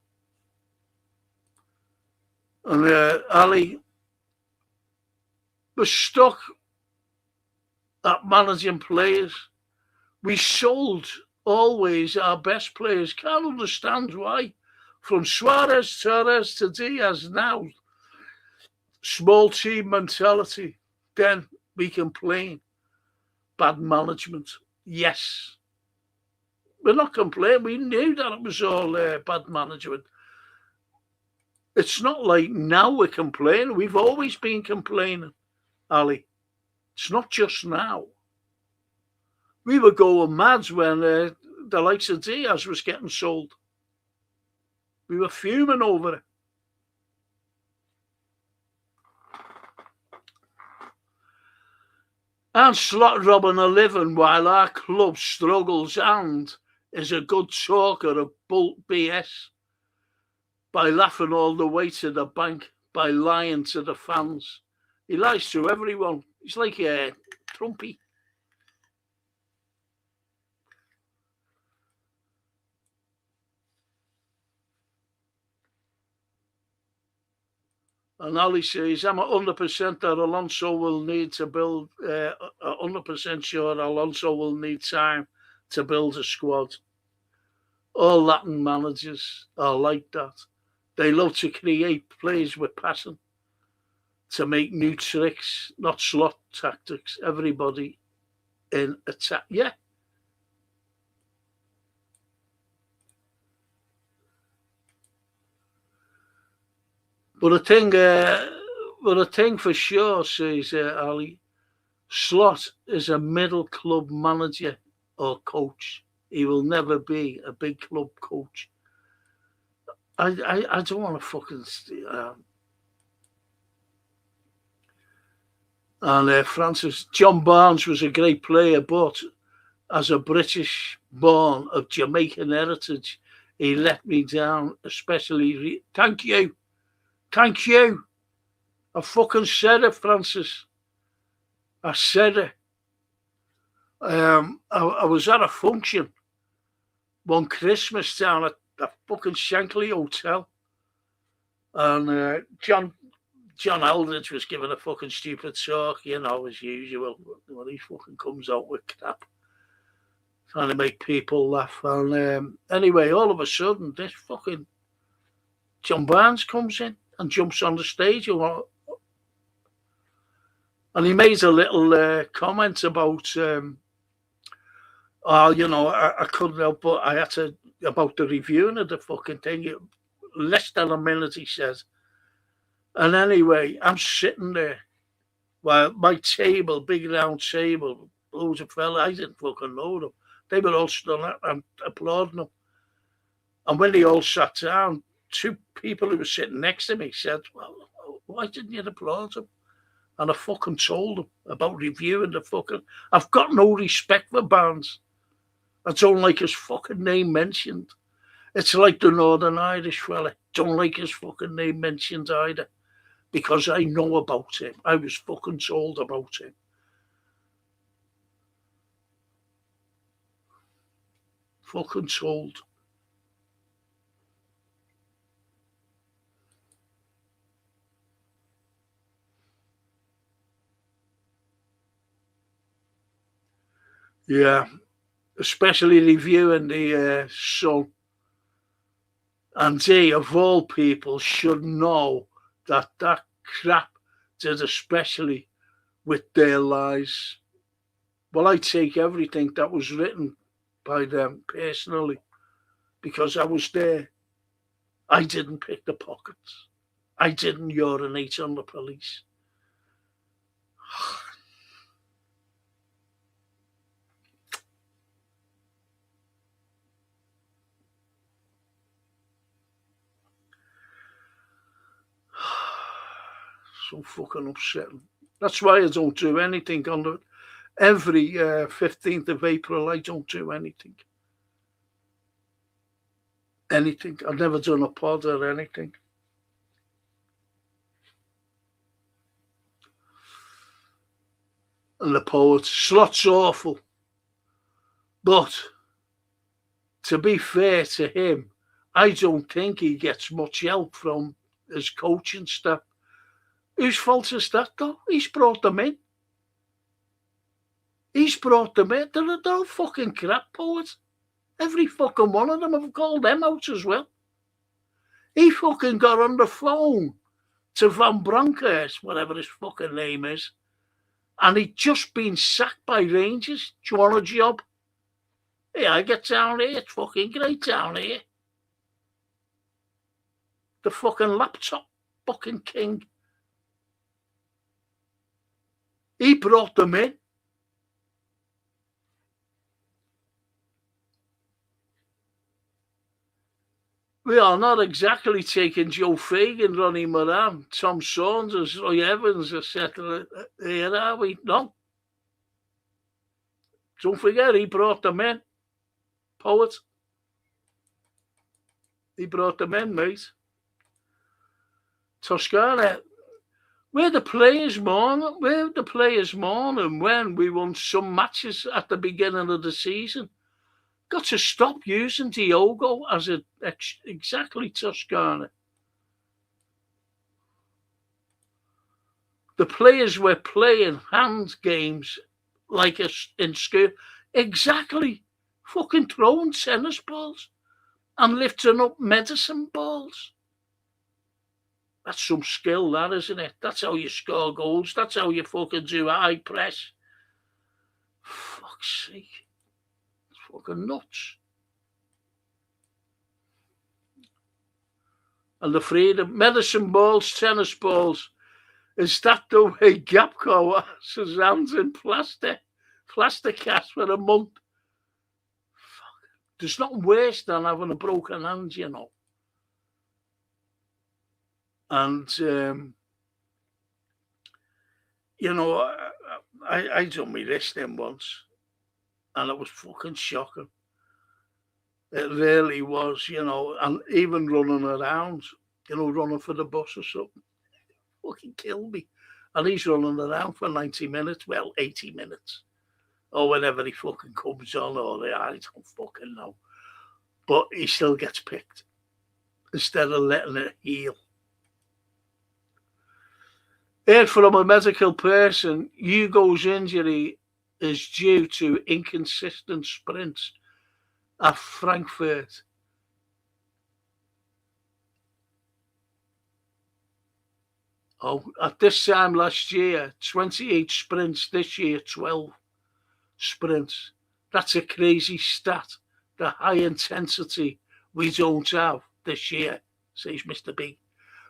And Ali was stuck at managing players. We sold always our best players. Can't understand why. From Suarez, Torres to Diaz now. Small team mentality. Then we complain. Bad management. Yes. We're not complaining. We knew that it was all bad management. It's not like now we're complaining. We've always been complaining, Ali. It's not just now. We were going mad when the likes of Diaz was getting sold. We were fuming over it. And Slot robbing a living while our club struggles and is a good talker of bulk BS. By laughing all the way to the bank, by lying to the fans. He lies to everyone. He's like a Trumpy. And Ali says, I'm 100% that Alonso will need to build, 100% sure Alonso will need time to build a squad. All Latin managers are like that. They love to create plays with passion, to make new tricks, not slot tactics. Everybody in attack. Yeah. But a thing for sure, says Ali, Slot is a middle club manager or coach. He will never be a big club coach. I don't want to fucking... Francis, John Barnes was a great player, but as a British born of Jamaican heritage, he let me down, especially... Thank you. Thank you. I fucking said it, Francis. I said it. I was at a function one Christmas down at the fucking Shankly Hotel, and John Aldridge was giving a fucking stupid talk, you know, as usual. When he fucking comes out with crap, trying to make people laugh. And anyway, all of a sudden, this fucking John Barnes comes in and jumps on the stage, and he made a little comment about, you know, I couldn't help but I had to, about the reviewing of the fucking thing. Less than a minute, he says. And anyway, I'm sitting there while my table, big round table, loads of fellas, I didn't fucking know them. They were all stood up and applauding them. And when they all sat down, two people who were sitting next to me said, well, why didn't you applaud them? And I fucking told them about reviewing the fucking... I've got no respect for Barnes. I don't like his fucking name mentioned. It's like the Northern Irish fella. Don't like his fucking name mentioned either. Because I know about him. I was fucking told about him. Fucking told. Yeah. Especially reviewing the Sun. And they, of all people, should know that crap did, especially with their lies. Well, I take everything that was written by them personally, because I was there. I didn't pick the pockets. I didn't urinate on the police. So fucking upsetting. That's why I don't do anything on the... Every 15th of April, I don't do anything. Anything. I've never done a pod or anything. And the poet, Slot's awful. But to be fair to him, I don't think he gets much help from his coaching staff. Whose fault is that, though? He's brought them in. He's brought them in. They're all fucking crap poets. Every fucking one of them have called them out as well. He fucking got on the phone to Van Bronckhorst, whatever his fucking name is, and he'd just been sacked by Rangers. Do you want a job? Yeah, I get down here. It's fucking great down here. The fucking laptop fucking king. He brought them in. We are not exactly taking Joe Fagan, Ronnie Moran, Tom Saunders, Roy Evans, etc. Here are we? No. Don't forget, he brought them in. Poet. He brought them in, mate. Toscana. We're the players mourning when we won some matches at the beginning of the season. Got to stop using Diogo as exactly Toscana. The players were playing hand games like us in school. Exactly. Fucking throwing tennis balls and lifting up medicine balls. That's some skill, that, isn't it? That's how you score goals. That's how you fucking do high press. Fuck's sake. It's fucking nuts. And the freedom. Medicine balls, tennis balls. Is that the way Gapco has his hands in plaster cast for a month? Fuck. There's nothing worse than having a broken hand, you know. And, you know, I done my wrist in once, and it was fucking shocking. It really was, you know, and even running around, you know, running for the bus or something, fucking killed me. And he's running around for 90 minutes, well, 80 minutes, or whenever he fucking comes on, or I don't fucking know. But he still gets picked instead of letting it heal. Heard from a medical person, Hugo's injury is due to inconsistent sprints at Frankfurt. Oh, at this time last year, 28 sprints. This year, 12 sprints. That's a crazy stat. The high intensity we don't have this year, says Mr. B.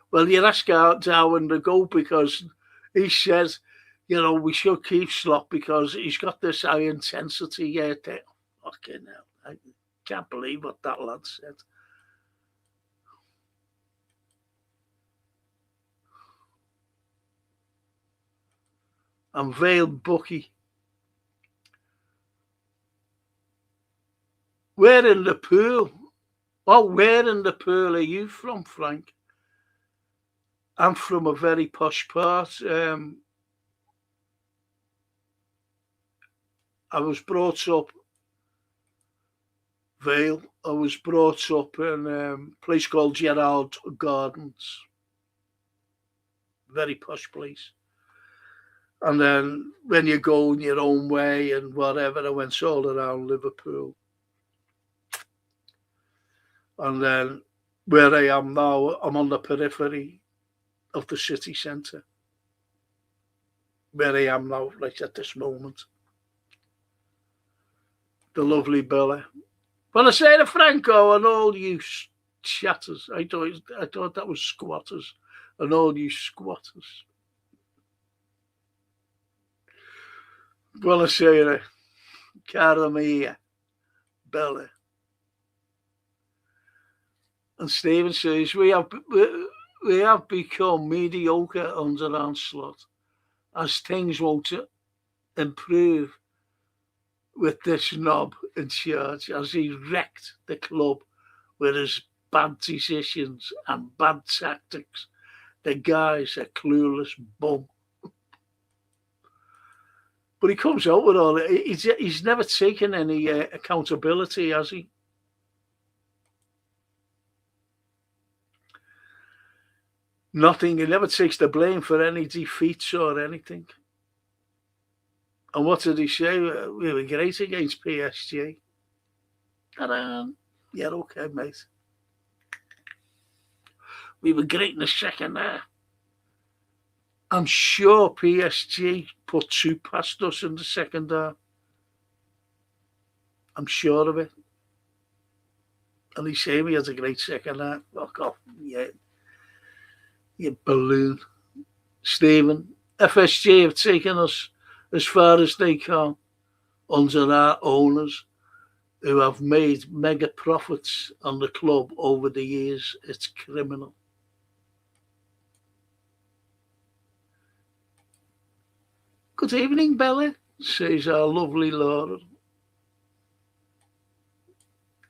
Well, you ask Darwin to go because he says, you know, we should keep Slot because he's got this high intensity. Yeah, fucking hell. I can't believe what that lad said. And Vale Bucky. Where in the pool? Oh, where in the pool are you from, Frank? I'm from a very posh part. I was brought up Vale. I was brought up in a place called Gerard Gardens. Very posh place. And then when you go in your own way and whatever, I went all around Liverpool. And then where I am now, I'm on the periphery of the city centre. Where I am now, like at this moment. The lovely Bella. Well, I say to Franco and all you chatters, I thought that was squatters, and all you squatters. Well, I say to cara mia, Bella. And Stephen says, we have become mediocre under Onslaught as things won't improve with this knob in charge as he wrecked the club with his bad decisions and bad tactics. The guy's a clueless bum. But he comes out with all it. He's never taken any accountability, has he? Nothing. He never takes the blame for any defeats or anything. And what did he say? We were great against PSG. Yeah, okay, mate. We were great in the second half. I'm sure PSG put two past us in the second half. I'm sure of it. And he said we had a great second half. Fuck off. Yeah. You balloon. Stephen, FSG have taken us as far as they can under our owners who have made mega profits on the club over the years. It's criminal. Good evening, Bella, says our lovely Laura.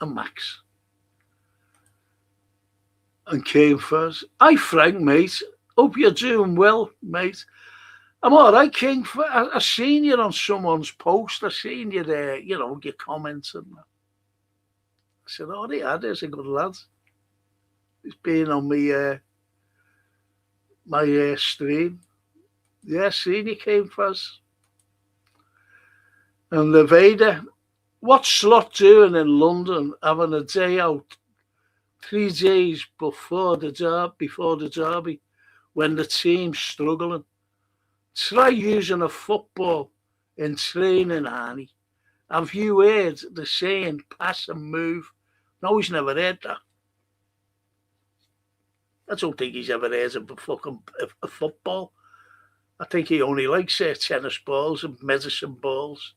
And Max. And came first. Hi, Frank, mate. Hope you're doing well, mate. I'm all right, King. I seen you on someone's post. I seen you there, you know, your comments and that. I said, oh, yeah, there's a good lad. He's been on my stream. Yeah, seen you came first. And the Vader, what's Slot doing in London, having a day out 3 days before the derby, when the team's struggling? Try using a football in training, Arnie. Have you heard the saying, pass and move? No, he's never heard that. I don't think he's ever heard of a football. I think he only likes tennis balls and medicine balls.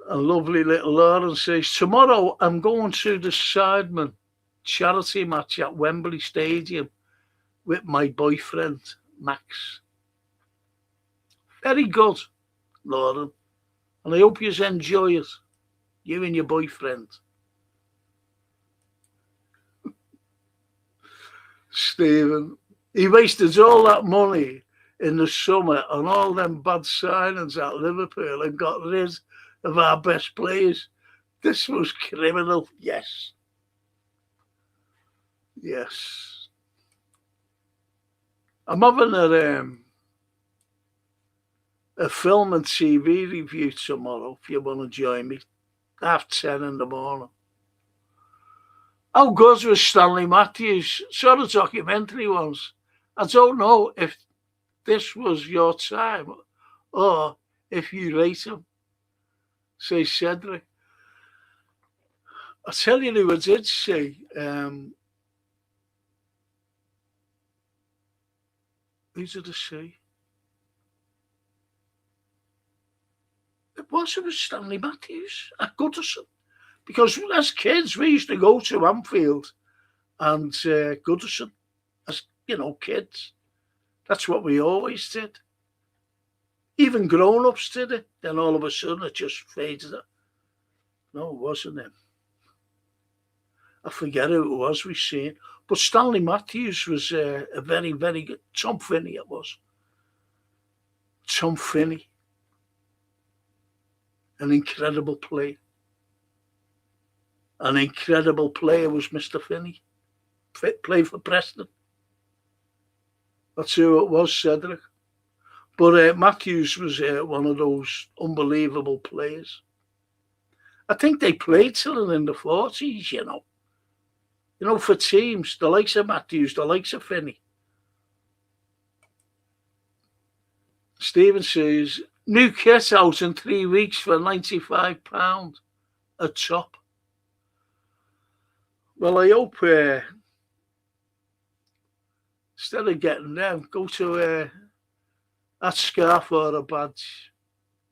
A lovely little Lauren says, tomorrow I'm going to the Sidemen charity match at Wembley Stadium with my boyfriend, Max. Very good, Lauren. And I hope you enjoy it, you and your boyfriend. Stephen, he wasted all that money in the summer on all them bad signings at Liverpool and got rid of our best players. This was criminal, yes. Yes. I'm having a film and TV review tomorrow if you want to join me. 10:30 in the morning. How good was Stanley Matthews? Saw the documentary once. I don't know if this was your time or if you rate him. Say Cedric. I'll tell you who I did see. Who did I see? It was Stanley Matthews at Goodison. Because as kids, we used to go to Anfield and Goodison as, kids. That's what we always did. Even grown-ups did it. Then all of a sudden it just faded. No, it wasn't him. I forget who it was we seen. But Stanley Matthews was a very, very good. Tom Finney it was. Tom Finney. An incredible player. An incredible player was Mr. Finney. Played for Preston. That's who it was, Cedric. But Matthews was one of those unbelievable players. I think they played till in the 40s, for teams, the likes of Matthews, the likes of Finney. Stephen says, new kit out in 3 weeks for £95 a top. Well, I hope instead of getting them, go to a scarf or a badge.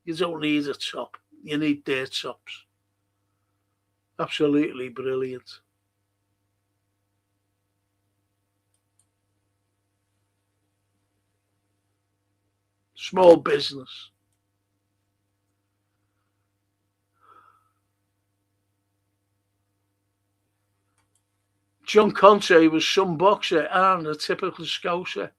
You don't need a top. You need their tops. Absolutely brilliant. Small business. John Conte was some boxer and a typical Scouser.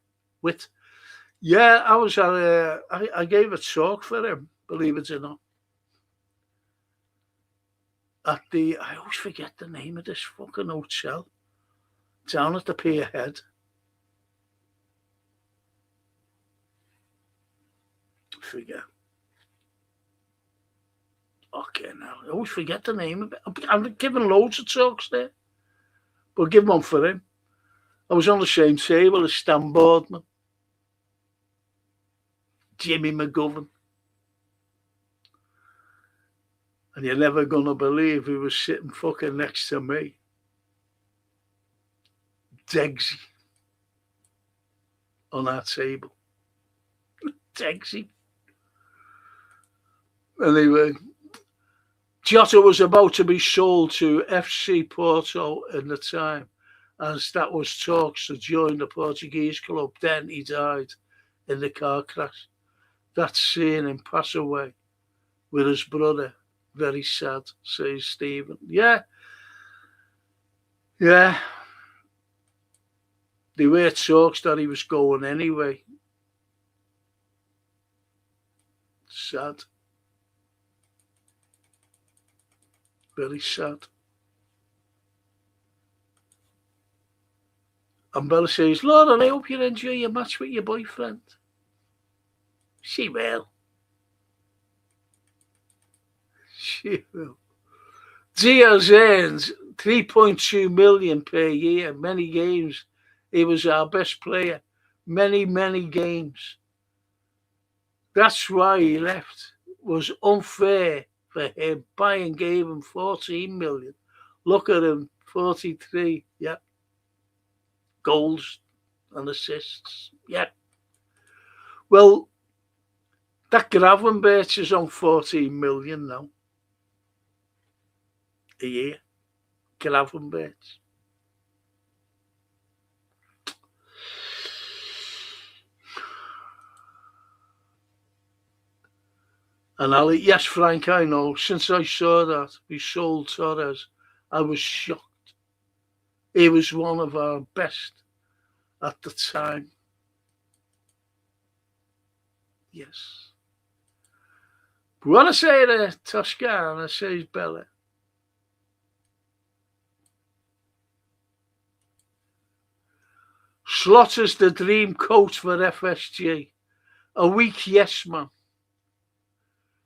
I was at I gave a talk for him, believe it or not. I always forget the name of this fucking hotel. Down at the Pier Head. Forget. Okay, now I always forget the name of it. I'm giving loads of talks there. But give one for him. I was on the same table as Stan Boardman, Jimmy McGovern. And you're never going to believe who was sitting fucking next to me. Degsy. On our table. Degsy. Anyway, Jota was about to be sold to FC Porto in the time, as that was talks to join the Portuguese club. Then he died in the car crash. That's seeing him pass away with his brother. Very sad, says Stephen. Yeah. There were talks that he was going anyway. Sad. Very sad. And Bella says, Lauren, I hope you enjoy your match with your boyfriend. She will. She will. Diaz earns 3.2 million per year. Many games. He was our best player. Many, many games. That's why he left. was unfair for him. Bayern gave him 14 million. Look at him, 43, yeah. Goals and assists, yeah. Well, that Gravenberch is on 14 million now. A year. Gravenberch. And Ali, yes, Frank, I know. Since I saw that we sold Torres, I was shocked. He was one of our best at the time. Yes. But what I say to Toscana, says Bella. Slaughter's the dream coach for FSG. A weak yes man,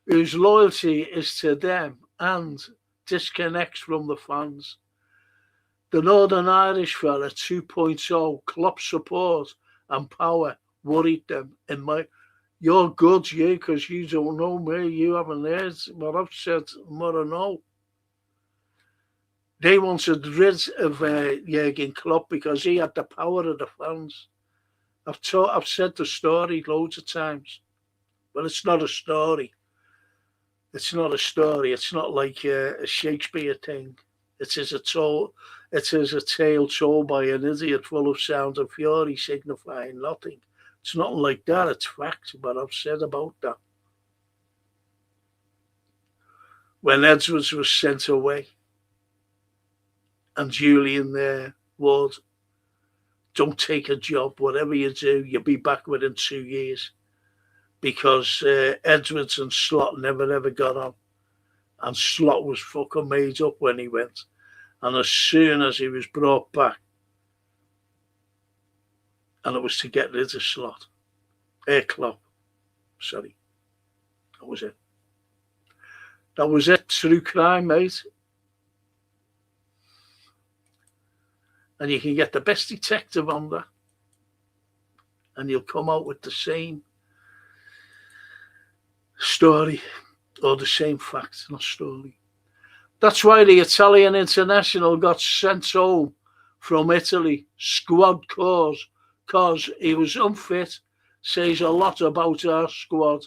whose loyalty is to them and disconnects from the fans. The Northern Irish fella 2.0, Klopp support and power worried them. You're good, you, because you don't know me. You haven't heard what I've said and what I know. They wanted rid of Jurgen Klopp because he had the power of the fans. I've said the story loads of times, but it's not a story. It's not a story. It's not like a Shakespeare thing. It is a tale told by an idiot full of sound and fury, signifying nothing. It's not like that. It's fact, but I've said about that. When Edwards was sent away, and Julian Ward, don't take a job. Whatever you do, you'll be back within 2 years. Because Edwards and Slot never ever got on. And Slot was fucking made up when he went. And as soon as he was brought back, and it was to get rid of Slot. Klopp. Sorry. That was it. That was it. True crime, mate. And you can get the best detective on that. And you'll come out with the same story or the same fact, not story. That's why the Italian international got sent home from Italy, squad cause he was unfit. Says a lot about our squad.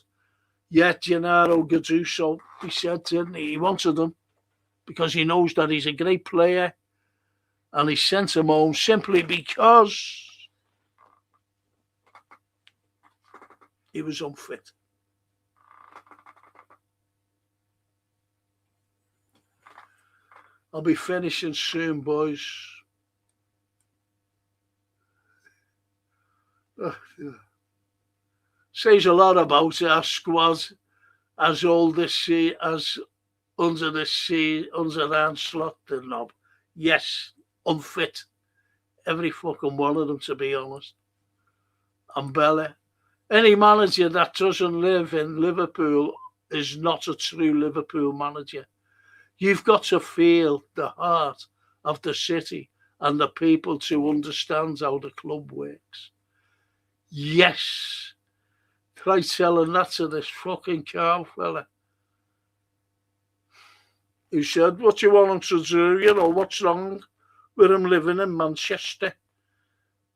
Yet Gennaro Gattuso, he said, didn't he? He wanted him because he knows that he's a great player. And he sent him home simply because he was unfit. I'll be finishing soon, boys. Says a lot about our squad as old this sea, as under the sea, under Anslot, the knob. Yes, unfit. Every fucking one of them, to be honest. And Bella. Any manager that doesn't live in Liverpool is not a true Liverpool manager. You've got to feel the heart of the city and the people to understand how the club works. Yes. Try telling that to this fucking cow fella. Who said, what do you want him to do? You know, what's wrong with him living in Manchester?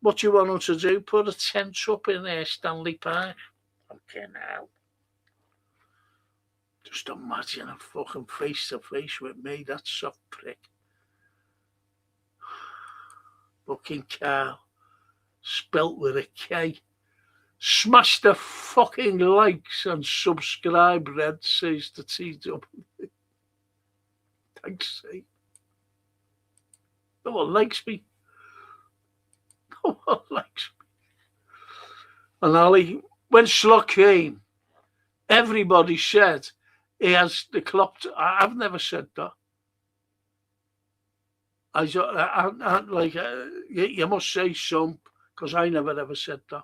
What do you want him to do? Put a tent up in there, Stanley Park. Okay, now. Just imagine a fucking face-to-face with me, that soft prick. Fucking Carl. Spelt with a K. Smash the fucking likes and subscribe, Red, says the TW. Thanks, Steve. No one likes me. No one likes me. And Ali, when Slot came, everybody said he has the Klopp. I've never said that. You must say some, because I never ever said that.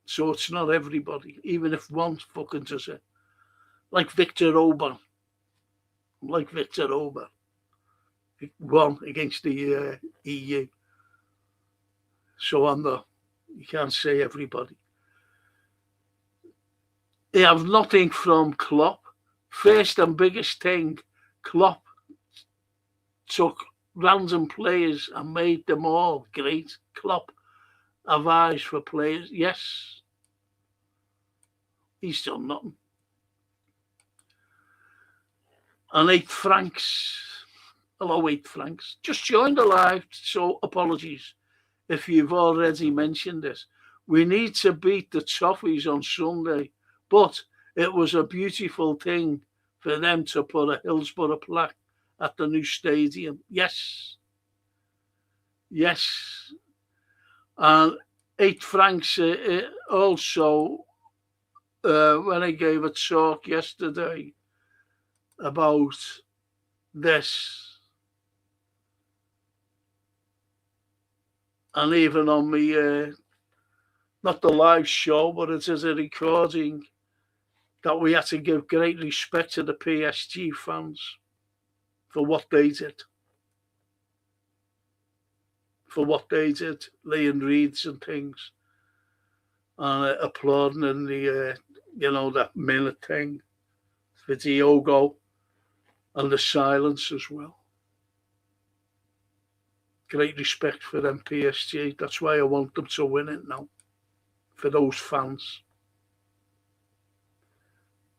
So it's not everybody, even if one fucking does it. Like Victor Orban. Won against the EU. So you can't say everybody. He have nothing from Klopp. First and biggest thing, Klopp took random players and made them all great. Klopp have eyes for players. Yes, he's done nothing. And 8 francs. Hello, 8 francs. Just joined the live, so apologies if you've already mentioned this. We need to beat the Toffees on Sunday, but it was a beautiful thing for them to put a Hillsborough plaque at the new stadium. Yes. Yes. And 8 francs also, when I gave a talk yesterday about this, and even on me, not the live show, but it is a recording, that we had to give great respect to the PSG fans for what they did. For what they did, laying wreaths and things, and applauding in the, that minute thing for Diogo, and the silence as well. Great respect for them PSG. That's why I want them to win it now, for those fans.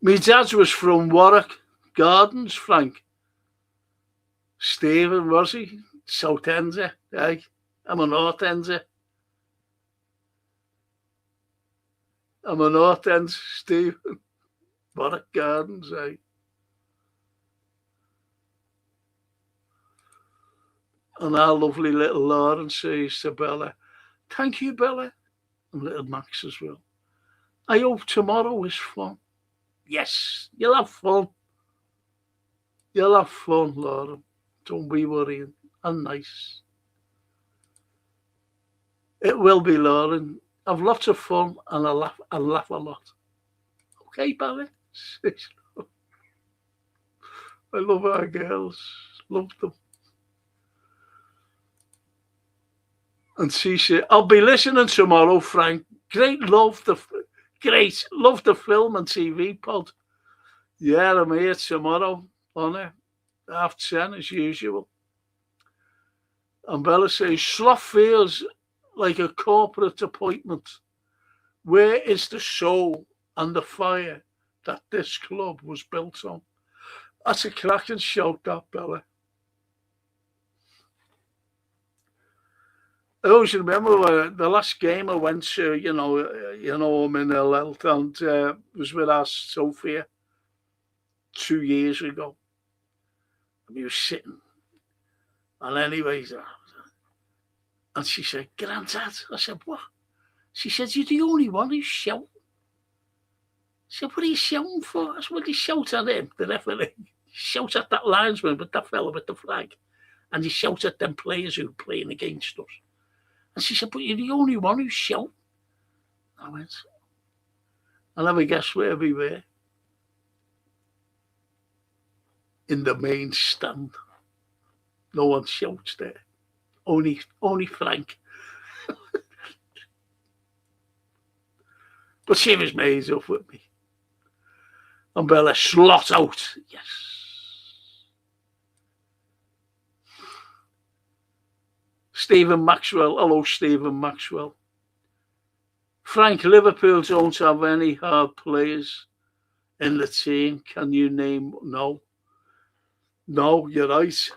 My dad was from Warwick Gardens, Frank. Stephen, was he? South Ender, eh? I'm a North Ender. I'm a North End, Stephen. Warwick Gardens, eh? And our lovely little Lauren says to Bella, thank you, Bella. And little Max as well. I hope tomorrow is fun. Yes, you'll have fun. You'll have fun, Lauren. Don't be worrying. And nice. It will be, Lauren. Have lots of fun and I'll laugh a lot. Okay, Barry? I love our girls. Love them. And she said, I'll be listening tomorrow, Frank. Love the film and TV pod. Yeah, I'm here tomorrow on it. 10:30 as usual. And Bella says, Slough feels like a corporate appointment. Where is the soul and the fire that this club was built on? That's a cracking shout, that, Bella. I always remember the last game I went to, I'm in ill health, and was with our Sophia 2 years ago. And we were sitting. And anyways, and she said, Granddad. I said, what? She said, you're the only one who's shouting. I said, what are you shouting for? I said, well, you shout at him, the referee. You shout at that linesman with that fella with the flag. And you shout at them players who are playing against us. And she said, but you're the only one who's shouting. I went, I'll have a guess where we were. In the main stand. No one shouts there. Only Frank. But she was made up with me. And Bella slot out. Yes. Stephen Maxwell. Hello, Stephen Maxwell. Frank, Liverpool don't have any hard players in the team. Can you name? No. No, you're right.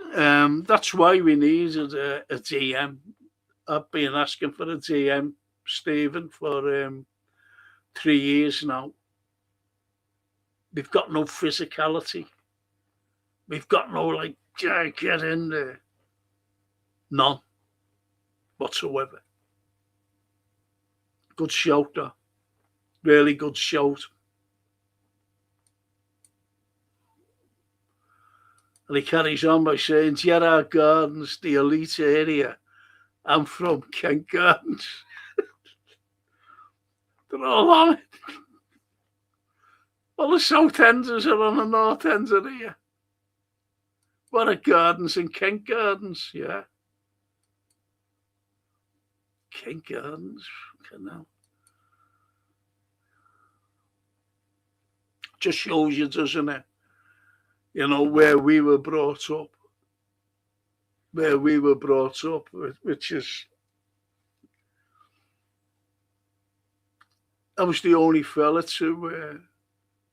That's why we needed a DM. I've been asking for a DM, Stephen, for 3 years now. We've got no physicality. We've got no, get in there. None whatsoever. Good shout, though. Really good shout. And he carries on by saying, Gerrard Gardens, the elite area. I'm from Kent Gardens. They're all on it. All the South Enders are on the North Ender here. What are Gardens and Kent Gardens, yeah. Kent Gardens, okay now. Just shows you, doesn't it? You know, where we were brought up. Which is, I was the only fella to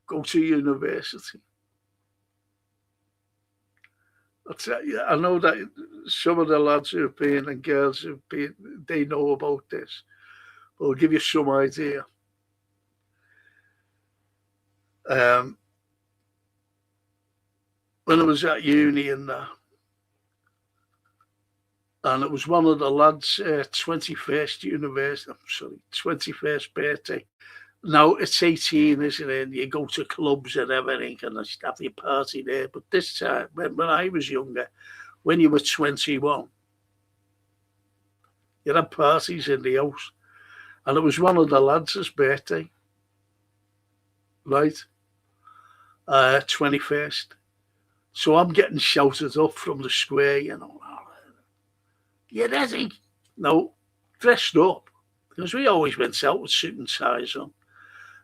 go to university. I'll tell you, I know that some of the lads who have been and girls who have been, they know about this. But I'll give you some idea. When I was at uni and it was one of the lads' 21st birthday. Now it's 18, isn't it? And you go to clubs and everything and have your party there. But this time, when I was younger, when you were 21, you had parties in the house. And it was one of the lads' birthday, right? 21st. So I'm getting shouted up from the square, you know. You ready? No, dressed up. Because we always went out with suit and ties on.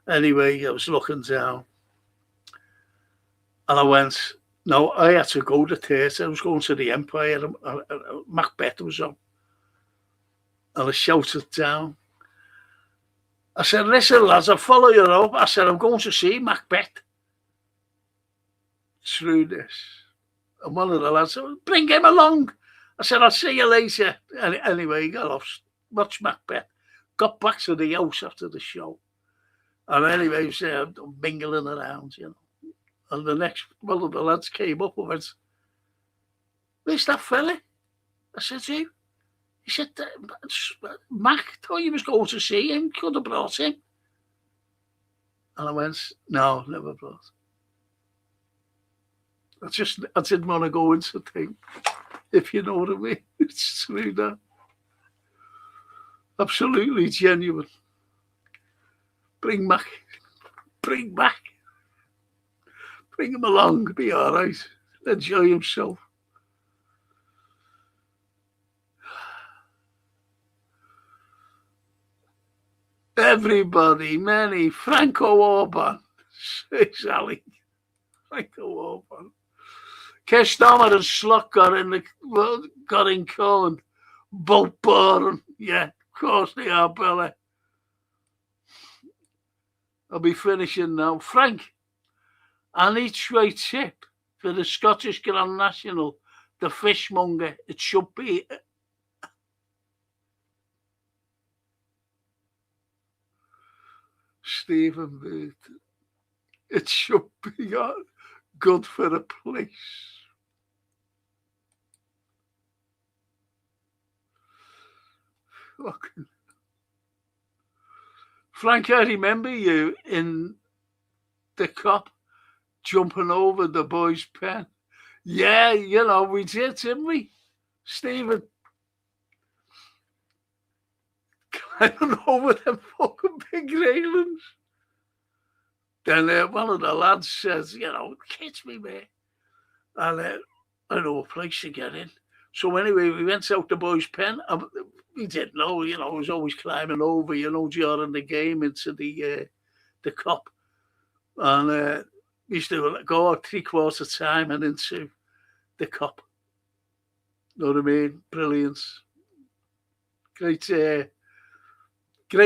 Anyway, I was looking down. And I went, no, I had to go to theatre. I was going to the Empire. Macbeth was on. And I shouted down. I said, listen, lads, I'll follow you up. I said, I'm going to see Macbeth through this. And one of the lads said, bring him along. I said, I'll see you later. Anyway, he got off, watched Macbeth, got back to the house after the show. And anyway, he was mingling around, you know. And the next, one of the lads came up and went, where's that fella? I said, who? He said, Mac, thought you was going to see him, could have brought him. And I went, no, never brought. I didn't want to go into things, if you know what I mean. It's true that. Absolutely genuine. Bring Mac. Bring him along, be all right. Enjoy himself. Everybody, many, Franco Orban, says Ali. Franco Orban. Kerstammer and Slot got in Cohen. Both boring. Yeah, of course they are, Bella. I'll be finishing now. Frank, I need straight tip for the Scottish Grand National, the fishmonger. It should be Stephen Booth. It should be good for a place. Fucking. Frank, I remember you in the Cop jumping over the boy's pen. Yeah, you know, we did, didn't we? Stephen. Climbing over them fucking big railings. Then one of the lads says, you know, kiss me, mate. And I know a place to get in. So anyway, we went out the boys' pen. We didn't know, you know, I was always climbing over, you know, during the game into the Cop. And we used to go out 3/4 time and into the Cop. Know what I mean? Brilliant. Great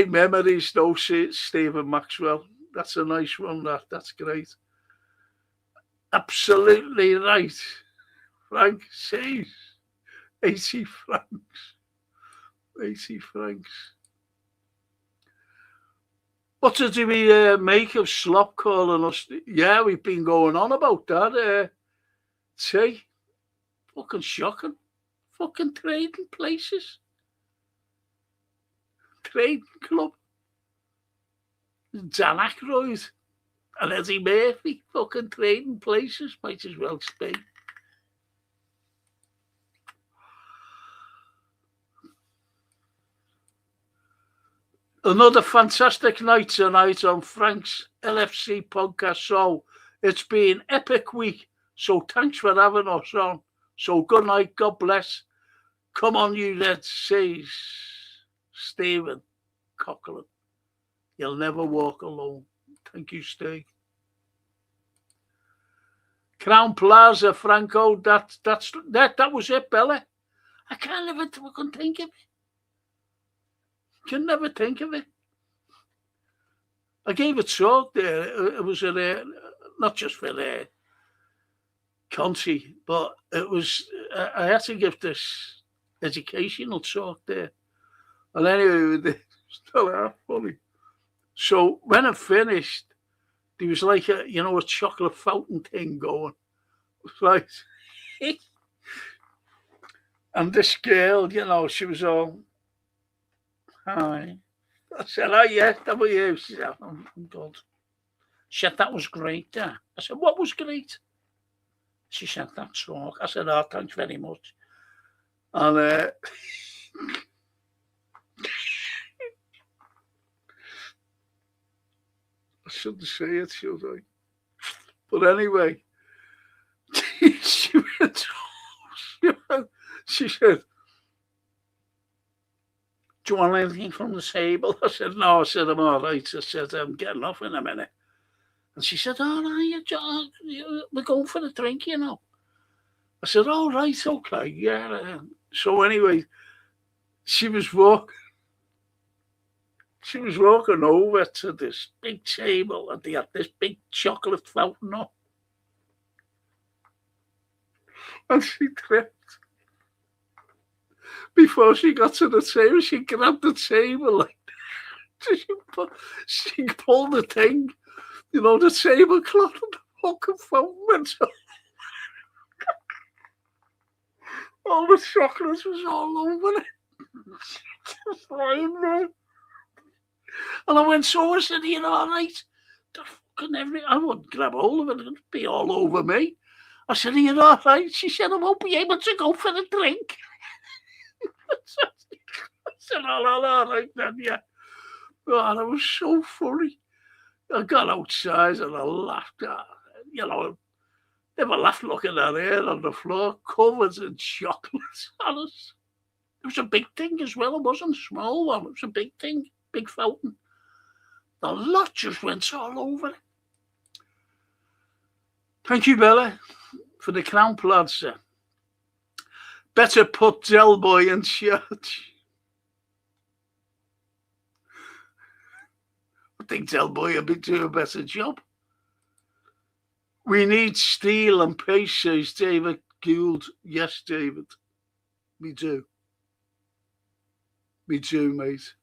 memories, though, Stephen Maxwell. That's a nice one, that's great. Absolutely right. Frank says 80 francs. 80 francs. What did we make of Slop calling us? Yeah, we've been going on about that. See? Fucking shocking. Fucking trading places. Trading club. Dan Aykroyd and Eddie Murphy. Fucking trading places. Might as well stay. Another fantastic night tonight on Frank's LFC podcast. So it's been epic week. So thanks for having us on. So good night. God bless. Come on, you Reds, says Stephen Coughlin. You'll never walk alone. Thank you, Steve. Crown Plaza, Franco, that was it, Bella. I couldn't think of it. Can never think of it. I gave a talk there. It was not just for Conti, but it was. I had to give this educational talk there. And anyway, they still half funny. So when I finished, there was like a chocolate fountain thing going. Right. And this girl, she was all, hi. I said, oh, yeah, that was you. She said, I'm good. She said, that was great, yeah. I said, what was great? She said, that talk. I said, oh, thanks very much. And I shouldn't say it, should I? But anyway, she said, do you want anything from the table? I said, no. I said, I'm all right. I said, I'm getting off in a minute. And she said, all right, we're going for a drink, I said, all right, okay, yeah. So anyway, she was walking over to this big table and they had this big chocolate fountain up. And she tripped. Before she got to the table, she grabbed the table like she pulled the thing, the tablecloth, and the fucking fountain went up. All the chocolate was all over it. Just lying there. And I went, so I said, all right? I wouldn't grab hold of it, it'd be all over me. I said, all right? She said, I won't be able to go for a drink. I said, all right then, yeah. Oh, that was so funny. I got outside and I laughed. Never laughed looking at her on the floor, covered in chocolate. It was a big thing as well. It wasn't a small one. It was a big thing, big fountain. The lot just went all over it. Thank you, Bella, for the Crown Plaza. Better put Del Boy in church. I think Del Boy will be doing a better job. We need steel and pace, says David Gould. Yes, David. We do. We do, mate.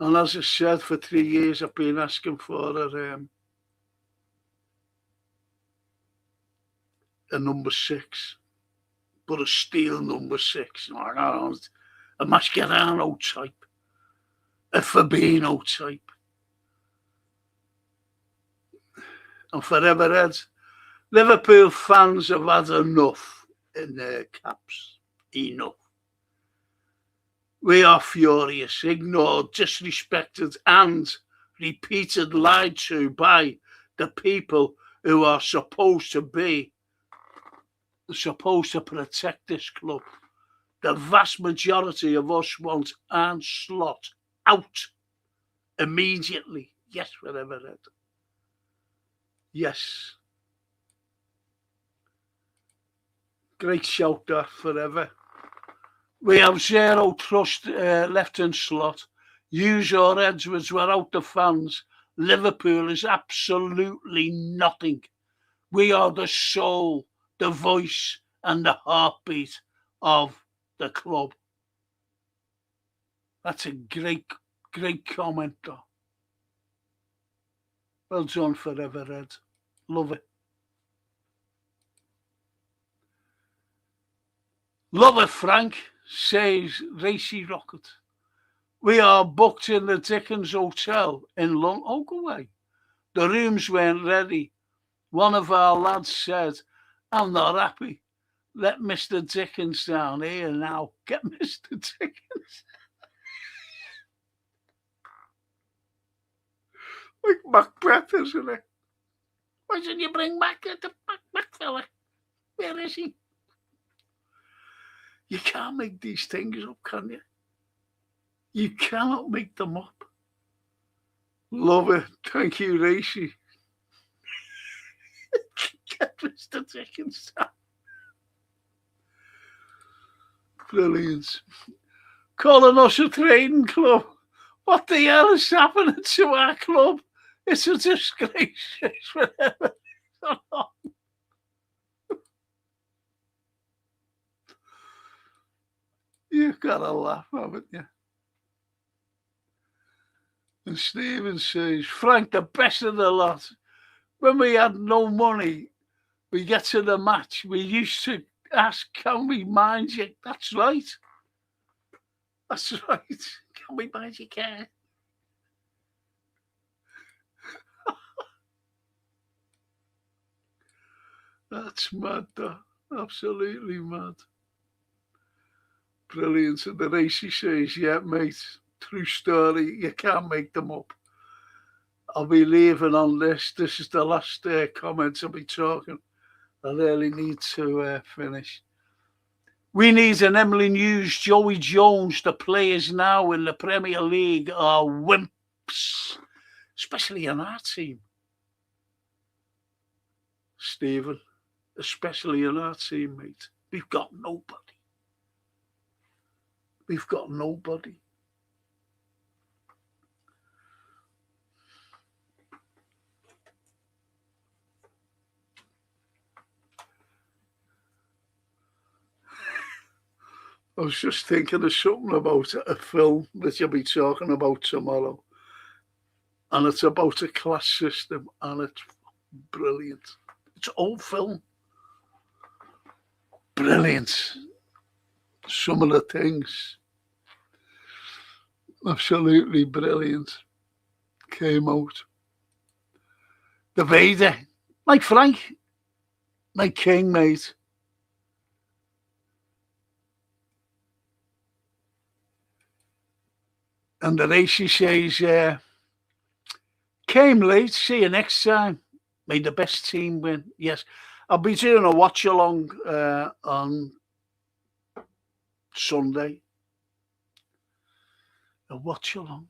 And as I said, for 3 years, I've been asking for a number 6. But a steel number 6. A Mascherano type. A Fabinho type. And for Everton, Liverpool fans have had enough in their caps. Enough. We are furious, ignored, disrespected, and repeated lied to by the people who are supposed to protect this club. The vast majority of us want Arne Slot out immediately. Yes, for Everton. Yes. Great shout that, forever. We have zero trust left in Slot. Hughes or Edwards without the fans. Liverpool is absolutely nothing. We are the soul, the voice and the heartbeat of the club. That's a great comment, though. Well done, forever, Ed. Love it. Love it, Frank, says Racy Rocket. We are booked in the Dickens Hotel in London. Oh, go away. The rooms weren't ready. One of our lads said, I'm not happy. Let Mr. Dickens down here now. Get Mr. Dickens. Like Macbeth, isn't it? Why didn't you bring back the Macbeth fella? Where is he? You can't make these things up, can you? You cannot make them up. Love it. Thank you, Racy. Mr. Dickens. Brilliant. Calling us a trading club. What the hell is happening to our club? It's a disgrace. It's whatever. You've got to laugh, haven't you? And Stephen says, Frank, the best of the lot. When we had no money, we get to the match. We used to ask, can we mind you? That's right. That's right. Can we mind you, car? That's mad, though. Absolutely mad. Brilliant. And the racy says, yeah, mate, true story. You can't make them up. I'll be leaving on this. This is the last comment I'll be talking. I really need to finish. We need an Emily News, Joey Jones. The players now in the Premier League are wimps, especially in our team. Stephen, especially in our team, mate. We've got nobody. We've got nobody. I was just thinking of something about a film that you'll be talking about tomorrow. And it's about a class system, and it's brilliant. It's old film. Brilliant. Some of the things. Absolutely brilliant. Came out. The Vader. Like Frank. Like King, mate. And the racy says, came late, see you next time. Made the best team win. Yes. I'll be doing a watch along on Sunday. A watch along.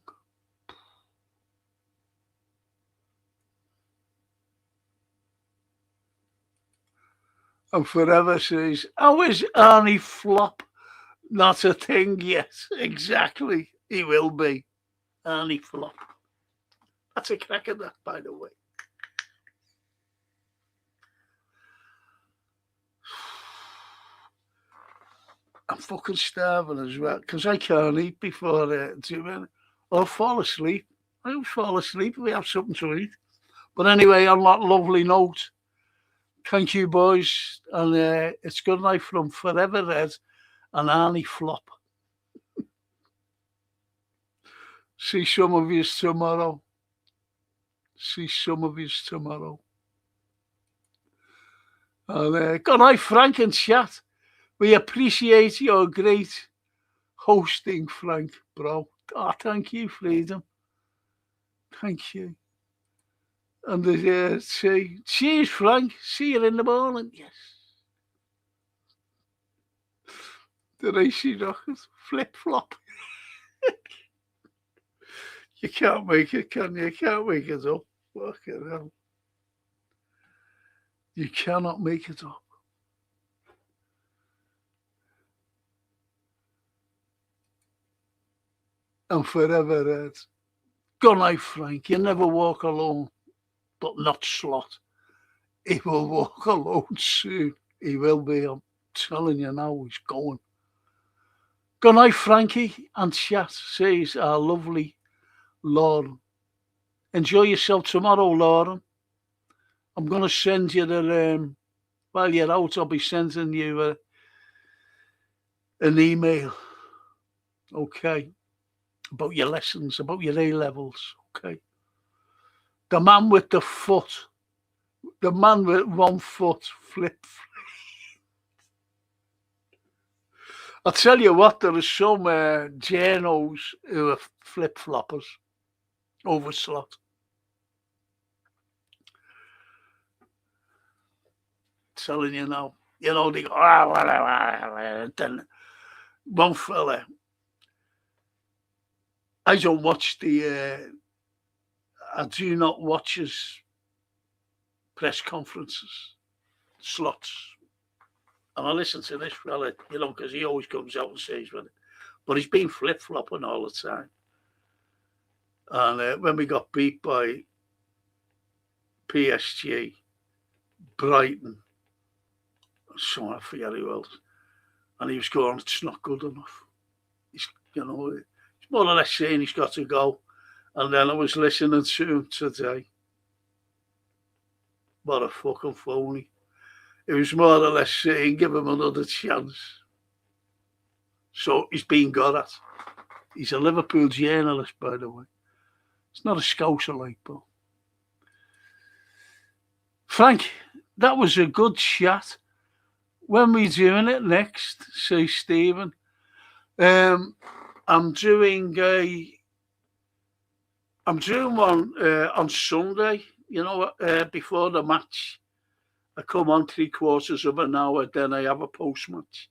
And Forever says, how is Arnie Flop not a thing yet? Exactly. He will be. Arnie Flop. That's a crack of that, by the way. I'm fucking starving as well, because I can't eat before I'll fall asleep. I don't fall asleep if we have something to eat. But anyway, on that lovely note, thank you, boys. And it's good night from Forever Red and Arnie Flop. See some of you tomorrow. See some of you tomorrow. And good night, Frank and chat. We appreciate your great hosting, Frank, bro. Oh, thank you, Freedom. Thank you. And say, cheers, Frank. See you in the morning. Yes. The racy rocket. Flip flop. You can't make it, can you? You can't make it up. Fucking hell. You cannot make it up. And Forever Red. Good night, Frank. You never walk alone, but not Slot. He will walk alone soon. He will be. I'm telling you now, he's going. Good night, Frankie. And chat, says our lovely Lauren. Enjoy yourself tomorrow, Lauren. I'm going to send you while you're out, I'll be sending you an email. Okay. About your lessons, about your A-levels. Okay. The man with the foot. The man with 1 foot flip. I'll tell you what, there are some journos who are flip-floppers over Slot. Telling you now. You know, they go, then one fella. I don't watch I do not watch his press conferences. slots. And I listen to this fella, because he always comes out and says, but he's been flip-flopping all the time. And when we got beat by PSG, Brighton, someone I forget who else, and he was going, it's not good enough. He's more or less saying he's got to go. And then I was listening to him today. What a fucking phony. He was more or less saying, give him another chance. So he's been got at. He's a Liverpool journalist, by the way. It's not a Scouser like, but. Frank, that was a good chat. When we doing it next, say Stephen? I'm doing one on Sunday, before the match. I come on 3/4 of an hour, then I have a post-match.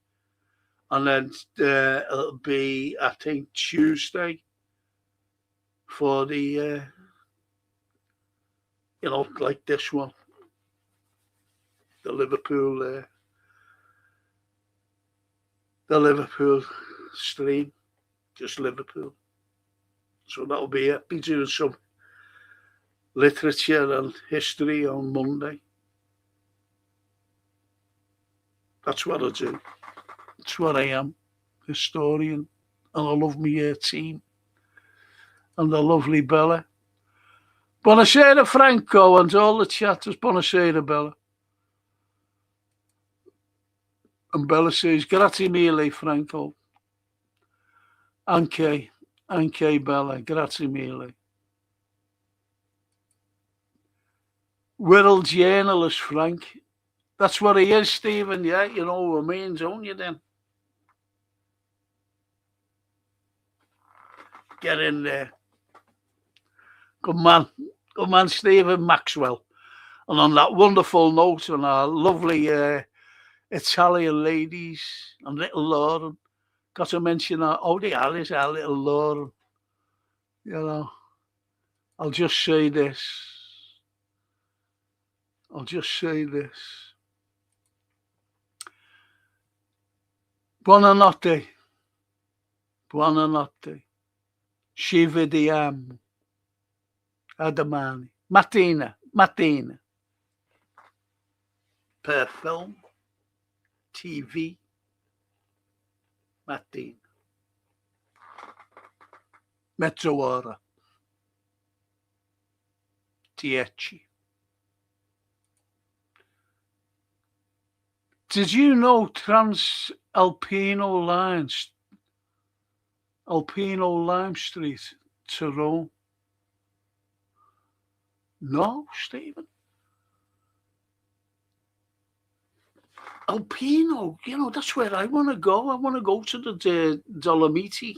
And then it'll be, I think, Tuesday for the, like this one, the Liverpool stream, just Liverpool. So that'll be it. Be doing some literature and history on Monday. That's what I do. That's what I am, historian. And I love my team. And the lovely Bella. Buonasera, Franco, and all the chatters. Buonasera, Bella. And Bella says, grazie mille, Franco. Anche Bella, grazie mille. World journalist, Frank. That's what he is, Stephen. Yeah, you know what I mean, don't you then? Get in there. Good man, Stephen Maxwell. And on that wonderful note, on our lovely Italian ladies and little Lauren, got to mention our Alice, our little Lauren. I'll just say this. Buonanotte. Ci vediamo. A domani. Mattina. Per film, TV, mattina. Mezz'ora. 10. Did you know Transalpino Lime Street to Rome? No, Stephen. Alpino, that's where I want to go. I want to go to the Dolomites.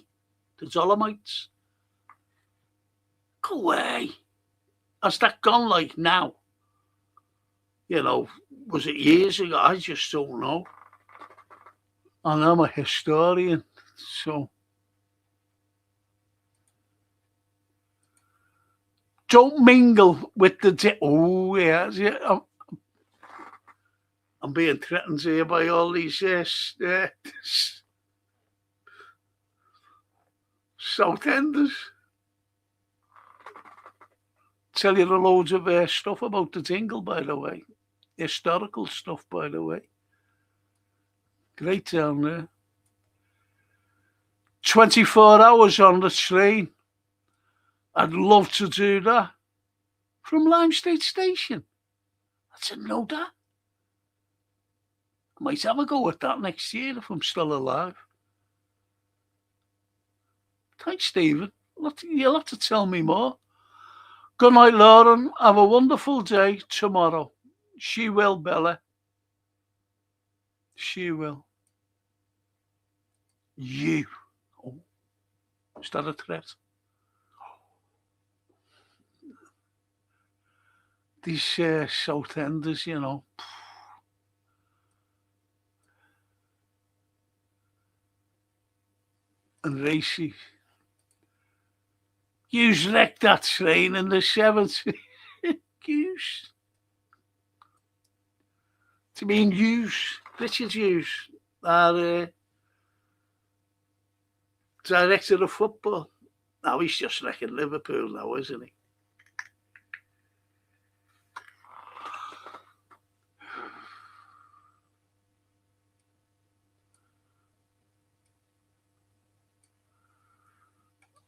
Go away. Has that gone like now? Was it years ago? I just don't know. And I'm a historian, so. Don't mingle with the... Oh, yeah. I'm being threatened here by all these Southenders. Tell you loads of stuff about the Dingle, by the way. Historical stuff, by the way. Great town there. 24 hours on the train. I'd love to do that. From Lime State Station. I didn't know that. I might have a go at that next year if I'm still alive. Thanks, Stephen. You'll have to tell me more. Good night, Lauren. Have a wonderful day tomorrow. She will, Bella. She will. You. Oh, is that a threat? These Southenders, and racy. Yous wrecked that train in the 70s. Yous. To mean Hughes, Richard Hughes, our director of football. Now he's just wrecking Liverpool now, isn't he?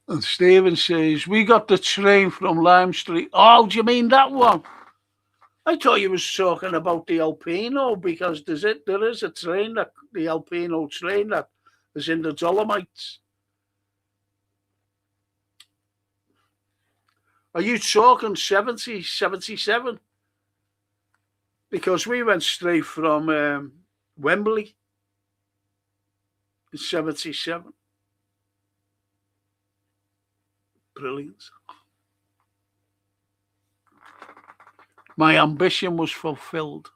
And Stephen says, we got the train from Lime Street. Oh, do you mean that one? I thought you was talking about the Alpino, because there is a train, that the Alpino train that is in the Dolomites. Are you talking 70, 77? Because we went straight from Wembley in 77. Brilliant. My ambition was fulfilled.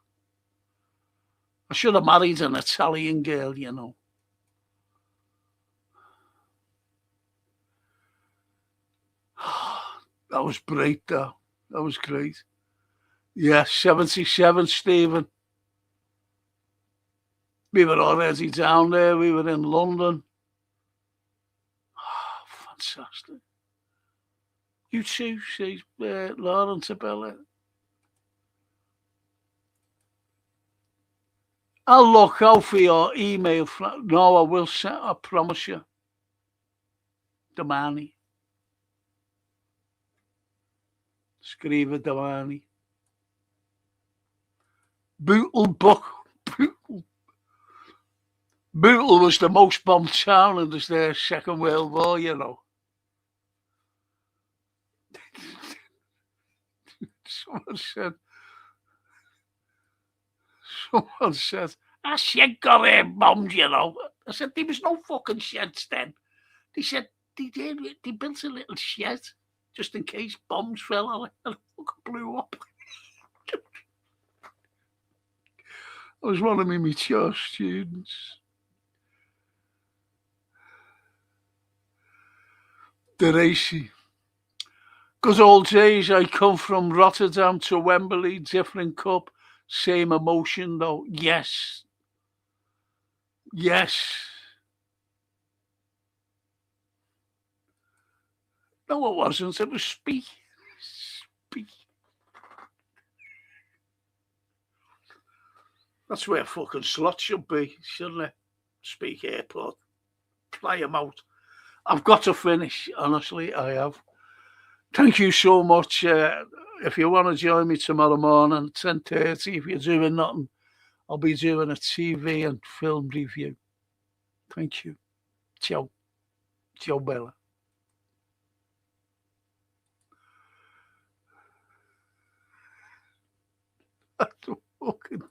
I should have married an Italian girl, you know. That was great, though. That was great. Yeah, 77, Stephen. We were already down there. We were in London. Oh, fantastic. You too, says Lauren Tabella. I'll look out for your email. No, I will send, I promise you. Domani. Scriva Domani. Bootle book. Bootle was the most bombed town in the Second World War, you know. Someone said, a shed got bombed, you know. I said, there was no fucking sheds then. They said, they built a little shed just in case bombs fell on it and it fucking blew up. I was one of my mature students. The racy. Good old days. I come from Rotterdam to Wembley, different cup, same emotion though. Yes. Yes. No, it wasn't. It was Speak. Speak. That's where fucking slots should be, shouldn't it? Speak Airport. Fly them out. I've got to finish, honestly, I have. Thank you so much. If you want to join me tomorrow morning, 10:30, if you're doing nothing, I'll be doing a TV and film review. Thank you. Ciao. Ciao, Bella. Fucking